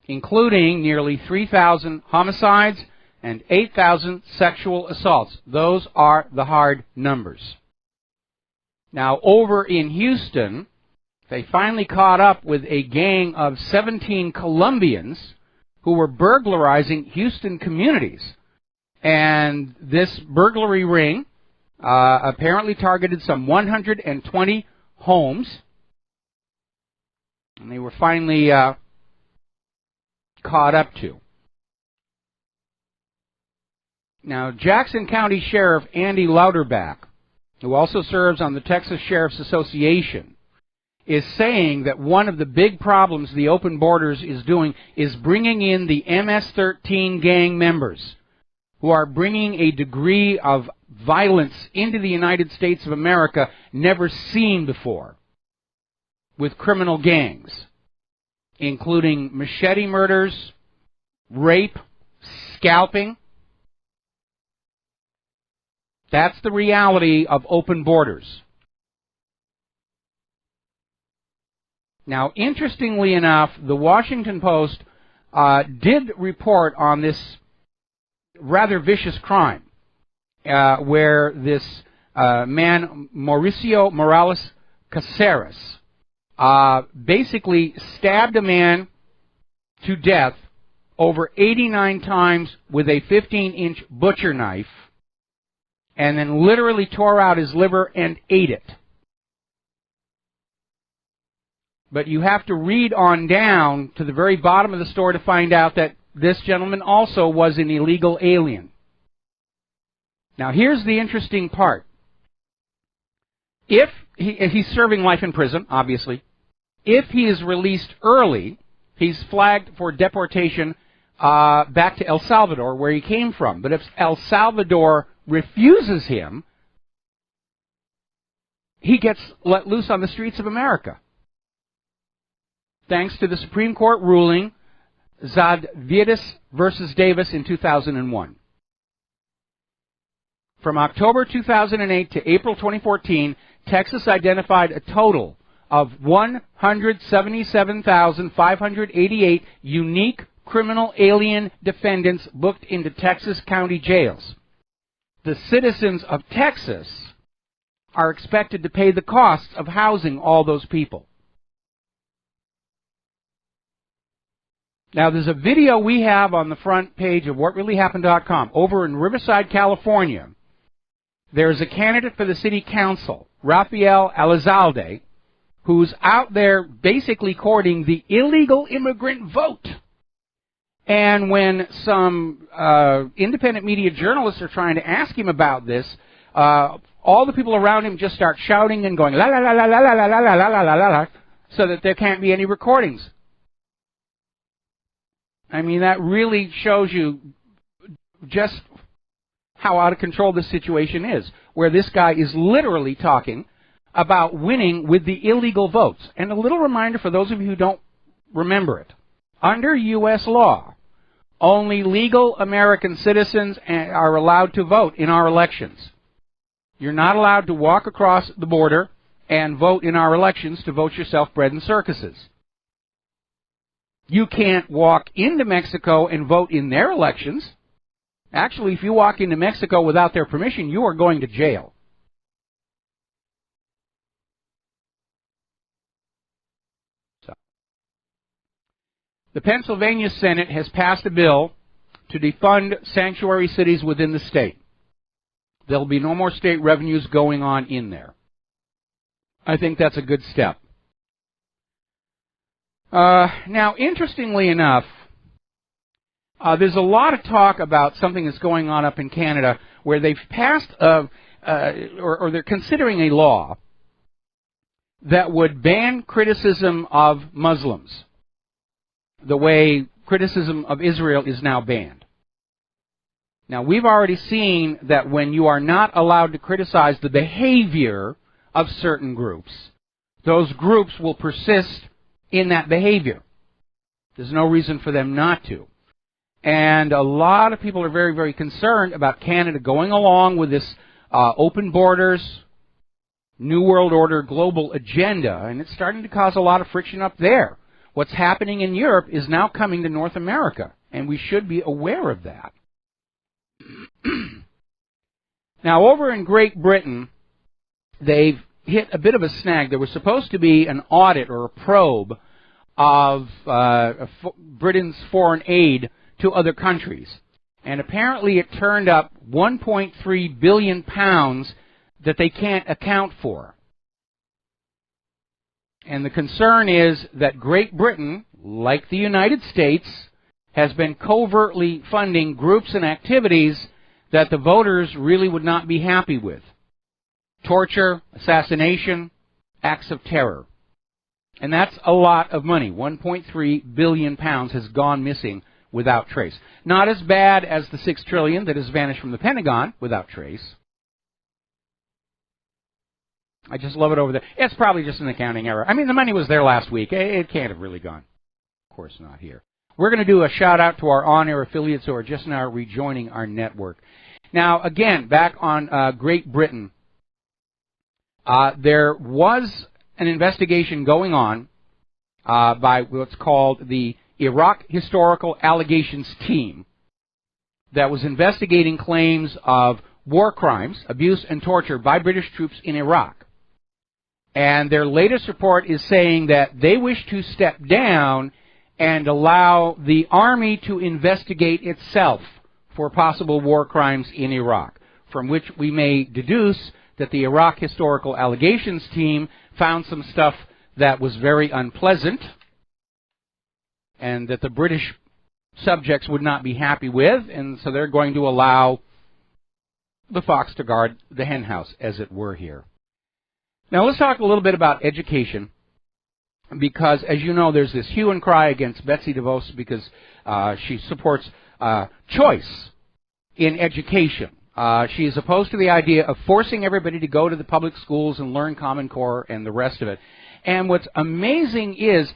including nearly 3,000 homicides and 8,000 sexual assaults. Those are the hard numbers. Now, over in Houston, they finally caught up with a gang of 17 Colombians who were burglarizing Houston communities. And this burglary ring apparently targeted some 120 homes. And they were finally caught up to. Now, Jackson County Sheriff Andy Louderback, who also serves on the Texas Sheriff's Association, is saying that one of the big problems the open borders is doing is bringing in the MS-13 gang members, who are bringing a degree of violence into the United States of America never seen before, with criminal gangs, including machete murders, rape, scalping. That's the reality of open borders. Now, interestingly enough, the Washington Post did report on this rather vicious crime, where this man, Mauricio Morales Caceres, basically stabbed a man to death over 89 times with a 15-inch butcher knife, and then literally tore out his liver and ate it. But you have to read on down to the very bottom of the story to find out that this gentleman also was an illegal alien. Now, here's the interesting part. If he's serving life in prison, obviously, if he is released early, he's flagged for deportation back to El Salvador, where he came from. But if El Salvador refuses him, he gets let loose on the streets of America, thanks to the Supreme Court ruling Zadvides versus Davis in 2001. From October 2008 to April 2014, Texas identified a total of 177,588 unique criminal alien defendants booked into Texas county jails. The citizens of Texas are expected to pay the costs of housing all those people. Now, there's a video we have on the front page of WhatReallyHappened.com. Over in Riverside, California, there's a candidate for the city council, Rafael Elizalde, who's out there basically courting the illegal immigrant vote. And when some independent media journalists are trying to ask him about this, all the people around him just start shouting and going, la la la la la la la la la la la la, so that there can't be any recordings. I mean, that really shows you just how out of control this situation is, where this guy is literally talking about winning with the illegal votes. And a little reminder for those of you who don't remember it. Under U.S. law, only legal American citizens are allowed to vote in our elections. You're not allowed to walk across the border and vote in our elections to vote yourself bread and circuses. You can't walk into Mexico and vote in their elections. Actually, if you walk into Mexico without their permission, you are going to jail. The Pennsylvania Senate has passed a bill to defund sanctuary cities within the state. There will be no more state revenues going on in there. I think that's a good step. Now, interestingly enough, there's a lot of talk about something that's going on up in Canada where they've passed, or they're considering a law that would ban criticism of Muslims the way criticism of Israel is now banned. Now, we've already seen that when you are not allowed to criticize the behavior of certain groups, those groups will persist in that behavior. There's no reason for them not to. And a lot of people are very, very concerned about Canada going along with this open borders, New World Order global agenda, and it's starting to cause a lot of friction up there. What's happening in Europe is now coming to North America, and we should be aware of that. Now, over in Great Britain, they've hit a bit of a snag. There was supposed to be an audit or a probe of Britain's foreign aid to other countries. And apparently it turned up £1.3 billion that they can't account for. And the concern is that Great Britain, like the United States, has been covertly funding groups and activities that the voters really would not be happy with. Torture, assassination, acts of terror. And that's a lot of money. £1.3 billion has gone missing without trace. Not as bad as the $6 trillion that has vanished from the Pentagon without trace. I just love it over there. It's probably just an accounting error. I mean, the money was there last week. It can't have really gone. Of course not here. We're going to do a shout-out to our on-air affiliates who are just now rejoining our network. Now, again, back on Great Britain, there was an investigation going on by what's called the Iraq Historical Allegations Team that was investigating claims of war crimes, abuse, and torture by British troops in Iraq. And their latest report is saying that they wish to step down and allow the Army to investigate itself for possible war crimes in Iraq, from which we may deduce that the Iraq Historical Allegations Team found some stuff that was very unpleasant and that the British subjects would not be happy with, and so they're going to allow the fox to guard the hen house, as it were here. Now let's talk a little bit about education, because as you know, there's this hue and cry against Betsy DeVos because she supports choice in education. She is opposed to the idea of forcing everybody to go to the public schools and learn Common Core and the rest of it. And what's amazing is,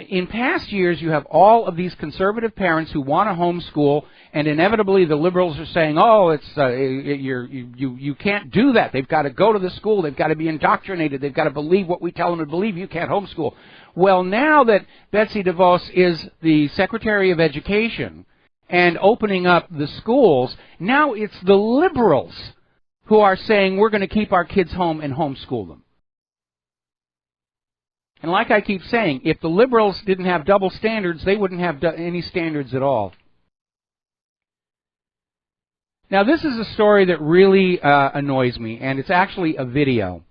in past years, you have all of these conservative parents who want to homeschool, and inevitably the liberals are saying, "Oh, you can't do that. They've got to go to the school. They've got to be indoctrinated. They've got to believe what we tell them to believe. You can't homeschool." Well, now that Betsy DeVos is the Secretary of Education and opening up the schools, now it's the liberals who are saying we're going to keep our kids home and homeschool them. And like I keep saying, if the liberals didn't have double standards, they wouldn't have any standards at all. Now, this is a story that really annoys me, and it's actually a video.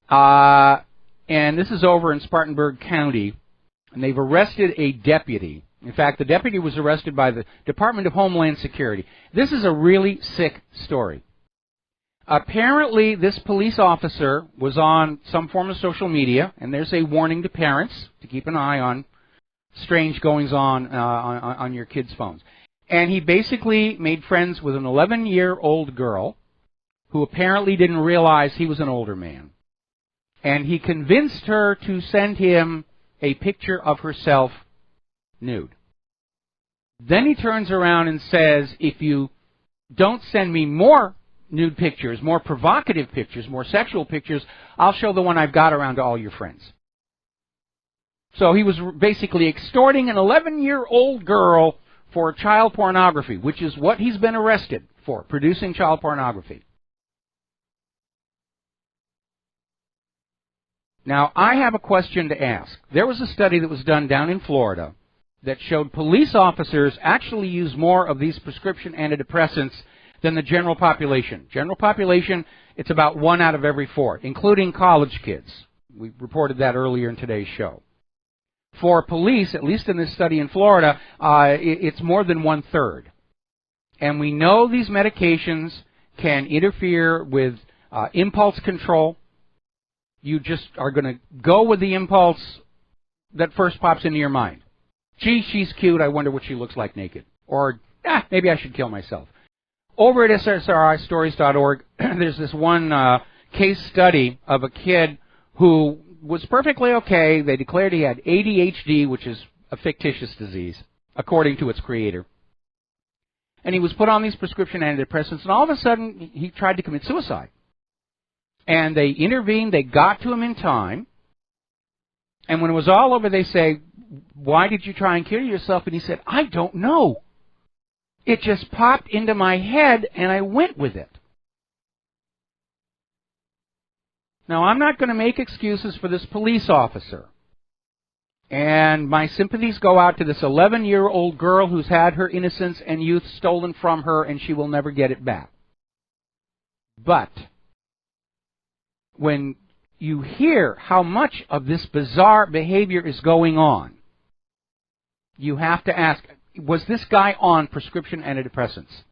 And this is over in Spartanburg County, and they've arrested a deputy. In fact, the deputy was arrested by the Department of Homeland Security. This is a really sick story. Apparently, this police officer was on some form of social media, and there's a warning to parents to keep an eye on strange goings-on your kids' phones. And he basically made friends with an 11-year-old girl who apparently didn't realize he was an older man. And he convinced her to send him a picture of herself nude. Then he turns around and says, if you don't send me more nude pictures, more provocative pictures, more sexual pictures, I'll show the one I've got around to all your friends. So he was basically extorting an 11-year-old girl for child pornography, which is what he's been arrested for, producing child pornography. Now, I have a question to ask. There was a study that was done down in Florida that showed police officers actually use more of these prescription antidepressants than the general population. General population, it's about 1 out of every 4, including college kids. We reported that earlier in today's show. For police, at least in this study in Florida, it's more than 1/3. And we know these medications can interfere with impulse control. You just are going to go with the impulse that first pops into your mind. Gee, she's cute. I wonder what she looks like naked. Or, maybe I should kill myself. Over at SSRIstories.org, there's this one case study of a kid who was perfectly okay. They declared he had ADHD, which is a fictitious disease, according to its creator. And he was put on these prescription antidepressants, and all of a sudden, he tried to commit suicide. And they intervened. They got to him in time. And when it was all over, they say, why did you try and kill yourself? And he said, I don't know. It just popped into my head, and I went with it. Now, I'm not going to make excuses for this police officer. And my sympathies go out to this 11-year-old girl who's had her innocence and youth stolen from her, and she will never get it back. But when you hear how much of this bizarre behavior is going on, you have to ask, was this guy on prescription antidepressants?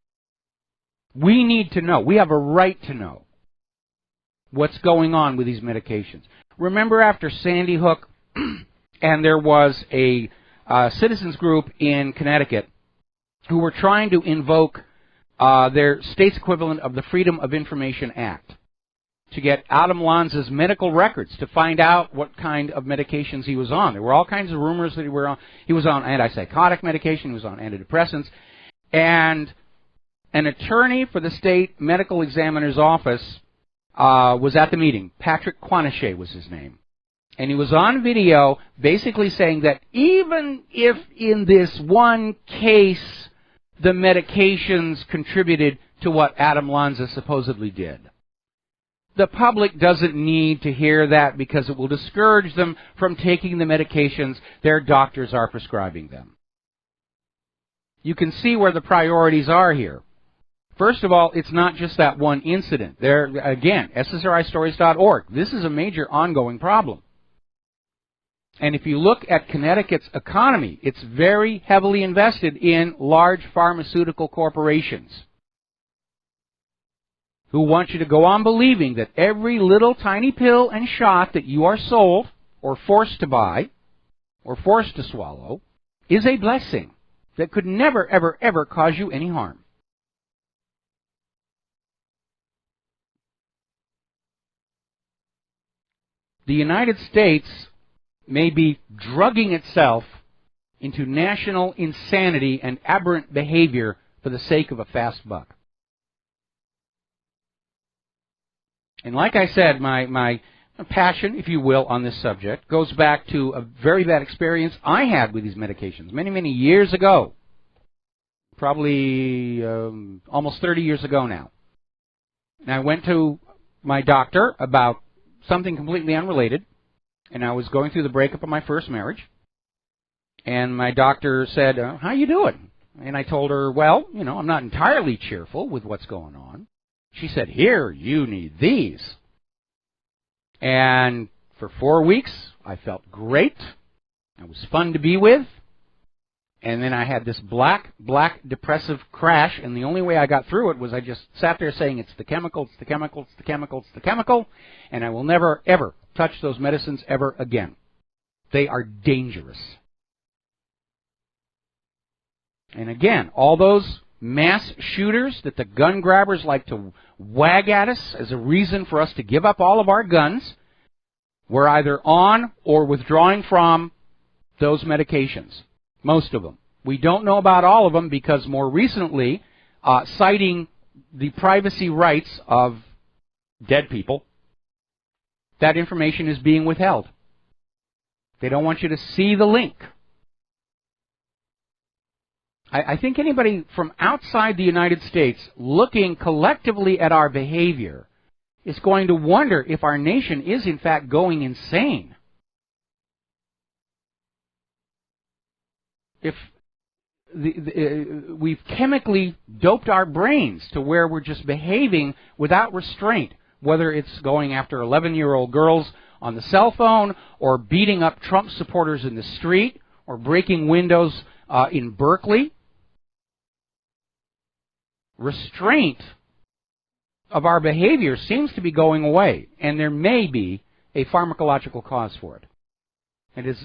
We need to know. We have a right to know what's going on with these medications. Remember after Sandy Hook, and there was a citizens group in Connecticut who were trying to invoke their state's equivalent of the Freedom of Information Act to get Adam Lanza's medical records to find out what kind of medications he was on. There were all kinds of rumors that he was on antipsychotic medication, he was on antidepressants, and an attorney for the state medical examiner's office was at the meeting. Patrick Quanachet was his name. And he was on video basically saying that even if in this one case the medications contributed to what Adam Lanza supposedly did, the public doesn't need to hear that because it will discourage them from taking the medications their doctors are prescribing them. You can see where the priorities are here. First of all, it's not just that one incident. There, again, SSRIstories.org. This is a major ongoing problem. And if you look at Connecticut's economy, it's very heavily invested in large pharmaceutical corporations who want you to go on believing that every little tiny pill and shot that you are sold or forced to buy or forced to swallow is a blessing that could never, ever, ever cause you any harm. The United States may be drugging itself into national insanity and aberrant behavior for the sake of a fast buck. And like I said, my passion, if you will, on this subject goes back to a very bad experience I had with these medications many, many years ago. Probably almost 30 years ago now. And I went to my doctor about something completely unrelated, and I was going through the breakup of my first marriage. And my doctor said, how you doing? And I told her, well, I'm not entirely cheerful with what's going on. She said, here, you need these. And for 4 weeks, I felt great. It was fun to be with. And then I had this black depressive crash, and the only way I got through it was I just sat there saying, it's the chemical, it's the chemical, it's the chemical, it's the chemical, and I will never, ever touch those medicines ever again. They are dangerous. And again, all those mass shooters that the gun grabbers like to wag at us as a reason for us to give up all of our guns were either on or withdrawing from those medications. Most of them. We don't know about all of them because more recently, citing the privacy rights of dead people, that information is being withheld. They don't want you to see the link. I think anybody from outside the United States looking collectively at our behavior is going to wonder if our nation is in fact going insane. If we've chemically doped our brains to where we're just behaving without restraint, whether it's going after 11-year-old girls on the cell phone or beating up Trump supporters in the street or breaking windows in Berkeley. Restraint of our behavior seems to be going away, and there may be a pharmacological cause for it.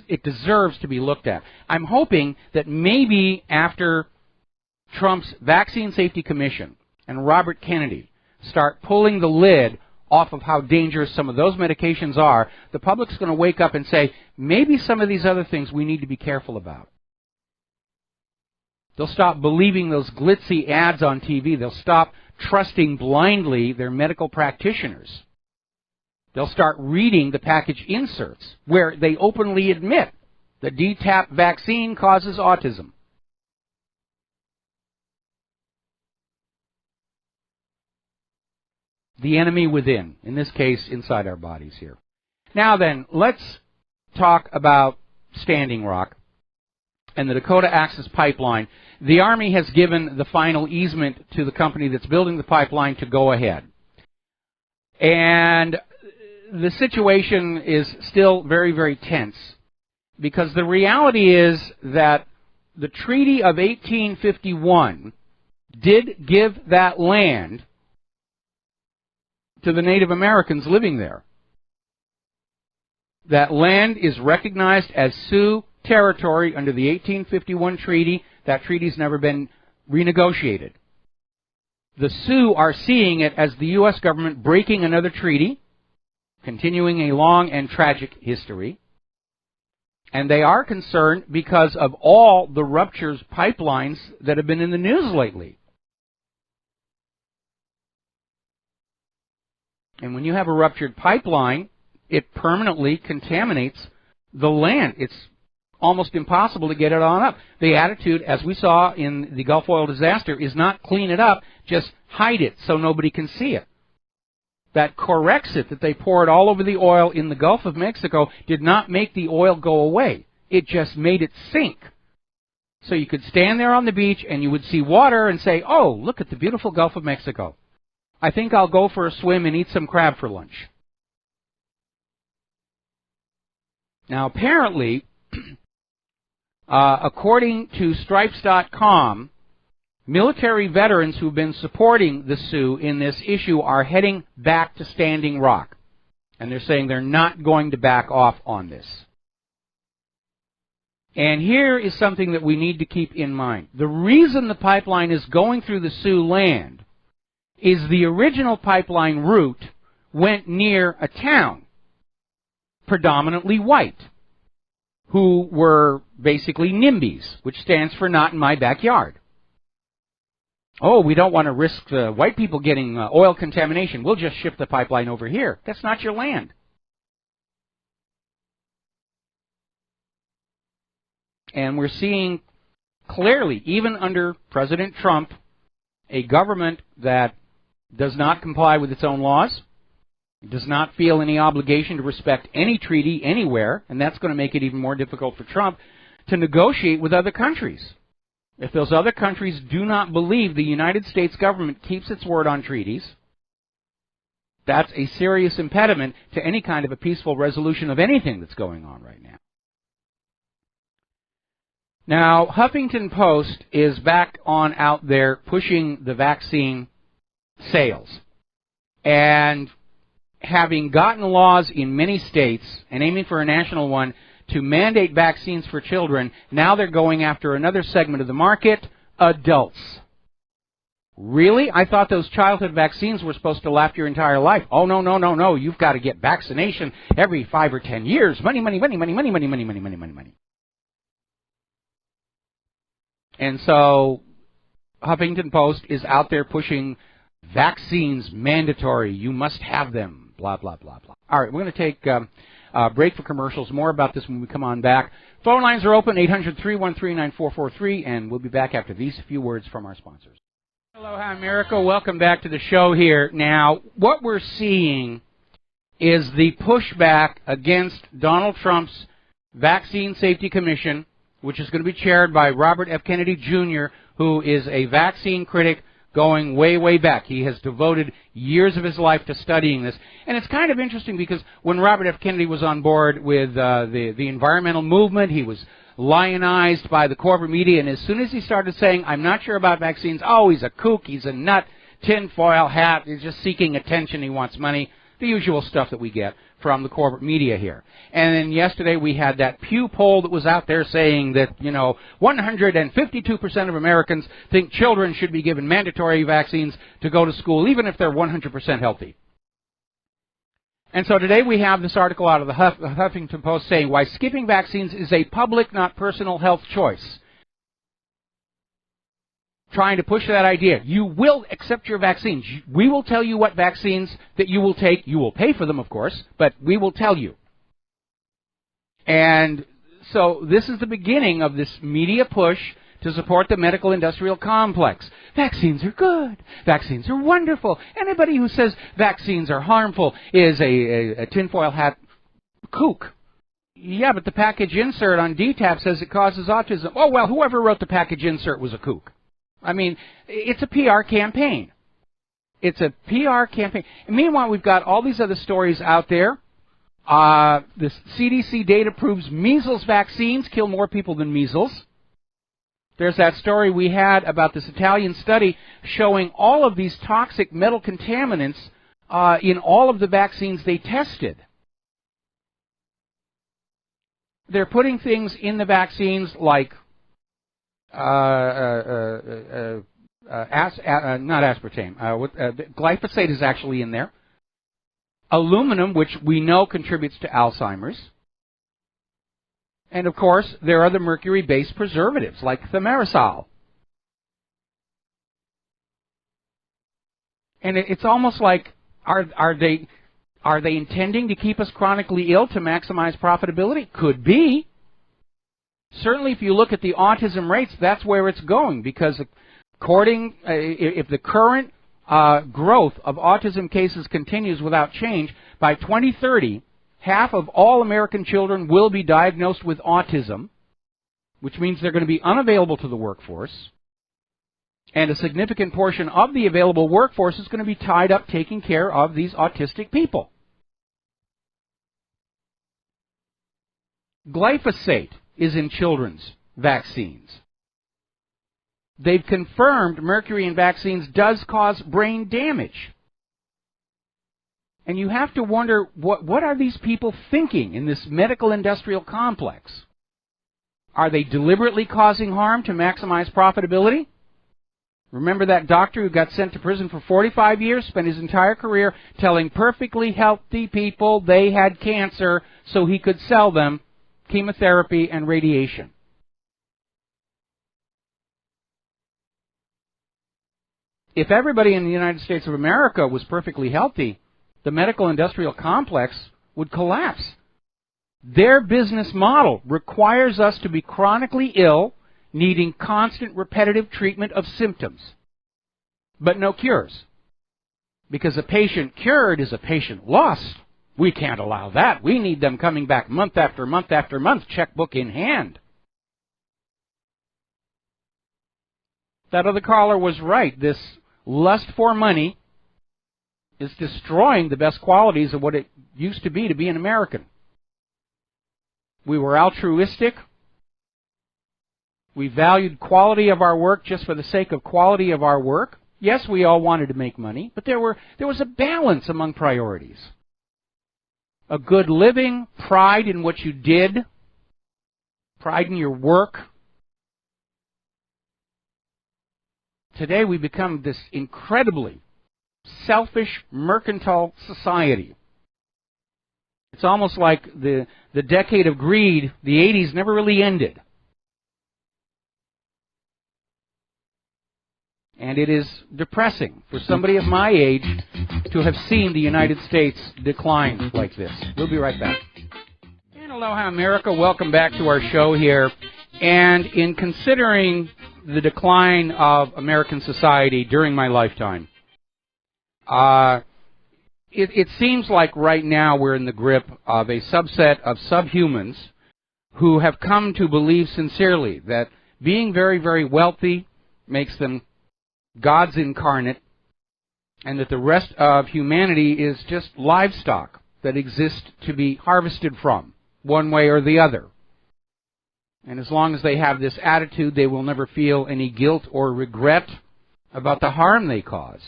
It deserves to be looked at. I'm hoping that maybe after Trump's Vaccine Safety Commission and Robert Kennedy start pulling the lid off of how dangerous some of those medications are, the public's going to wake up and say, maybe some of these other things we need to be careful about. They'll stop believing those glitzy ads on TV. They'll stop trusting blindly their medical practitioners. They'll start reading the package inserts where they openly admit the DTaP vaccine causes autism. The enemy within, in this case, inside our bodies here. Now then, let's talk about Standing Rock and the Dakota Access Pipeline. The Army has given the final easement to the company that's building the pipeline to go ahead. And the situation is still very, very tense, because the reality is that the Treaty of 1851 did give that land to the Native Americans living there. That land is recognized as Sioux territory under the 1851 treaty. That treaty's never been renegotiated. The Sioux are seeing it as the U.S. government breaking another treaty, continuing a long and tragic history. And they are concerned because of all the ruptures pipelines that have been in the news lately. And when you have a ruptured pipeline, it permanently contaminates the land. It's almost impossible to get it on up. The attitude, as we saw in the Gulf oil disaster, is not clean it up, just hide it so nobody can see it. That Corexit that they poured all over the oil in the Gulf of Mexico did not make the oil go away. It just made it sink. So you could stand there on the beach and you would see water and say, oh, look at the beautiful Gulf of Mexico. I think I'll go for a swim and eat some crab for lunch. Now, apparently, according to Stripes.com, military veterans who've been supporting the Sioux in this issue are heading back to Standing Rock. And they're saying they're not going to back off on this. And here is something that we need to keep in mind. The reason the pipeline is going through the Sioux land is the original pipeline route went near a town, predominantly white, who were basically NIMBYs, which stands for not in my backyard. Oh, we don't want to risk the white people getting oil contamination. We'll just ship the pipeline over here. That's not your land. And we're seeing clearly, even under President Trump, a government that does not comply with its own laws, does not feel any obligation to respect any treaty anywhere, and that's going to make it even more difficult for Trump to negotiate with other countries. If those other countries do not believe the United States government keeps its word on treaties, that's a serious impediment to any kind of a peaceful resolution of anything that's going on right now. Now, Huffington Post is back on out there pushing the vaccine sales. And having gotten laws in many states and aiming for a national one to mandate vaccines for children, now they're going after another segment of the market, adults. Really? I thought those childhood vaccines were supposed to last your entire life. Oh, no, no, no, no. You've got to get vaccination every 5 or 10 years. Money, money, money, money, money, money, money, money, money, money, money. And so Huffington Post is out there pushing vaccines mandatory. You must have them. Blah, blah, blah, blah. All right, we're going to take a break for commercials. More about this when we come on back. Phone lines are open, 800-313-9443, and we'll be back after these few words from our sponsors. Aloha, America. Welcome back to the show here. Now, what we're seeing is the pushback against Donald Trump's Vaccine Safety Commission, which is going to be chaired by Robert F. Kennedy Jr., who is a vaccine critic going way, way back. He has devoted years of his life to studying this. And it's kind of interesting because when Robert F. Kennedy was on board with the environmental movement, he was lionized by the corporate media, and as soon as he started saying, I'm not sure about vaccines, oh, he's a kook, he's a nut, tinfoil hat, he's just seeking attention, he wants money, the usual stuff that we get from the corporate media here. And then yesterday we had that Pew poll that was out there saying that, 152% of Americans think children should be given mandatory vaccines to go to school, even if they're 100% healthy. And so today we have this article out of the Huffington Post saying why skipping vaccines is a public, not personal health choice. Trying to push that idea. You will accept your vaccines. We will tell you what vaccines that you will take. You will pay for them, of course, but we will tell you. And so this is the beginning of this media push to support the medical industrial complex. Vaccines are good. Vaccines are wonderful. Anybody who says vaccines are harmful is a tinfoil hat kook. Yeah, but the package insert on DTaP says it causes autism. Oh, well, whoever wrote the package insert was a kook. I mean, it's a PR campaign. It's a PR campaign. And meanwhile, we've got all these other stories out there. This CDC data proves measles vaccines kill more people than measles. There's that story we had about this Italian study showing all of these toxic metal contaminants in all of the vaccines they tested. They're putting things in the vaccines like not aspartame. Glyphosate is actually in there. Aluminum, which we know contributes to Alzheimer's. And, of course, there are the mercury-based preservatives, like thimerosal. And it's almost like, are they intending to keep us chronically ill to maximize profitability? Could be. Certainly, if you look at the autism rates, that's where it's going, because if the current growth of autism cases continues without change, by 2030, half of all American children will be diagnosed with autism, which means they're going to be unavailable to the workforce, and a significant portion of the available workforce is going to be tied up taking care of these autistic people. Glyphosate is in children's vaccines. They've confirmed mercury in vaccines does cause brain damage. And you have to wonder, what are these people thinking in this medical industrial complex? Are they deliberately causing harm to maximize profitability? Remember that doctor who got sent to prison for 45 years, spent his entire career telling perfectly healthy people they had cancer so he could sell them chemotherapy and radiation. If everybody in the United States of America was perfectly healthy, the medical industrial complex would collapse. Their business model requires us to be chronically ill, needing constant repetitive treatment of symptoms, but no cures. Because a patient cured is a patient lost. We can't allow that. We need them coming back month after month after month, checkbook in hand. That other caller was right. This lust for money is destroying the best qualities of what it used to be an American. We were altruistic. We valued quality of our work just for the sake of quality of our work. Yes, we all wanted to make money, but there was a balance among priorities. A good living, pride in what you did, pride in your work. Today we become this incredibly selfish, mercantile society. It's almost like the decade of greed, the 80s, never really ended. And it is depressing for somebody of my age to have seen the United States decline like this. We'll be right back. And aloha, America. Welcome back to our show here. And in considering the decline of American society during my lifetime, it seems like right now we're in the grip of a subset of subhumans who have come to believe sincerely that being very, very wealthy makes them gods incarnate, and that the rest of humanity is just livestock that exist to be harvested from, one way or the other. And as long as they have this attitude, they will never feel any guilt or regret about the harm they cause.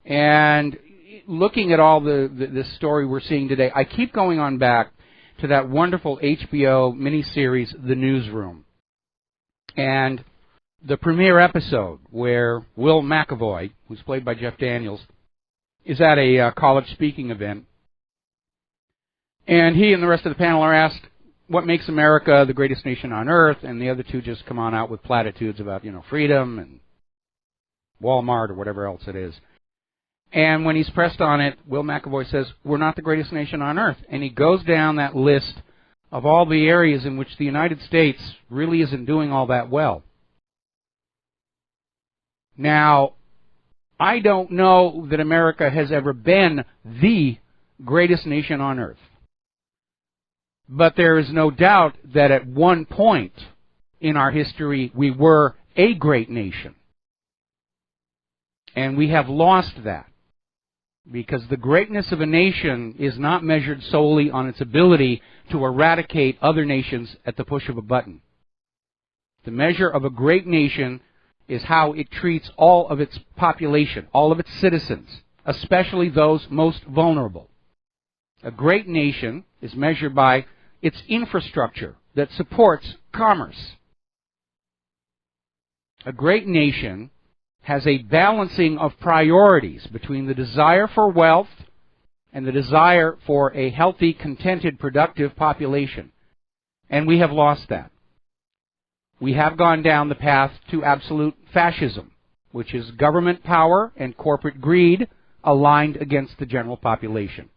And looking at all this story we're seeing today, I keep going on back to that wonderful HBO miniseries, The Newsroom. And the premiere episode where Will McAvoy, who's played by Jeff Daniels, is at a college speaking event. And he and the rest of the panel are asked, what makes America the greatest nation on earth? And the other two just come on out with platitudes about, freedom and Walmart or whatever else it is. And when he's pressed on it, Will McAvoy says, we're not the greatest nation on earth. And he goes down that list of all the areas in which the United States really isn't doing all that well. Now, I don't know that America has ever been the greatest nation on earth. But there is no doubt that at one point in our history we were a great nation. And we have lost that. Because the greatness of a nation is not measured solely on its ability to eradicate other nations at the push of a button. The measure of a great nation is how it treats all of its population, all of its citizens, especially those most vulnerable. A great nation is measured by its infrastructure that supports commerce. A great nation has a balancing of priorities between the desire for wealth and the desire for a healthy, contented, productive population. And we have lost that. We have gone down the path to absolute fascism, which is government power and corporate greed aligned against the general population.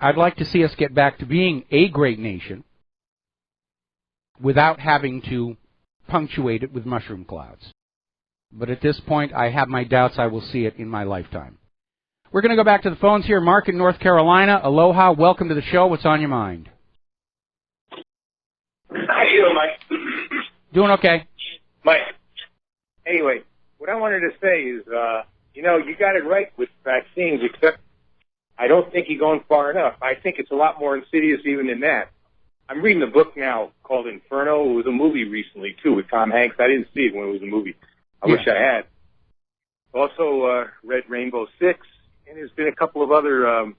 I'd like to see us get back to being a great nation without having to punctuate it with mushroom clouds. But at this point, I have my doubts I will see it in my lifetime. We're going to go back to the phones here. Mark in North Carolina. Aloha. Welcome to the show. What's on your mind? How you doing, Mike? Doing okay. Mike, anyway, what I wanted to say is, you got it right with vaccines, except I don't think you're going far enough. I think it's a lot more insidious even than that. I'm reading a book now called Inferno. It was a movie recently, too, with Tom Hanks. I didn't see it when it was a movie. I wish I had. Also read Rainbow Six, and there's been a couple of other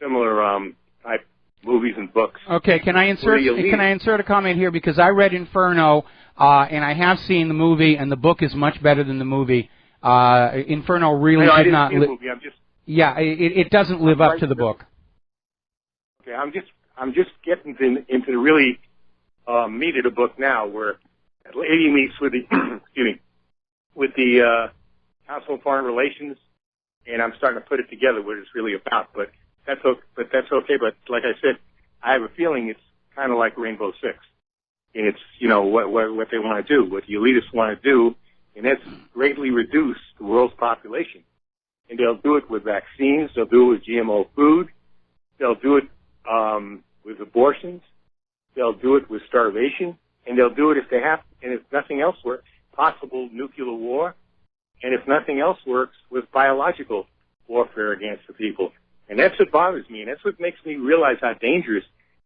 similar type movies and books. Okay, can I insert a comment here? Because I read Inferno, and I have seen the movie, and the book is much better than the movie. Inferno really did not... Yeah, it doesn't live up to the book. Okay, I'm just getting into the really meat of the book now, where a lady meets with the excuse me, with the Council of Foreign Relations, and I'm starting to put it together what it's really about. But that's okay. But like I said, I have a feeling it's kind of like Rainbow Six, and it's what they want to do, what the elitists want to do, and that's greatly reduce the world's population. And they'll do it with vaccines. They'll do it with GMO food. They'll do it with abortions. They'll do it with starvation. And they'll do it if they have to. And if nothing else works, possible nuclear war. And if nothing else works, with biological warfare against the people. And that's what bothers me. And that's what makes me realize how dangerous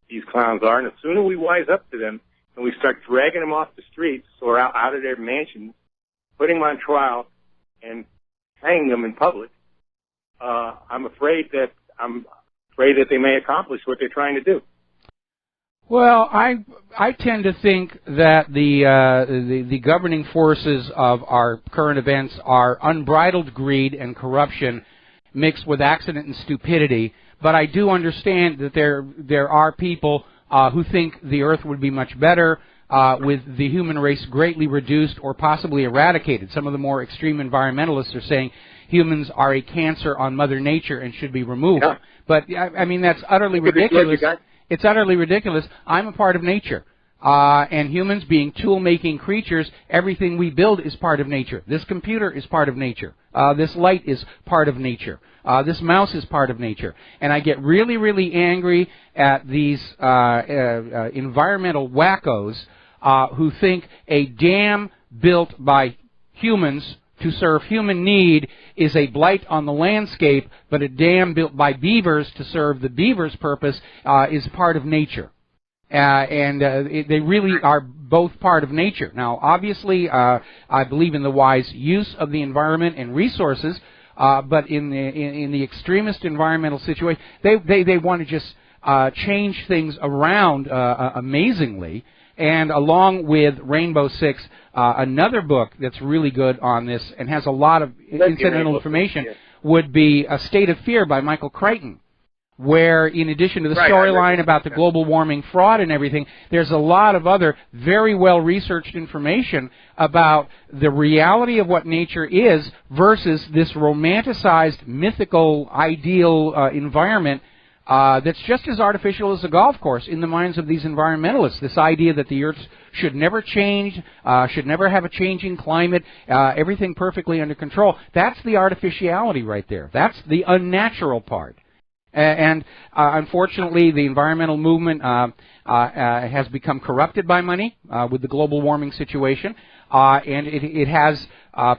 these clowns are. And the sooner we wise up to them and we start dragging them off the streets or out of their mansions, putting them on trial, and hanging them in public, I'm afraid that they may accomplish what they're trying to do. Well, I tend to think that the governing forces of our current events are unbridled greed and corruption mixed with accident and stupidity. But I do understand that there are people who think the Earth would be much better with the human race greatly reduced or possibly eradicated. Some of the more extreme environmentalists are saying humans are a cancer on Mother Nature and should be removed. Yeah. But, I mean, that's utterly ridiculous. It's utterly ridiculous. I'm a part of nature. And humans being tool-making creatures, everything we build is part of nature. This computer is part of nature. This light is part of nature. This mouse is part of nature. And I get really, really angry at these environmental wackos who think a dam built by humans to serve human need is a blight on the landscape, but a dam built by beavers to serve the beaver's purpose is part of nature. They really are both part of nature. Now, obviously, I believe in the wise use of the environment and resources, but in the extremist environmental situation, they want to just change things around amazingly. And along with Rainbow Six, another book that's really good on this and has a lot of incidental information would be A State of Fear by Michael Crichton, where in addition to the storyline about the global warming fraud and everything, there's a lot of other very well-researched information about the reality of what nature is versus this romanticized, mythical, ideal environment that's just as artificial as a golf course in the minds of these environmentalists. This idea that the Earth should never change, should never have a changing climate, everything perfectly under control. That's the artificiality right there. That's the unnatural part. And unfortunately, the environmental movement has become corrupted by money with the global warming situation, and it has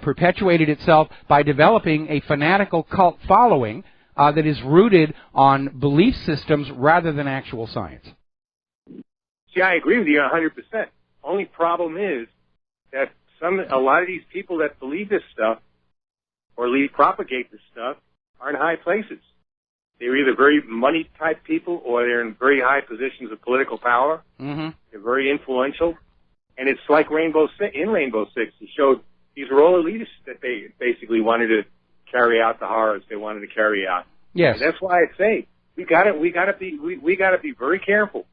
perpetuated itself by developing a fanatical cult following that is rooted on belief systems rather than actual science. See, I agree with you 100%. Only problem is that a lot of these people that believe this stuff or at least propagate this stuff are in high places. They're either very money-type people or they're in very high positions of political power. Mm-hmm. They're very influential. And it's like Rainbow Six. It showed these were all elitists that they basically wanted to carry out the horrors they wanted to carry out. Yes. And that's why I say we gotta be very careful.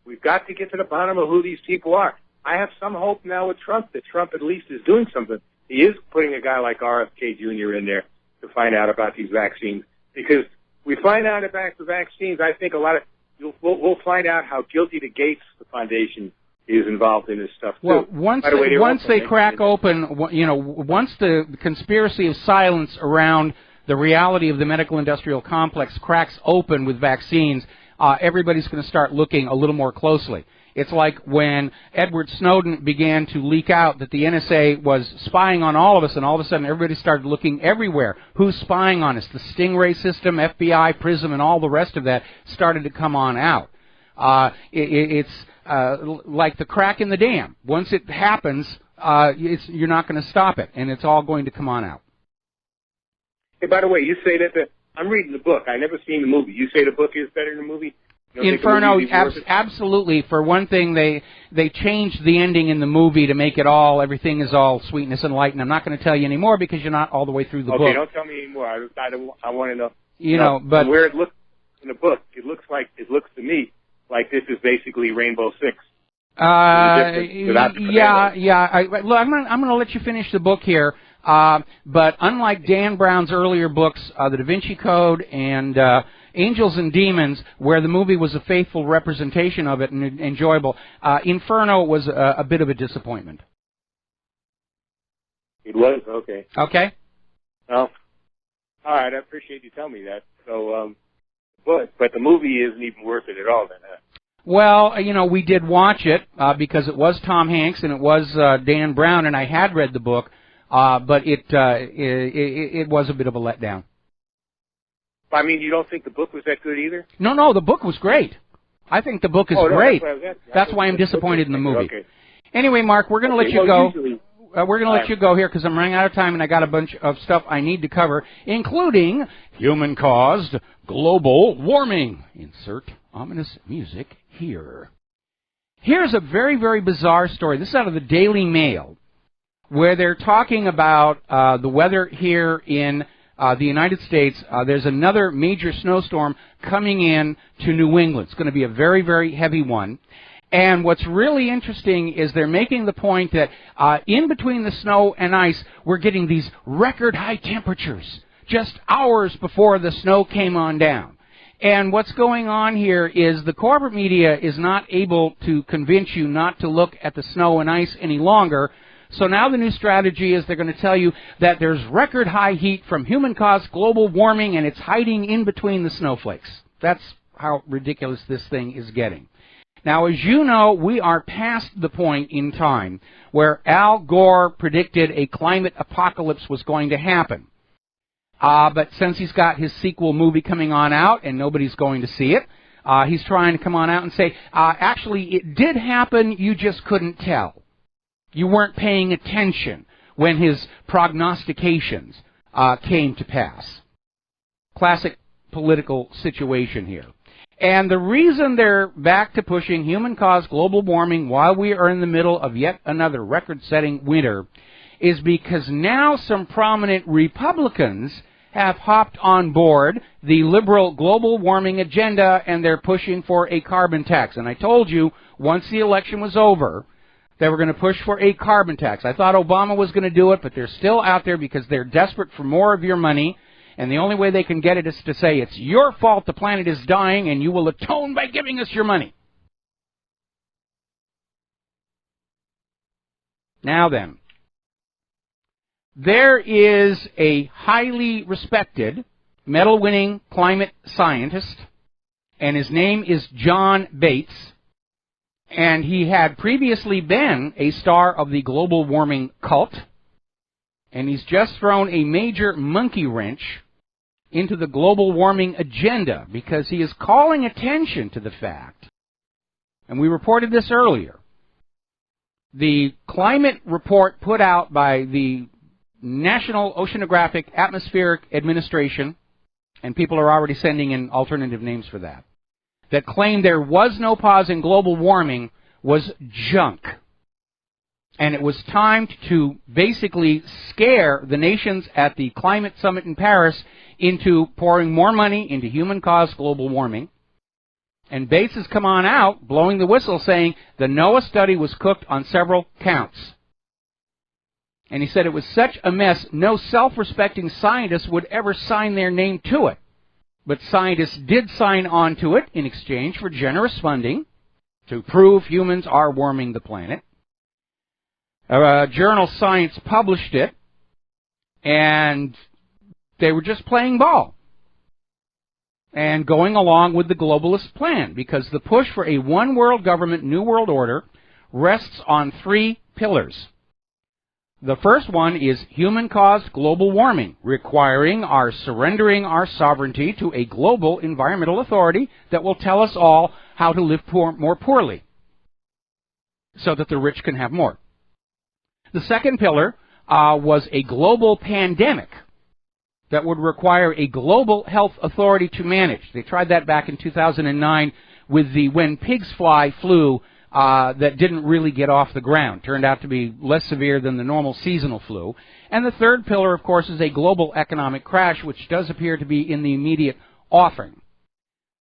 We've got to get to the bottom of who these people are. I have some hope now with Trump that Trump at least is doing something. He is putting a guy like RFK Jr. in there to find out about these vaccines. Because we find out about the vaccines, I think we'll find out how guilty the Gates Foundation is involved in this stuff too. Well, once they crack open, once the conspiracy of silence around the reality of the medical industrial complex cracks open with vaccines, everybody's going to start looking a little more closely. It's like when Edward Snowden began to leak out that the NSA was spying on all of us, and all of a sudden everybody started looking everywhere. Who's spying on us? The Stingray system, FBI, PRISM, and all the rest of that started to come on out. It's like the crack in the dam. Once it happens, you're not going to stop it, and it's all going to come on out. Hey, by the way, you say that I'm reading the book. I never seen the movie. You say the book is better than the movie? Inferno, absolutely. For one thing, they changed the ending in the movie to make it everything is all sweetness and light, and I'm not going to tell you anymore because you're not all the way through the book. Okay, don't tell me anymore. I want to know. But where it looks in the book, it looks to me like this is basically Rainbow Six. Yeah. I'm going to let you finish the book here. But unlike Dan Brown's earlier books, The Da Vinci Code and Angels and Demons, where the movie was a faithful representation of it and enjoyable, Inferno was a bit of a disappointment. It was? Okay. Okay. Well, all right, I appreciate you telling me that. So, but the movie isn't even worth it at all then, huh? Well, we did watch it because it was Tom Hanks and it was Dan Brown, and I had read the book, but it was a bit of a letdown. I mean, you don't think the book was that good either? No, the book was great. I think the book is great. That's why I'm disappointed in the movie. Okay. Anyway, Mark, we're going to let you go. We're going to let you go here because I'm running out of time and I got a bunch of stuff I need to cover, including human-caused global warming. Insert ominous music here. Here's a very, very bizarre story. This is out of the Daily Mail, where they're talking about the weather here in the United States. There's another major snowstorm coming in to New England. It's going to be a very, very heavy one. And what's really interesting is they're making the point that in between the snow and ice, we're getting these record high temperatures just hours before the snow came on down. And what's going on here is the corporate media is not able to convince you not to look at the snow and ice any longer. So now the new strategy is they're going to tell you that there's record high heat from human-caused global warming and it's hiding in between the snowflakes. That's how ridiculous this thing is getting. Now, as you know, we are past the point in time where Al Gore predicted a climate apocalypse was going to happen. But since he's got his sequel movie coming on out and nobody's going to see it, he's trying to come on out and say, actually, it did happen, you just couldn't tell. You weren't paying attention when his prognostications came to pass. Classic political situation here. And the reason they're back to pushing human-caused global warming while we are in the middle of yet another record-setting winter is because now some prominent Republicans have hopped on board the liberal global warming agenda, and they're pushing for a carbon tax. And I told you, once the election was over, they were going to push for a carbon tax. I thought Obama was going to do it, but they're still out there because they're desperate for more of your money, and the only way they can get it is to say, it's your fault the planet is dying, and you will atone by giving us your money. Now then, there is a highly respected medal-winning climate scientist, and his name is John Bates, and he had previously been a star of the global warming cult, and he's just thrown a major monkey wrench into the global warming agenda because he is calling attention to the fact, and we reported this earlier, the climate report put out by the National Oceanographic Atmospheric Administration, and people are already sending in alternative names for that, that claimed there was no pause in global warming was junk. And it was time to basically scare the nations at the climate summit in Paris into pouring more money into human-caused global warming. And Bates has come on out, blowing the whistle, saying the NOAA study was cooked on several counts. And he said it was such a mess, no self-respecting scientist would ever sign their name to it. But scientists did sign on to it in exchange for generous funding to prove humans are warming the planet. Journal Science published it, and they were just playing ball and going along with the globalist plan, because the push for a one-world government, new world order rests on three pillars. The first one is human-caused global warming, requiring our surrendering our sovereignty to a global environmental authority that will tell us all how to live more poorly so that the rich can have more. The second pillar was a global pandemic that would require a global health authority to manage. They tried that back in 2009 with the when pigs fly flu that didn't really get off the ground. Turned out to be less severe than the normal seasonal flu. And the third pillar, of course, is a global economic crash, which does appear to be in the immediate offing.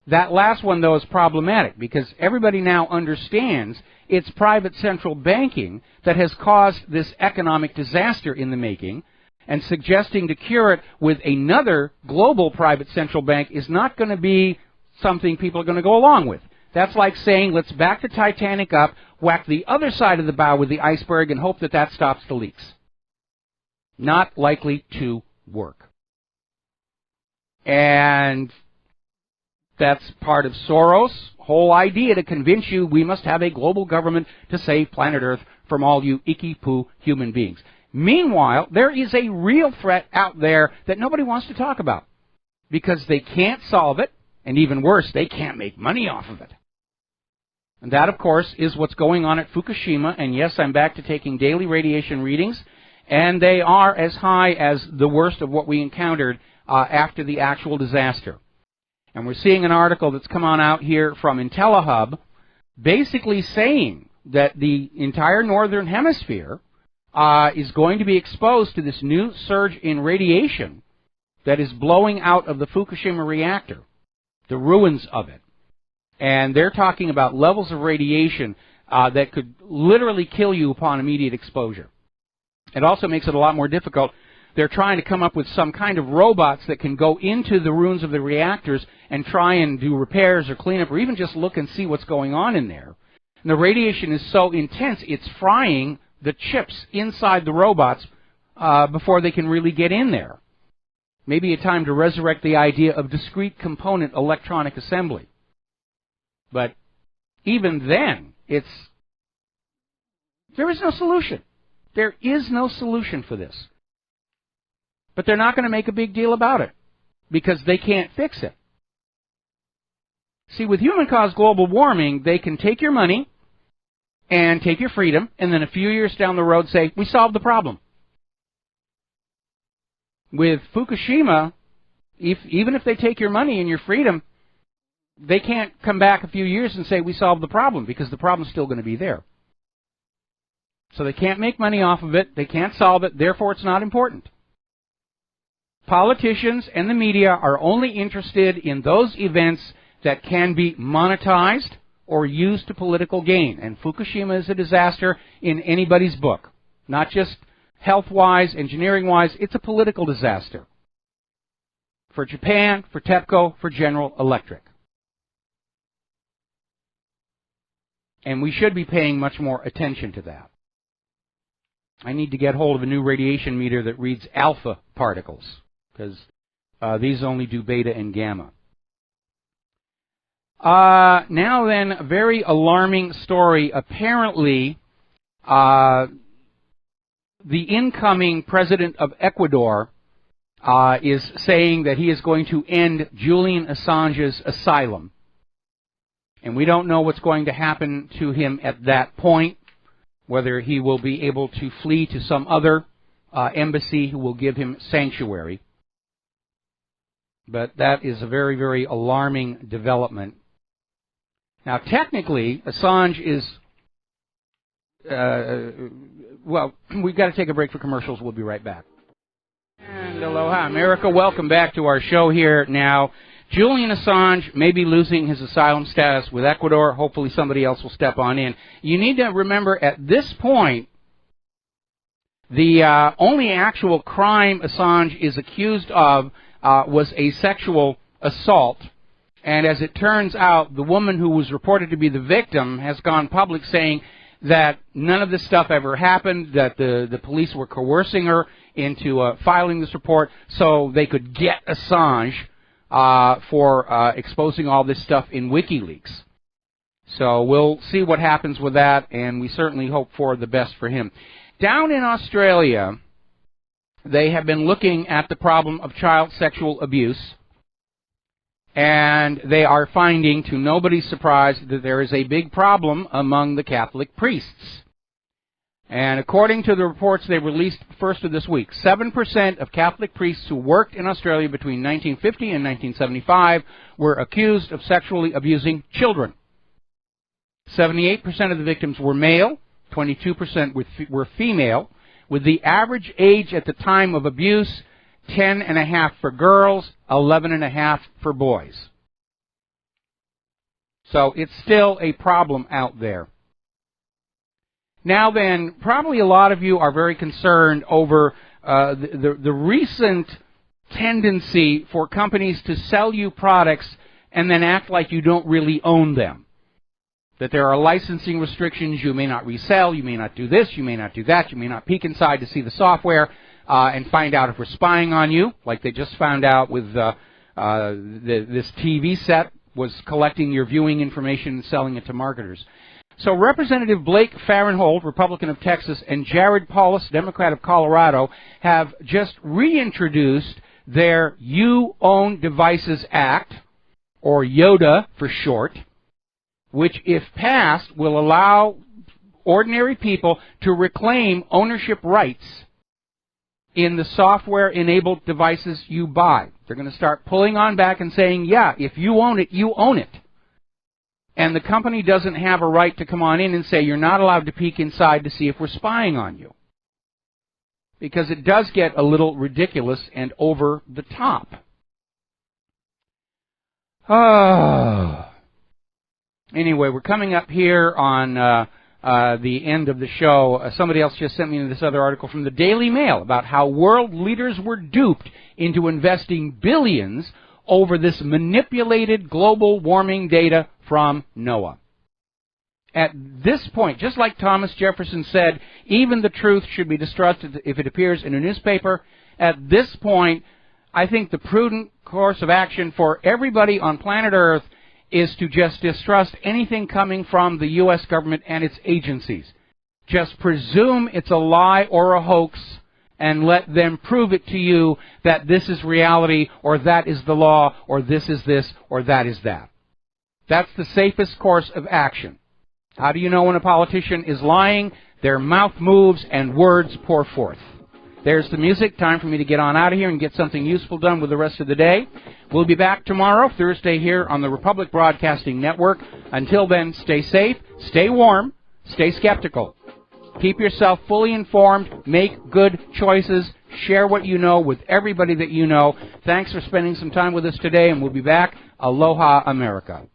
That last one, though, is problematic because everybody now understands it's private central banking that has caused this economic disaster in the making, and suggesting to cure it with another global private central bank is not going to be something people are going to go along with. That's like saying, let's back the Titanic up, whack the other side of the bow with the iceberg, and hope that that stops the leaks. Not likely to work. And that's part of Soros' whole idea to convince you we must have a global government to save planet Earth from all you icky-poo human beings. Meanwhile, there is a real threat out there that nobody wants to talk about because they can't solve it, and even worse, they can't make money off of it. And that, of course, is what's going on at Fukushima. And yes, I'm back to taking daily radiation readings, and they are as high as the worst of what we encountered after the actual disaster. And we're seeing an article that's come on out here from IntelliHub basically saying that the entire northern hemisphere is going to be exposed to this new surge in radiation that is blowing out of the Fukushima reactor, the ruins of it. And they're talking about levels of radiation that could literally kill you upon immediate exposure. It also makes it a lot more difficult they're trying to come up with some kind of robots that can go into the ruins of the reactors and try and do repairs or cleanup or even just look and see what's going on in there. And the radiation is so intense, it's frying the chips inside the robots before they can really get in there. Maybe a time to resurrect the idea of discrete component electronic assembly. But even then, there is no solution. There is no solution for this. But they're not going to make a big deal about it because they can't fix it. See, with human-caused global warming, they can take your money and take your freedom, and then a few years down the road say, we solved the problem. With Fukushima, even if they take your money and your freedom, they can't come back a few years and say, we solved the problem, because the problem's still going to be there. So they can't make money off of it, they can't solve it, therefore it's not important. Politicians and the media are only interested in those events that can be monetized or used to political gain. And Fukushima is a disaster in anybody's book. Not just health-wise, engineering-wise, it's a political disaster. For Japan, for TEPCO, for General Electric. And we should be paying much more attention to that. I need to get hold of a new radiation meter that reads alpha particles, because these only do beta and gamma. Now then, a very alarming story. Apparently, the incoming president of Ecuador is saying that he is going to end Julian Assange's asylum. And we don't know what's going to happen to him at that point, whether he will be able to flee to some other embassy who will give him sanctuary. But that is a very, very alarming development. Now, technically, Assange is, well, we've got to take a break for commercials. We'll be right back. And aloha, America. Welcome back to our show here now. Julian Assange may be losing his asylum status with Ecuador. Hopefully somebody else will step on in. You need to remember, at this point, the only actual crime Assange is accused of was a sexual assault. And as it turns out, the woman who was reported to be the victim has gone public saying that none of this stuff ever happened, that the police were coercing her into filing this report so they could get Assange for exposing all this stuff in WikiLeaks. So we'll see what happens with that, and we certainly hope for the best for him. Down in Australia, they have been looking at the problem of child sexual abuse, and they are finding, to nobody's surprise, that there is a big problem among the Catholic priests. And according to the reports they released first of this week, 7% of Catholic priests who worked in Australia between 1950 and 1975 were accused of sexually abusing children. 78% of the victims were male, 22% were female, with the average age at the time of abuse 10.5 for girls, 11.5 for boys. So it's still a problem out there. Now then, probably a lot of you are very concerned over the recent tendency for companies to sell you products and then act like you don't really own them. That there are licensing restrictions, you may not resell, you may not do this, you may not do that, you may not peek inside to see the software and find out if we're spying on you, like they just found out with this TV set was collecting your viewing information and selling it to marketers. So Representative Blake Farenthold, Republican of Texas, and Jared Polis, Democrat of Colorado, have just reintroduced their You Own Devices Act, or YODA for short, which, if passed, will allow ordinary people to reclaim ownership rights in the software-enabled devices you buy. They're going to start pulling on back and saying, yeah, if you own it, you own it. And the company doesn't have a right to come on in and say, you're not allowed to peek inside to see if we're spying on you. Because it does get a little ridiculous and over the top. Anyway, we're coming up here on the end of the show. Somebody else just sent me this other article from the Daily Mail about how world leaders were duped into investing billions over this manipulated global warming data from NOAA. At this point, just like Thomas Jefferson said, even the truth should be distrusted if it appears in a newspaper. At this point, I think the prudent course of action for everybody on planet Earth is to just distrust anything coming from the U.S. government and its agencies. Just presume it's a lie or a hoax and let them prove it to you that this is reality or that is the law or this is this or that is that. That's the safest course of action. How do you know when a politician is lying? Their mouth moves and words pour forth. There's the music. Time for me to get on out of here and get something useful done with the rest of the day. We'll be back tomorrow, Thursday, here on the Republic Broadcasting Network. Until then, stay safe, stay warm, stay skeptical. Keep yourself fully informed, make good choices, share what you know with everybody that you know. Thanks for spending some time with us today, and we'll be back. Aloha, America.